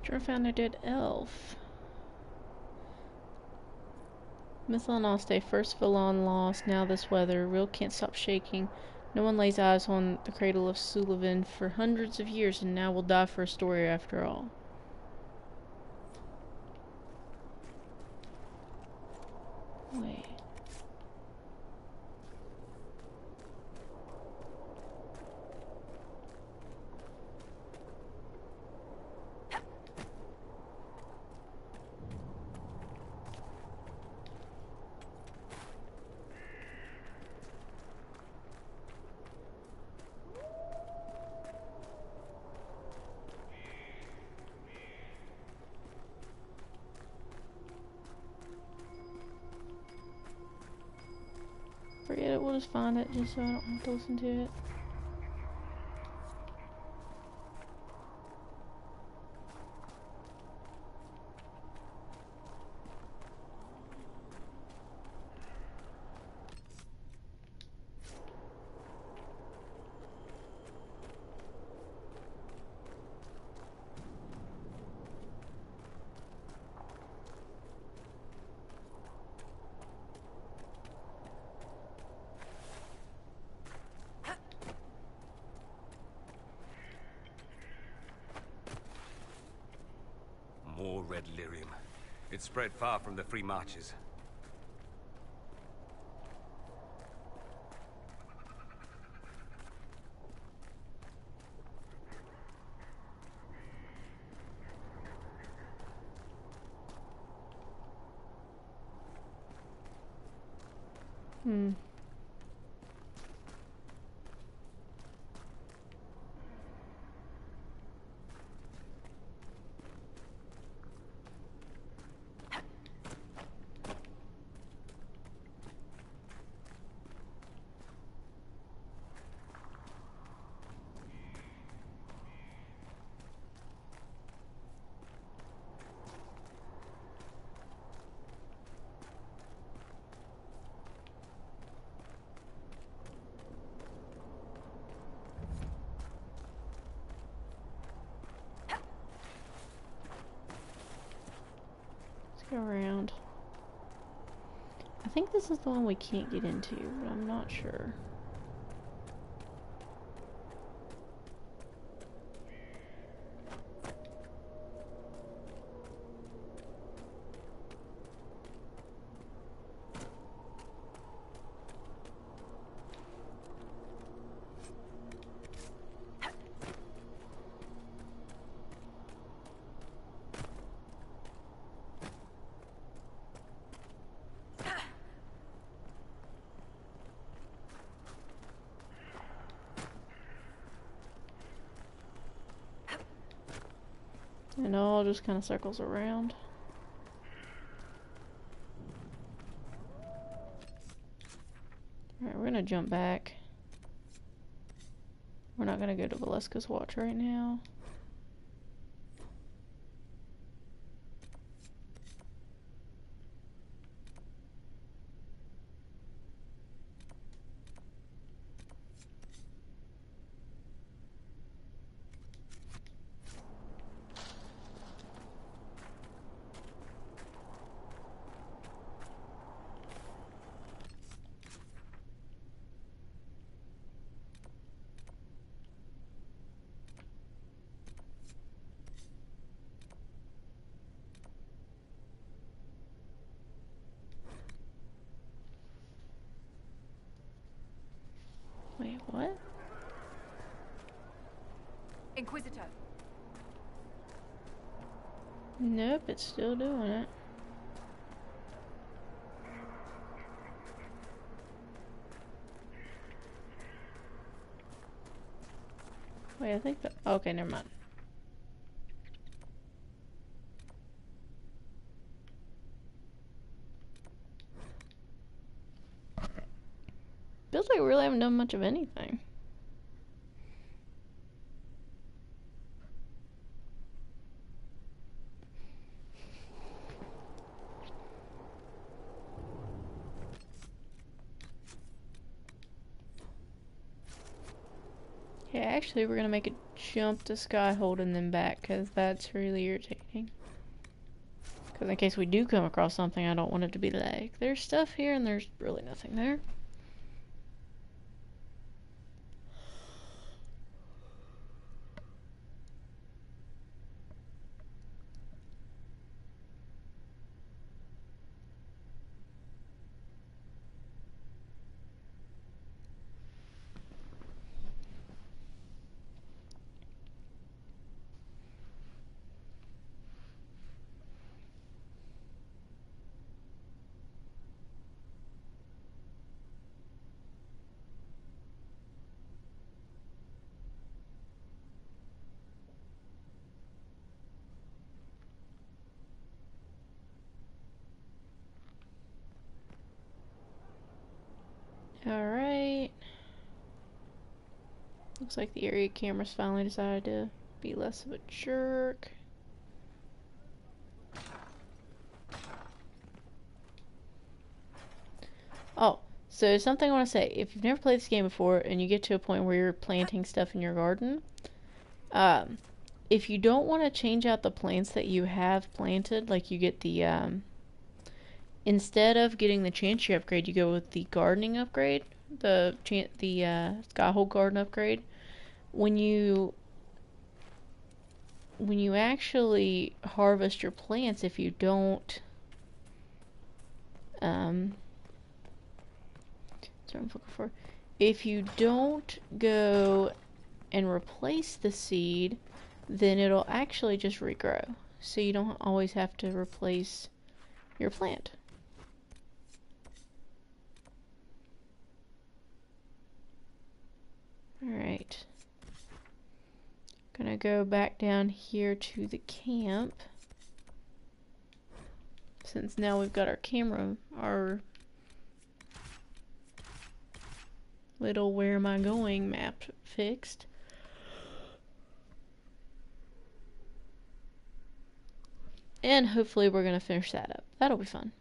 S7: Sure found a dead elf. Mythalonaste, first Vallon lost, now this weather. Real can't stop shaking. No one lays eyes on the cradle of Sullivan for hundreds of years, and now will die for a story after all. Wait. Forget it, we'll just find it just so I don't have to listen to it.
S9: More red lyrium. It spread far from the free marches.
S7: Go around. I think this is the one we can't get into, but I'm not sure. And all just kind of circles around. Alright, we're gonna jump back. We're not gonna go to Valeska's watch right now. Wait, what?
S12: Inquisitor.
S7: Nope, it's still doing it. Wait, I think that... Okay, never mind. Feels like we really haven't done much of anything. Yeah, actually we're gonna make a jump to Skyhold and then back, because that's really irritating. Because in case we do come across something, I don't want it to be like, there's stuff here and there's really nothing there. Alright. Looks like the area cameras finally decided to be less of a jerk. Oh, so something I want to say. If you've never played this game before and you get to a point where you're planting stuff in your garden, if you don't want to change out the plants that you have planted, like you get the, instead of getting the Chantry upgrade, you go with the gardening upgrade, the Skyhold garden upgrade. When you actually harvest your plants, if you don't, that's what I'm looking for. If you don't go and replace the seed, then it'll actually just regrow. So you don't always have to replace your plant. Alright. Gonna go back down here to the camp. Since now we've got our camera, our little where am I going map fixed. And hopefully we're gonna finish that up. That'll be fun.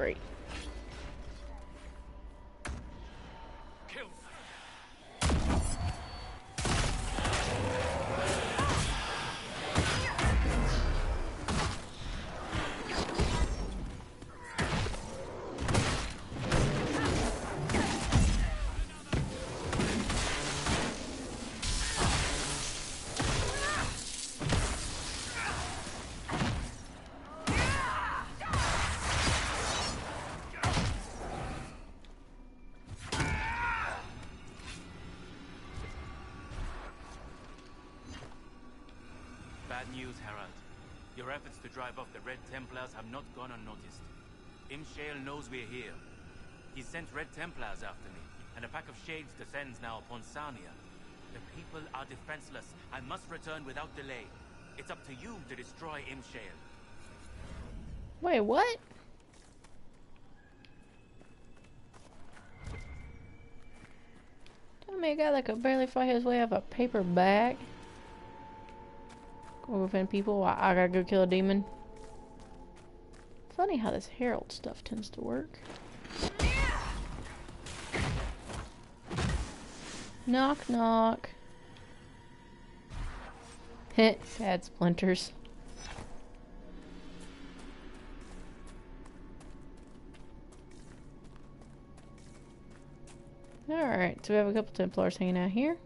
S7: great.
S15: Bad news, Herald. Your efforts to drive off the Red Templars have not gone unnoticed. Imshale knows we're here. He sent Red Templars after me, and a pack of shades descends now upon Sarnia. The people are defenseless. I must return without delay. It's up to you to destroy Imshale.
S7: Wait, what? Tell me a guy that could barely fight his way out of a paper bag. Go offend people while I gotta go kill a demon. Funny how this herald stuff tends to work. Knock knock. Heh, sad splinters. Alright, so we have a couple Templars hanging out here.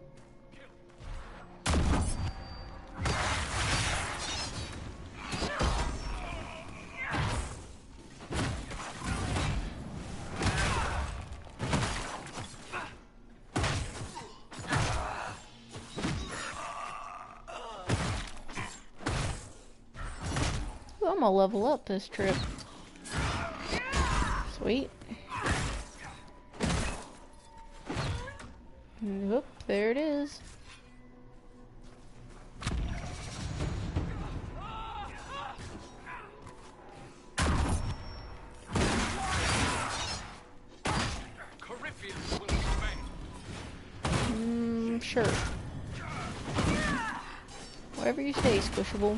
S7: Ooh, I'm gonna level up this trip. Sweet. Whoop, there it is. Sure. Whatever you say, Squishable.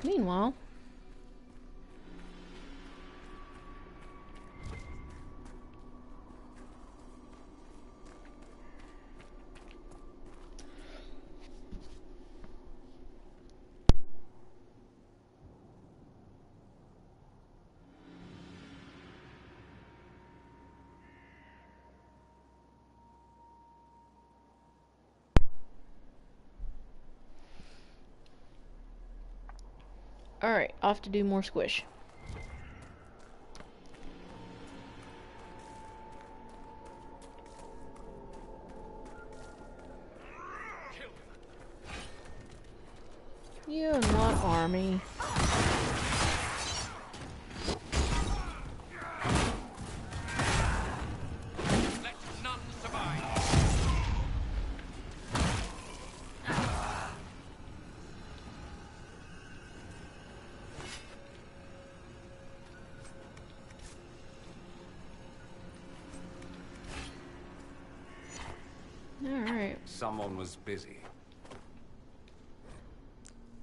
S7: Meanwhile, alright, off to do more squish. You and what army? Alright.
S5: Someone was busy.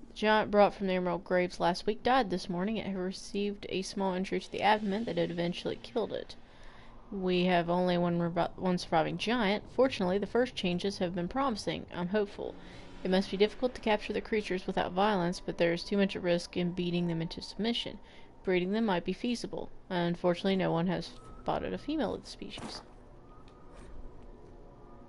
S7: The giant brought from the Emerald Graves last week died this morning. It had received a small injury to the abdomen that had eventually killed it. We have only one surviving giant. Fortunately, the first changes have been promising. I'm hopeful. It must be difficult to capture the creatures without violence, but there is too much at risk in beating them into submission. Breeding them might be feasible. Unfortunately, no one has spotted a female of the species.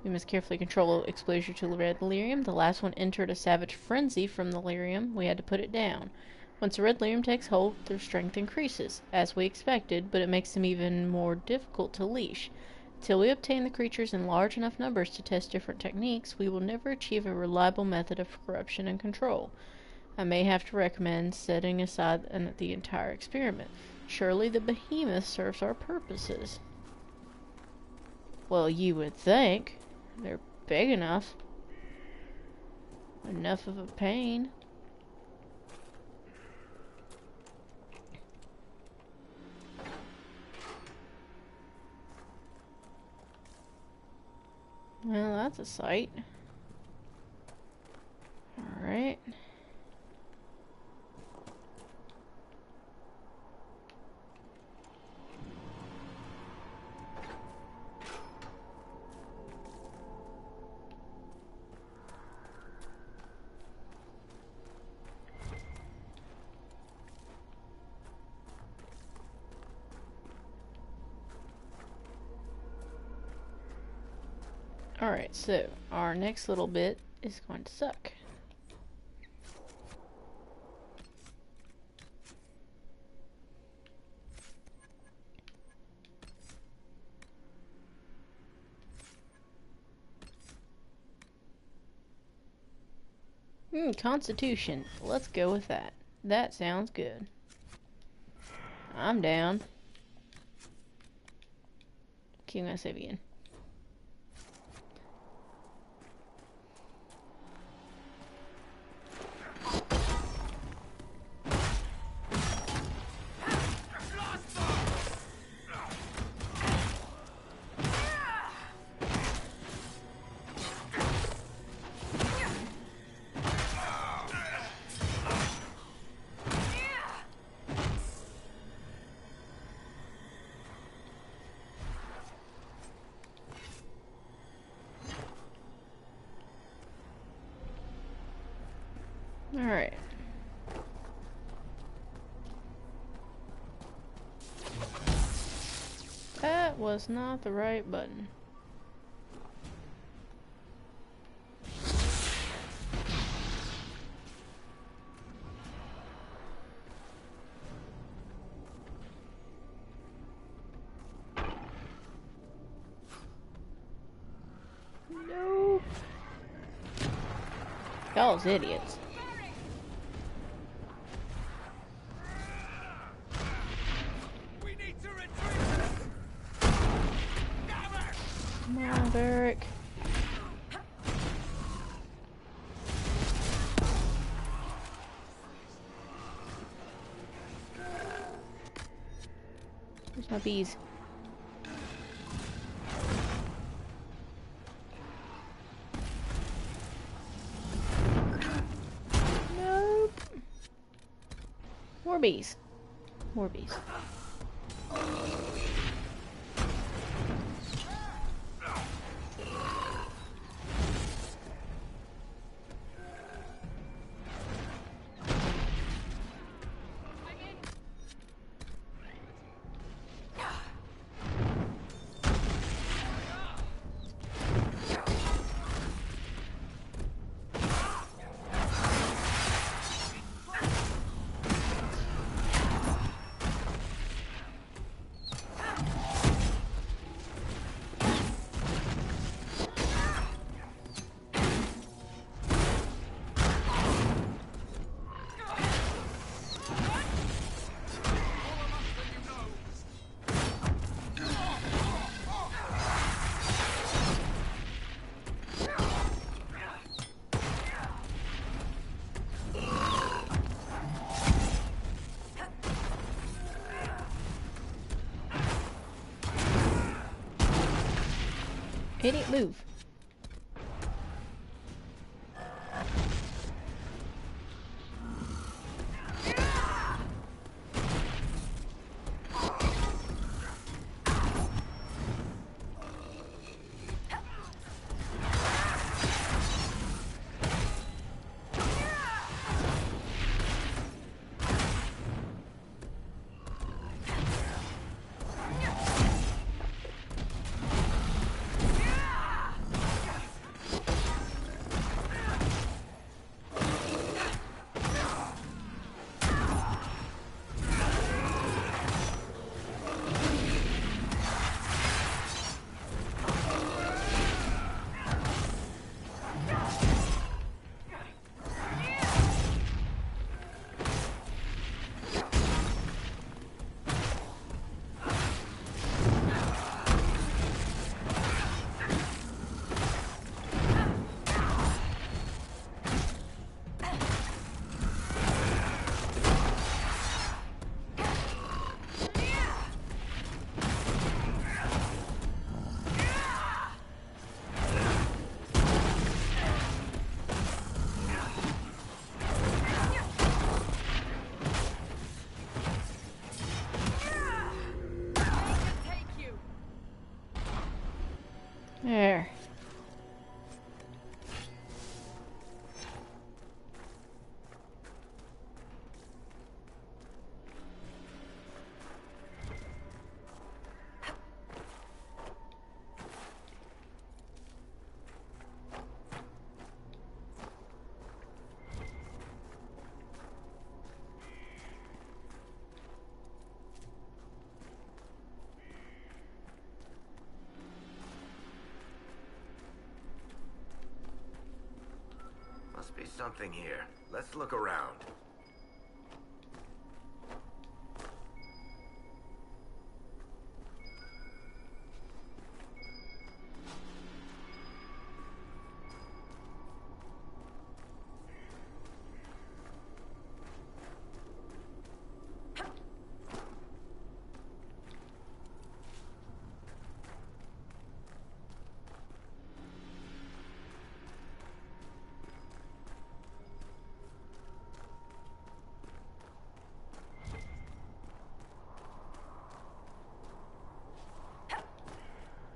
S7: We must carefully control exposure to red lyrium. The last one entered a savage frenzy from the lyrium. We had to put it down. Once the red lyrium takes hold, their strength increases, as we expected, but it makes them even more difficult to leash. Till we obtain the creatures in large enough numbers to test different techniques, we will never achieve a reliable method of corruption and control. I may have to recommend setting aside the entire experiment. Surely the behemoth serves our purposes. Well, you would think. They're big enough. Enough of a pain. Well, that's a sight. Alright. Alright, so our next little bit is going to suck. Constitution. Let's go with that. That sounds good. I'm down. Okay, I'm gonna save again. Alright. That was not the right button. Nope. Y'all's idiots. Come on, Varric. Where's my bees? Nope. More bees. More bees. Idiot, move. There.
S2: Must be something here. Let's look around.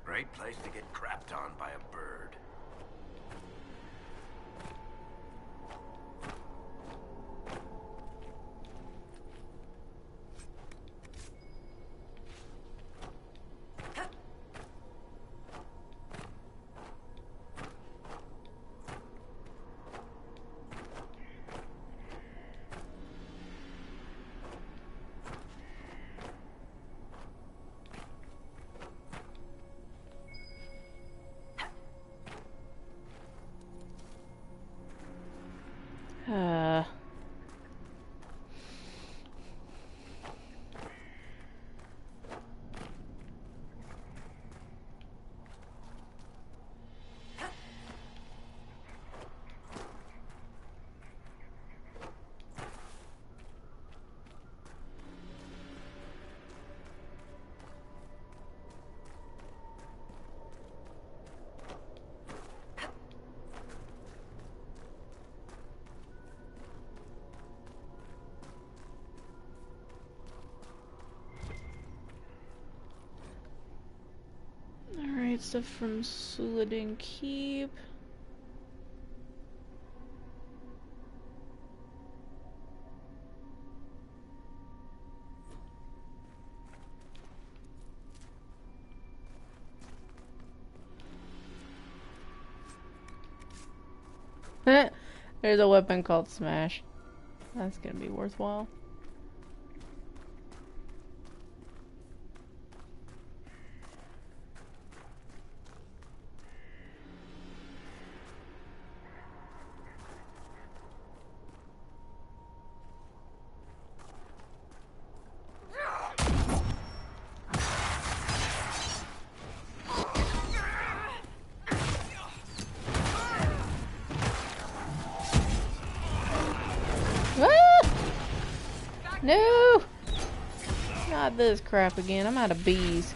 S2: Great place to get crapped on by a bird. Alright, stuff from Suladin Keep. There's a weapon called Smash. That's gonna be worthwhile. No! Not this crap again. I'm out of bees.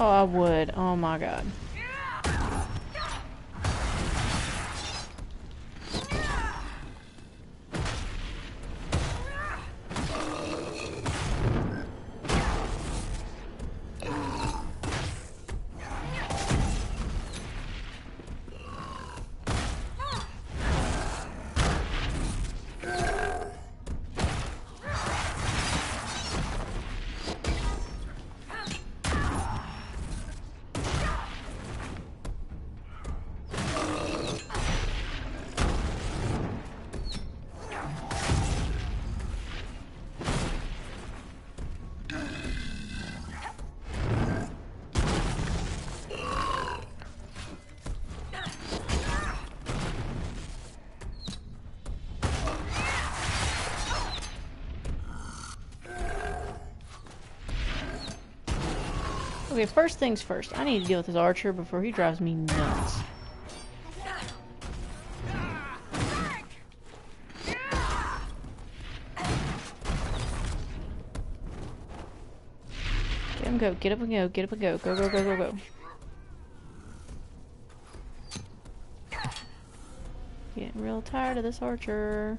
S2: Oh, I would. Oh my god.
S7: Okay, first things first. I need to deal with this archer before he drives me nuts. Get him, go. Get up and go. Get up and go. Go, go, go, go, go. Getting real tired of this archer.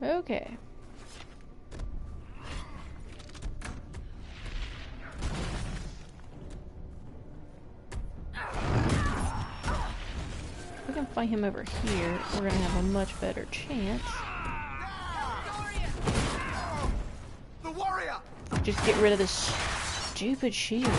S7: Okay. If we can fight him over here, we're gonna have a much better chance.
S9: The warrior!
S7: Just get rid of this stupid shield.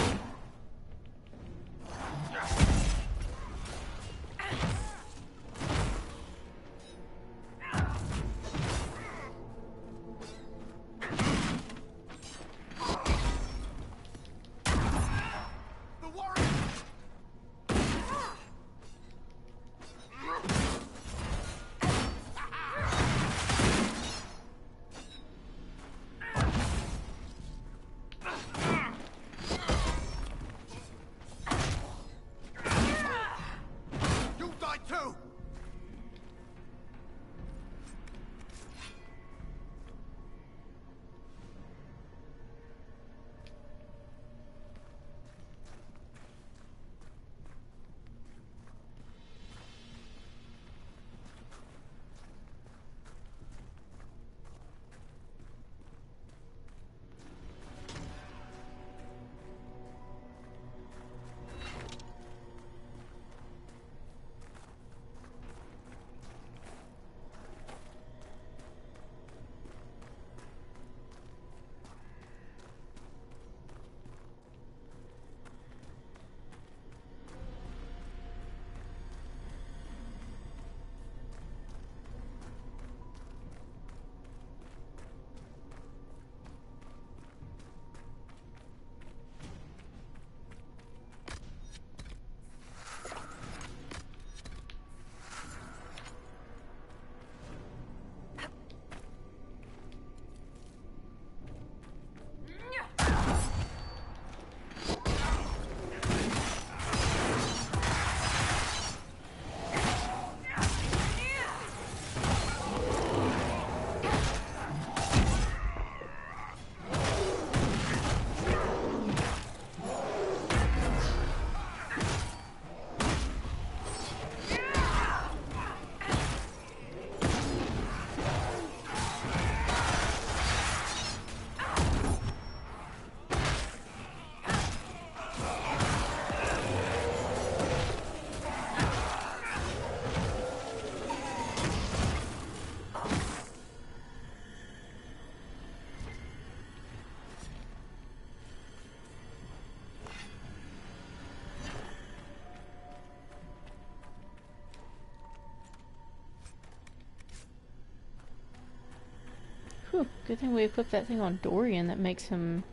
S7: Whew, good thing we equipped that thing on Dorian that makes him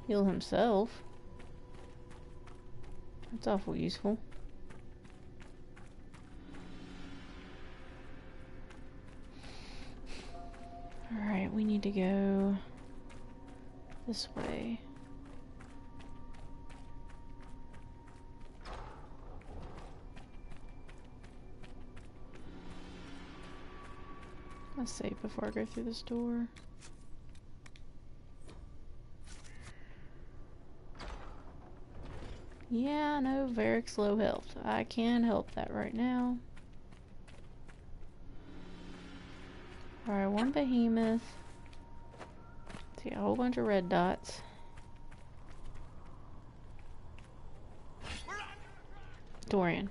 S7: heal himself. That's awful useful. Alright, we need to go this way. I'll save before I go through this door. Yeah, I know Varric's low health. I can help that right now. Alright, one behemoth. See, a whole bunch of red dots. Dorian.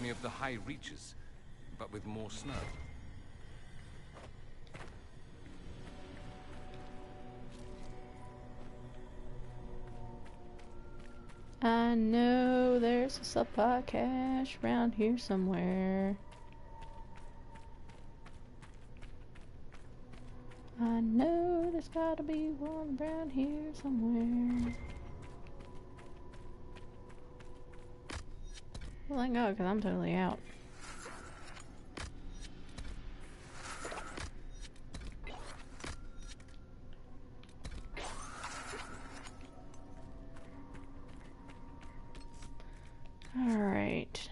S9: me of the high reaches, but with more snow.
S7: I know there's a supply cache around here somewhere. I know there's gotta be one around here somewhere. Well, thank God, because I'm totally out. Alright.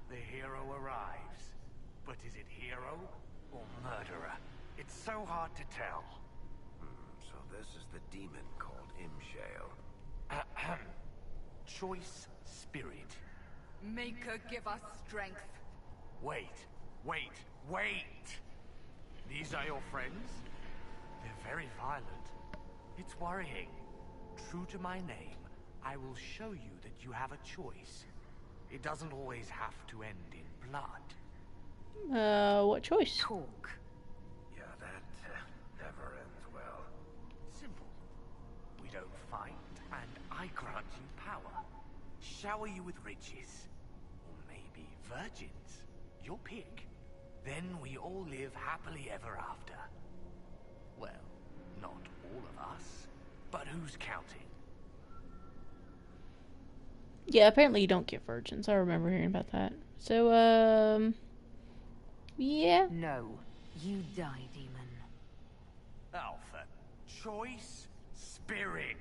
S14: The hero arrives. But is it hero or murderer? It's so hard to tell.
S2: So this is the demon called Imshale.
S14: Ahem. Choice spirit.
S8: Make her give us strength.
S14: Wait. These are your friends? They're very violent. It's worrying. True to my name, I will show you that you have a choice. It doesn't always have to end in blood.
S7: What choice?
S1: Talk.
S2: Yeah, that never ends well.
S14: Simple. We don't fight, and I grant you power. Shower you with riches. Or maybe virgins. Your pick. Then we all live happily ever after. Well, not all of us. But who's counting?
S7: Yeah, apparently you don't get virgins. I remember hearing about that. So, yeah.
S1: No. You die, demon.
S14: Alpha. Choice spirit.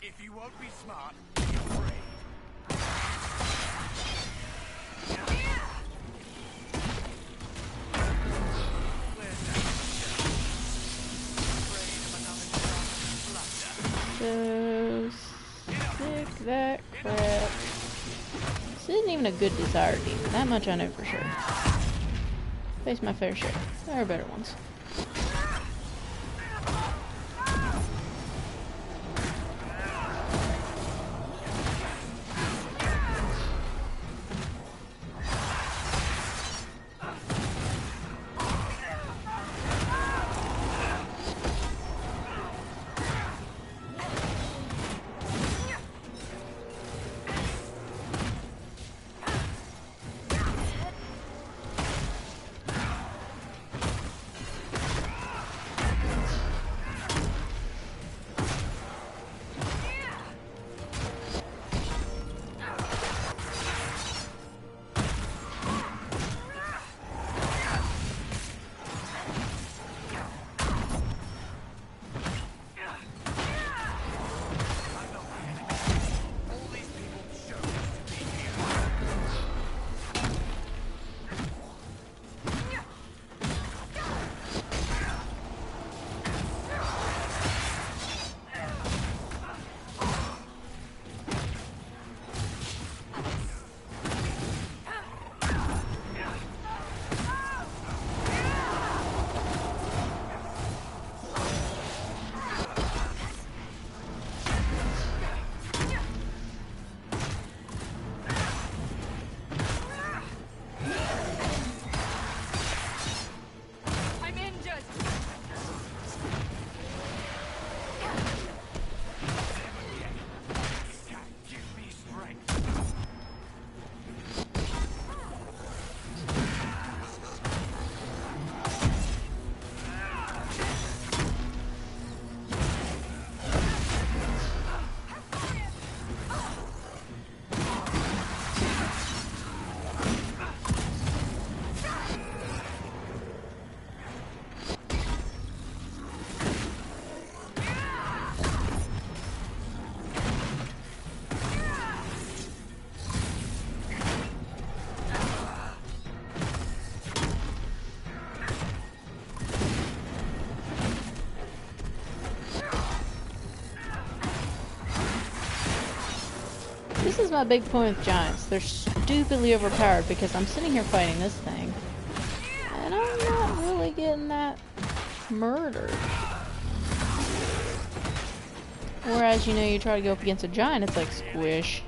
S14: If you won't be smart, be afraid.
S7: So, stick that crap. This isn't even a good desire demon. That much I know for sure. Face my fair share. There are better ones. is my big point with giants. They're stupidly overpowered because I'm sitting here fighting this thing. And I'm not really getting that murdered. Whereas, you know, you try to go up against a giant, it's like squish.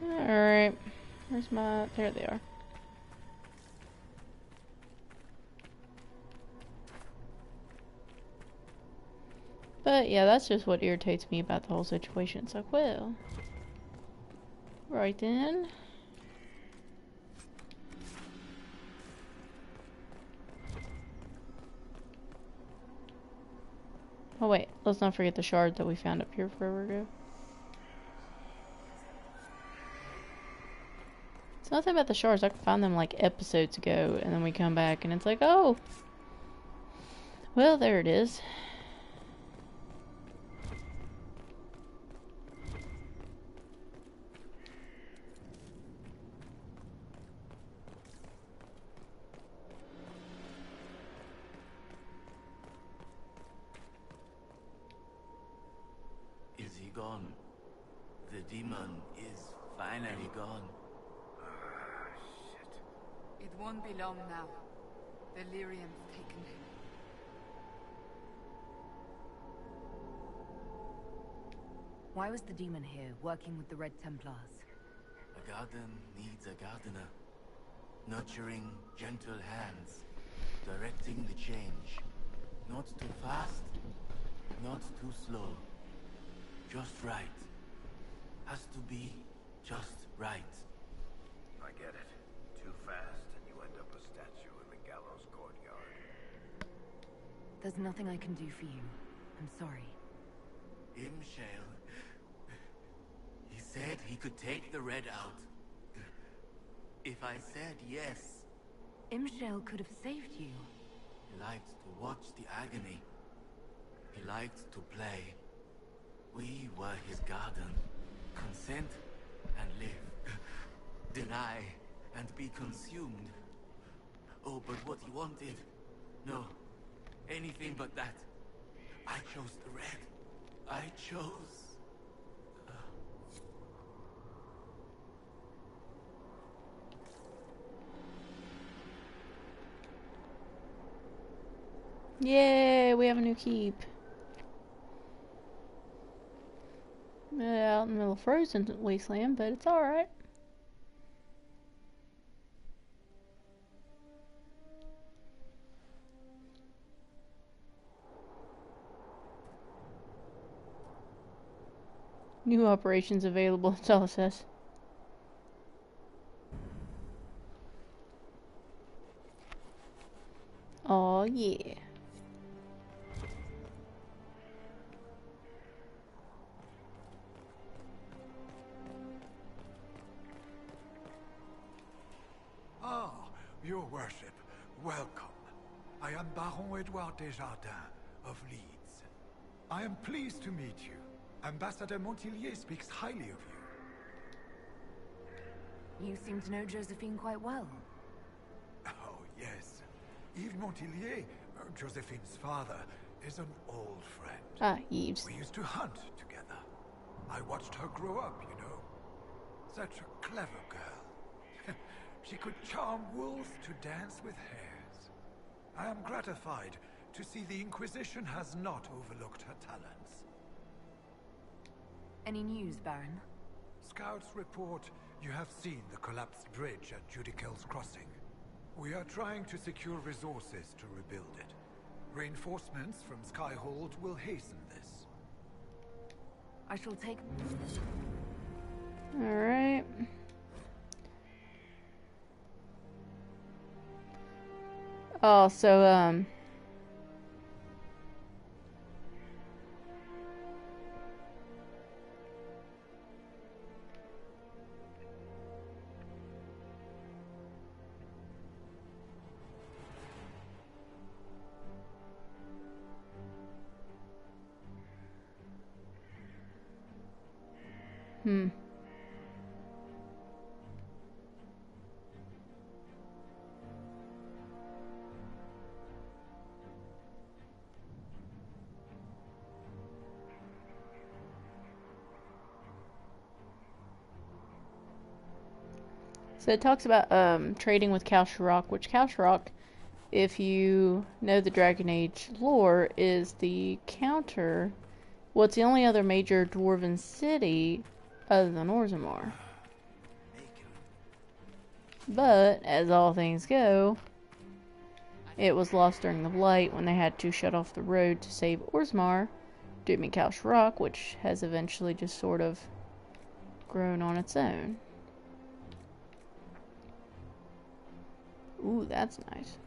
S7: Alright. Where's my... There they are. But yeah, that's just what irritates me about the whole situation. It's like, well... Right then. Oh wait, let's not forget the shard that we found up here forever ago. It's nothing about the shards. I could find them like episodes ago, and then we come back and it's like, oh! Well, there it is.
S15: Is he gone? The demon is finally gone.
S8: It won't be long now. Delirium's taken him.
S1: Why was the demon here, working with the Red Templars?
S15: A garden needs a gardener. Nurturing gentle hands. Directing the change. Not too fast, not too slow. Just right. Has to be just right.
S2: I get it. Too fast and you end up a statue in the gallows courtyard.
S1: There's nothing I can do for you. I'm sorry.
S15: Imshale. He said he could take the red out. If I said yes.
S1: Imshale could have saved you.
S15: He liked to watch the agony. He liked to play. We were his garden. Consent and live. Deny and be consumed. Oh, but what he wanted... No. Anything but that. I chose the red. I chose...
S7: Yay, we have a new keep. Out in the middle of frozen wasteland, but it's alright. New operations available, that's all it says. Oh yeah.
S10: Ah, your worship, welcome. I am Baron Edouard Desjardins of Leeds. I am pleased to meet you. Ambassador Montillier speaks highly of you.
S1: You seem to know Josephine quite well.
S10: Oh, yes. Yves Montillier, Josephine's father, is an old friend.
S7: Ah, Yves.
S10: We used to hunt together. I watched her grow up, you know. Such a clever girl. She could charm wolves to dance with hares. I am gratified to see the Inquisition has not overlooked her talents.
S1: Any news, Baron?
S10: Scouts report you have seen the collapsed bridge at Judicel's Crossing. We are trying to secure resources to rebuild it. Reinforcements from Skyhold will hasten this.
S1: I shall take...
S7: Alright. Oh, so, So it talks about trading with Kalsharok, which Kalsharok, if you know the Dragon Age lore, is the counter. Well, it's the only other major dwarven city other than Orzammar. But, as all things go, it was lost during the Blight when they had to shut off the road to save Orzammar, dooming Kalsharok, which has eventually just sort of grown on its own. Ooh, that's nice.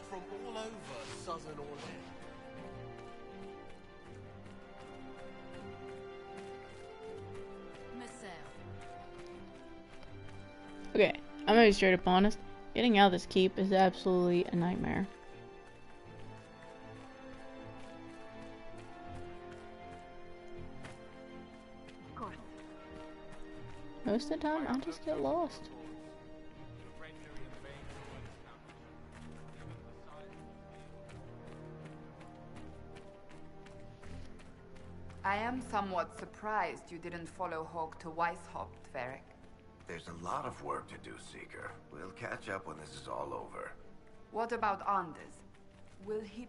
S16: From all over southern Orlais.
S7: Okay, I'm gonna be straight up honest. Getting out of this keep is absolutely a nightmare. Most of the time, I just get lost.
S8: I am somewhat surprised you didn't follow Hawk to Weishaupt, Varric.
S2: There's a lot of work to do, Seeker. We'll catch up when this is all over.
S8: What about Anders? Will he...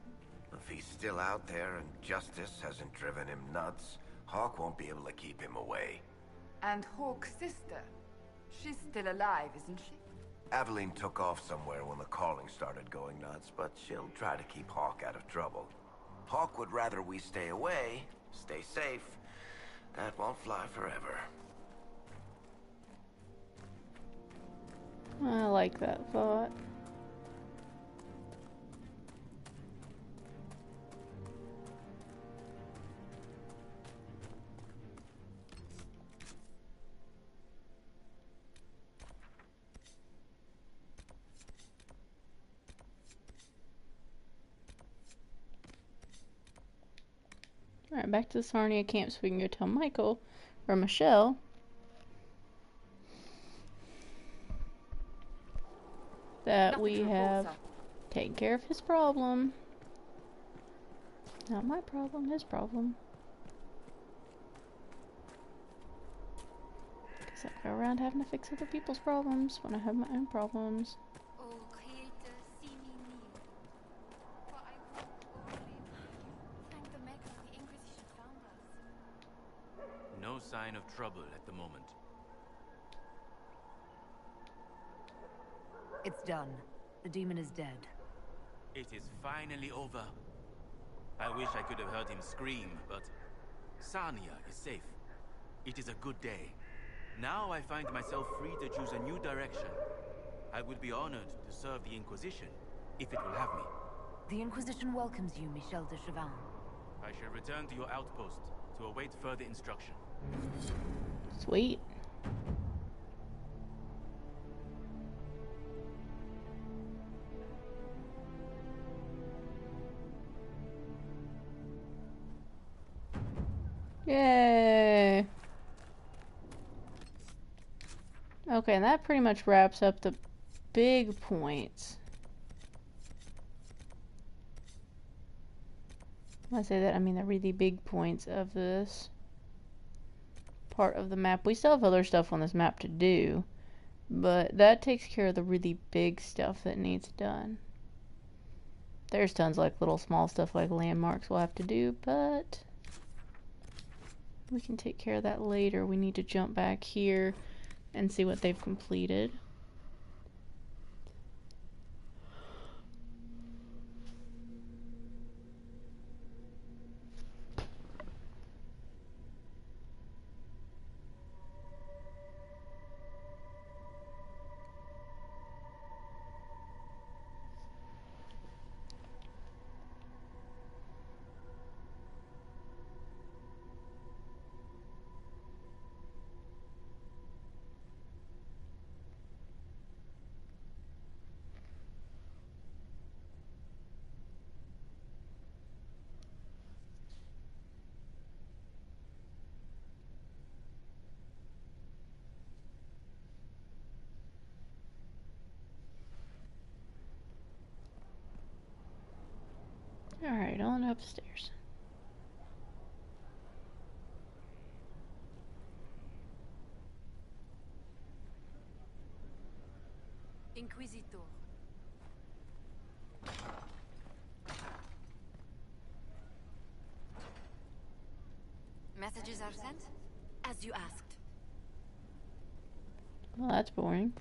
S2: If he's still out there and justice hasn't driven him nuts, Hawk won't be able to keep him away.
S8: And Hawk's sister? She's still alive, isn't she?
S2: Aveline took off somewhere when the calling started going nuts, but she'll try to keep Hawk out of trouble. Hawk would rather we stay away, stay safe. That won't fly forever.
S7: I like that thought. Alright, back to the Sarnia camp so we can go tell Michael, or Michelle, that we have taken care of his problem. Not my problem, his problem. Because I go around having to fix other people's problems when I have my own problems.
S6: Thank the makers the Inquisition found us.
S15: sign of trouble at the moment.
S1: It's done. The demon is dead.
S15: It is finally over. I wish I could have heard him scream, but Sarnia is safe. It is a good day. Now I find myself free to choose a new direction. I would be honored to serve the Inquisition, if it will have me.
S1: The Inquisition welcomes you, Michel de Chavannes.
S15: I shall return to your outpost to await further instruction.
S7: Sweet. Yay! Okay, and that pretty much wraps up the big points. When I say that, I mean the really big points of this part of the map. We still have other stuff on this map to do, but that takes care of the really big stuff that needs done. There's tons like little small stuff like landmarks we'll have to do, but we can take care of that later. We need to jump back here and see what they've completed. Alright, on upstairs.
S1: Inquisitor. Messages are sent, as you asked.
S7: Well, that's boring.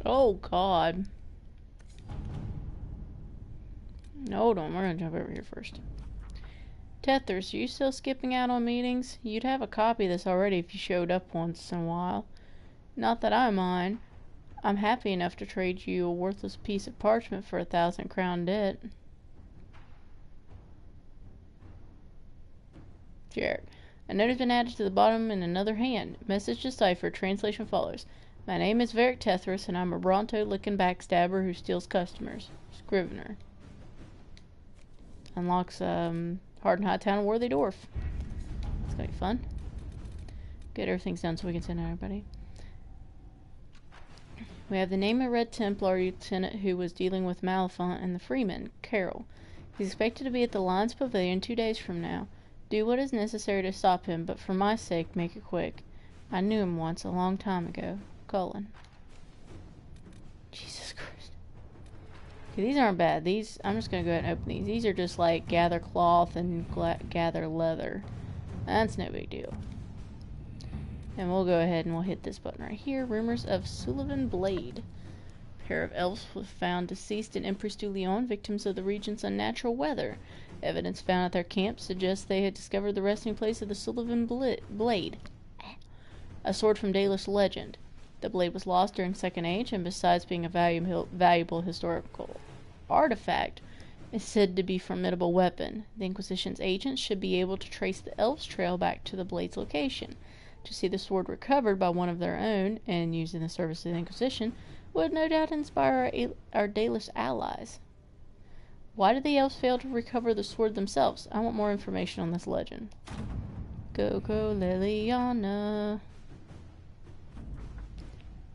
S7: Oh, God. Hold on, we're gonna jump over here first. Tethers, are you still skipping out on meetings? You'd have a copy of this already if you showed up once in a while. Not that I mind. I'm happy enough to trade you a worthless piece of parchment for 1,000 crown debt. Jarek. A note has been added to the bottom in another hand. Message deciphered. Translation follows. My name is Varric Tethras, and I'm a Bronto-licking backstabber who steals customers. Scrivener. Unlocks, Hard and High Town Worthy Dwarf. It's gonna be fun. Good, everything's done so we can send out everybody. We have the name of Red Templar lieutenant who was dealing with Malafont and the Freeman, Carol. He's expected to be at the Lions Pavilion 2 days from now. Do what is necessary to stop him, but for my sake, make it quick. I knew him once, a long time ago. Cullen. Jesus Christ. Okay, these aren't bad. These, I'm just gonna go ahead and open these. These are just like gather cloth and gather leather. That's no big deal. And we'll go ahead and we'll hit this button right here. Rumors of Sullivan Blade. A pair of elves were found deceased in Empress du Lion, victims of the region's unnatural weather. Evidence found at their camp suggests they had discovered the resting place of the Sullivan Blade. A sword from Dalish legend. The blade was lost during Second Age, and besides being a valuable historical artifact, is said to be a formidable weapon. The Inquisition's agents should be able to trace the elf's trail back to the blade's location. To see the sword recovered by one of their own, and used in the service of the Inquisition, would no doubt inspire our Dalish allies. Why did the elves fail to recover the sword themselves? I want more information on this legend. Go, Liliana.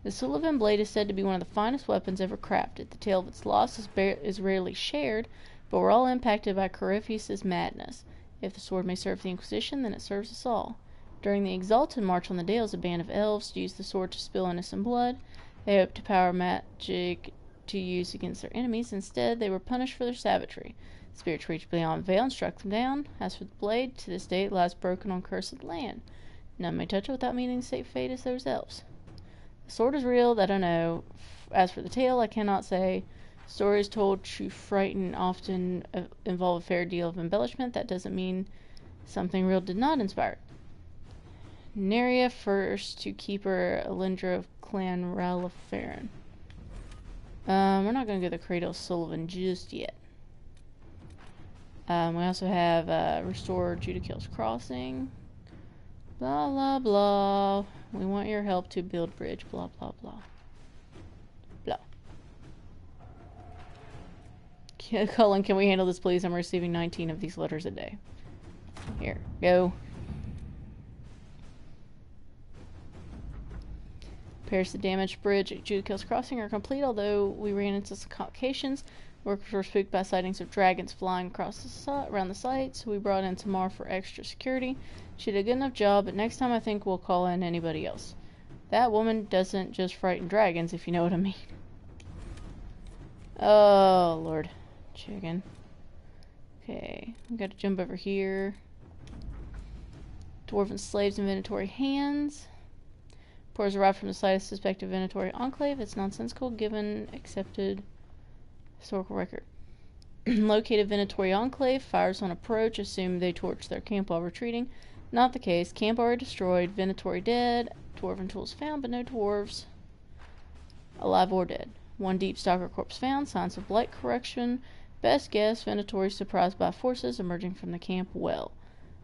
S7: The Sullivan Blade is said to be one of the finest weapons ever crafted. The tale of its loss is rarely shared, But we're all impacted by Corypheus' madness. If the sword may serve the Inquisition, then it serves us all. During the Exalted March on the Dales, a band of elves used the sword to spill innocent blood. They hoped to power magic to use against their enemies. Instead, they were punished for their savagery. Spirits reached beyond veil and struck them down. As for the blade, to this day it lies broken on cursed land. None may touch it without meeting the same fate as those elves. The sword is real, that I know. As for the tale, I cannot say. Stories told to frighten often involve a fair deal of embellishment. That doesn't mean something real did not inspire it. Neria first to keeper Elendra of Clan Ralafarin. We're not going to go to Cradle Sullivan just yet. We also have Restore Judicale's Crossing. Blah, blah, blah. We want your help to build bridge. Blah, blah, blah. Blah. Cullen, can we handle this, please? I'm receiving 19 of these letters a day. Here, go. Repairs to the damaged bridge at Judicale's Crossing are complete, although we ran into some complications. Workers were spooked by sightings of dragons flying across around the site, so we brought in Tamar for extra security. She did a good enough job, but next time I think we'll call in anybody else. That woman doesn't just frighten dragons, if you know what I mean. Oh, Lord. Chicken. Okay, we gotta jump over here. Dwarven slaves' inventory hands. Reporters arrived from the site of suspected inventory enclave. It's nonsensical given accepted historical record. Located Venatory Enclave. Fires on approach. Assume they torched their camp while retreating. Not the case. Camp already destroyed. Venatory dead. Dwarven tools found, but no dwarves alive or dead. One deep stalker corpse found. Signs of blight correction. Best guess, Venatory surprised by forces emerging from the camp well.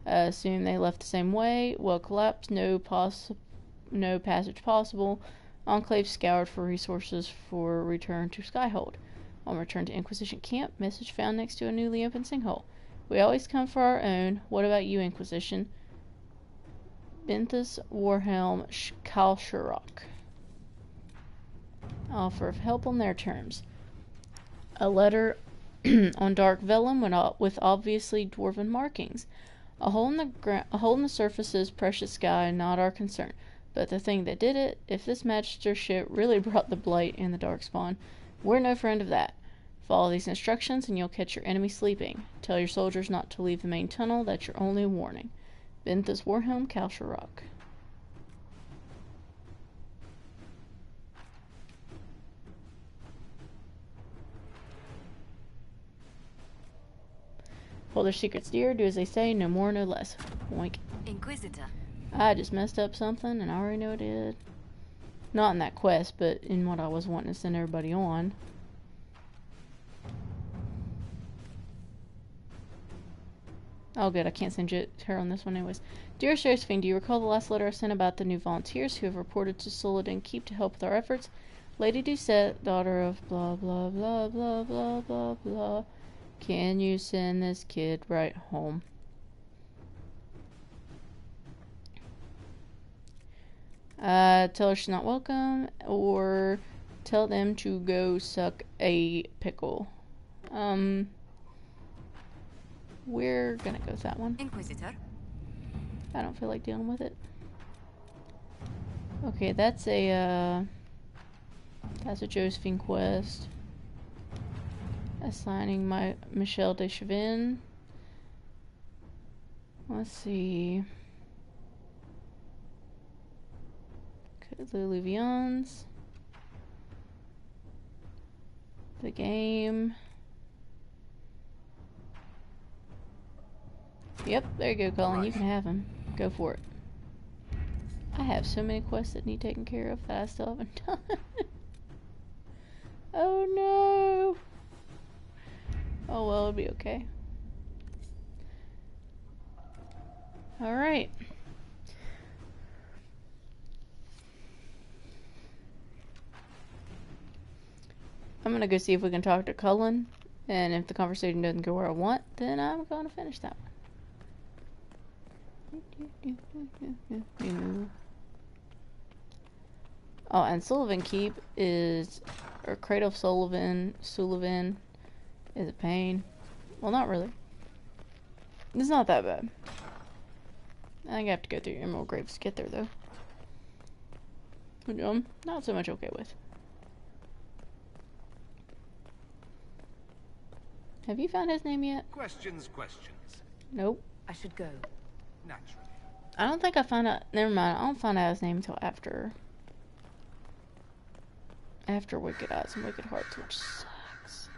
S7: Assume they left the same way. Well collapsed. No passage possible. Enclave scoured for resources for return to Skyhold. On return to Inquisition camp, message found next to a newly opened sinkhole. We always come for our own. What about you, Inquisition? Benthus Warhelm Kalsharok. Offer of help on their terms. A letter on dark vellum with obviously dwarven markings. A hole in the surface's precious sky, not our concern. But the thing that did it, if this magister ship really brought the blight and the darkspawn, we're no friend of that. Follow these instructions and you'll catch your enemy sleeping. Tell your soldiers not to leave the main tunnel. That's your only warning. Benthus Warhelm Kalsharok. Hold their secrets dear. Do as they say. No more, no less. Oink.
S1: Inquisitor.
S7: I just messed up something and I already know it did. Not in that quest, but in what I was wanting to send everybody on. Oh good, I can't send her on this one anyways. Dear Josephine, do you recall the last letter I sent about the new volunteers who have reported to Soledin Keep to help with our efforts? Lady Doucette, daughter of blah blah blah blah blah blah blah. Can you send this kid right home? Tell her she's not welcome, or tell them to go suck a pickle. We're gonna go with that one.
S1: Inquisitor.
S7: I don't feel like dealing with it. Okay, that's a Josephine quest. Assigning my Michelle de Chavin. Let's see. Lily Vians. The game. Yep, there you go, Colin. You can have him. Go for it. I have so many quests that need taken care of that I still haven't done. Oh no. Oh well, it'll be okay. Alright. I'm gonna go see if we can talk to Cullen, and if the conversation doesn't go where I want, then I'm gonna finish that one. Oh, and Sullivan Keep is, or Cradle of Sullivan is a pain. Well, not really. It's not that bad. I think I have to go through Emerald Graves to get there, though. Which I'm not so much okay with. Have you found his name yet?
S9: Questions.
S7: Nope.
S1: I should go.
S9: Naturally.
S7: I don't think I found out. Never mind. I don't find out his name until after Wicked Eyes and Wicked Hearts, which sucks.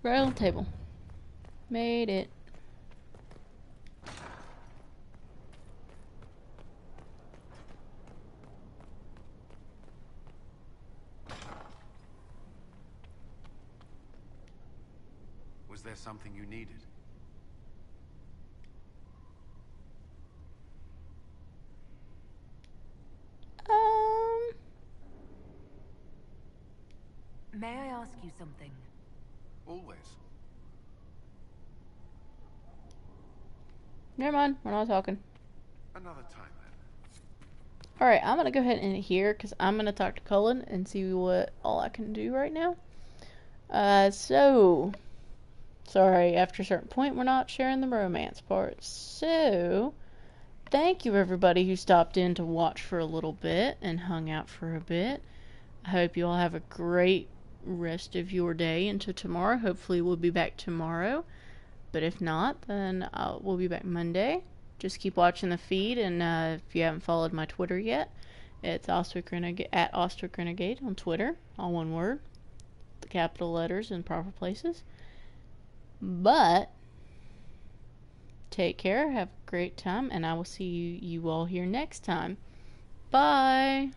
S7: Right on the table. Made it.
S5: Was there something you needed?
S1: May I ask you something?
S5: Always.
S7: Never mind. We're not talking.
S5: Another time then.
S7: Alright, I'm gonna go ahead and end it here because I'm gonna talk to Cullen and see what all I can do right now. Sorry, after a certain point, we're not sharing the romance part. So, thank you everybody who stopped in to watch for a little bit and hung out for a bit. I hope you all have a great rest of your day into tomorrow. Hopefully we'll be back tomorrow. But if not, then we'll be back Monday. Just keep watching the feed, and if you haven't followed my Twitter yet, it's Ostwick Renegade, at Ostwick Renegade on Twitter, all one word, the capital letters in proper places. But take care, have a great time, and I will see you all here next time. Bye.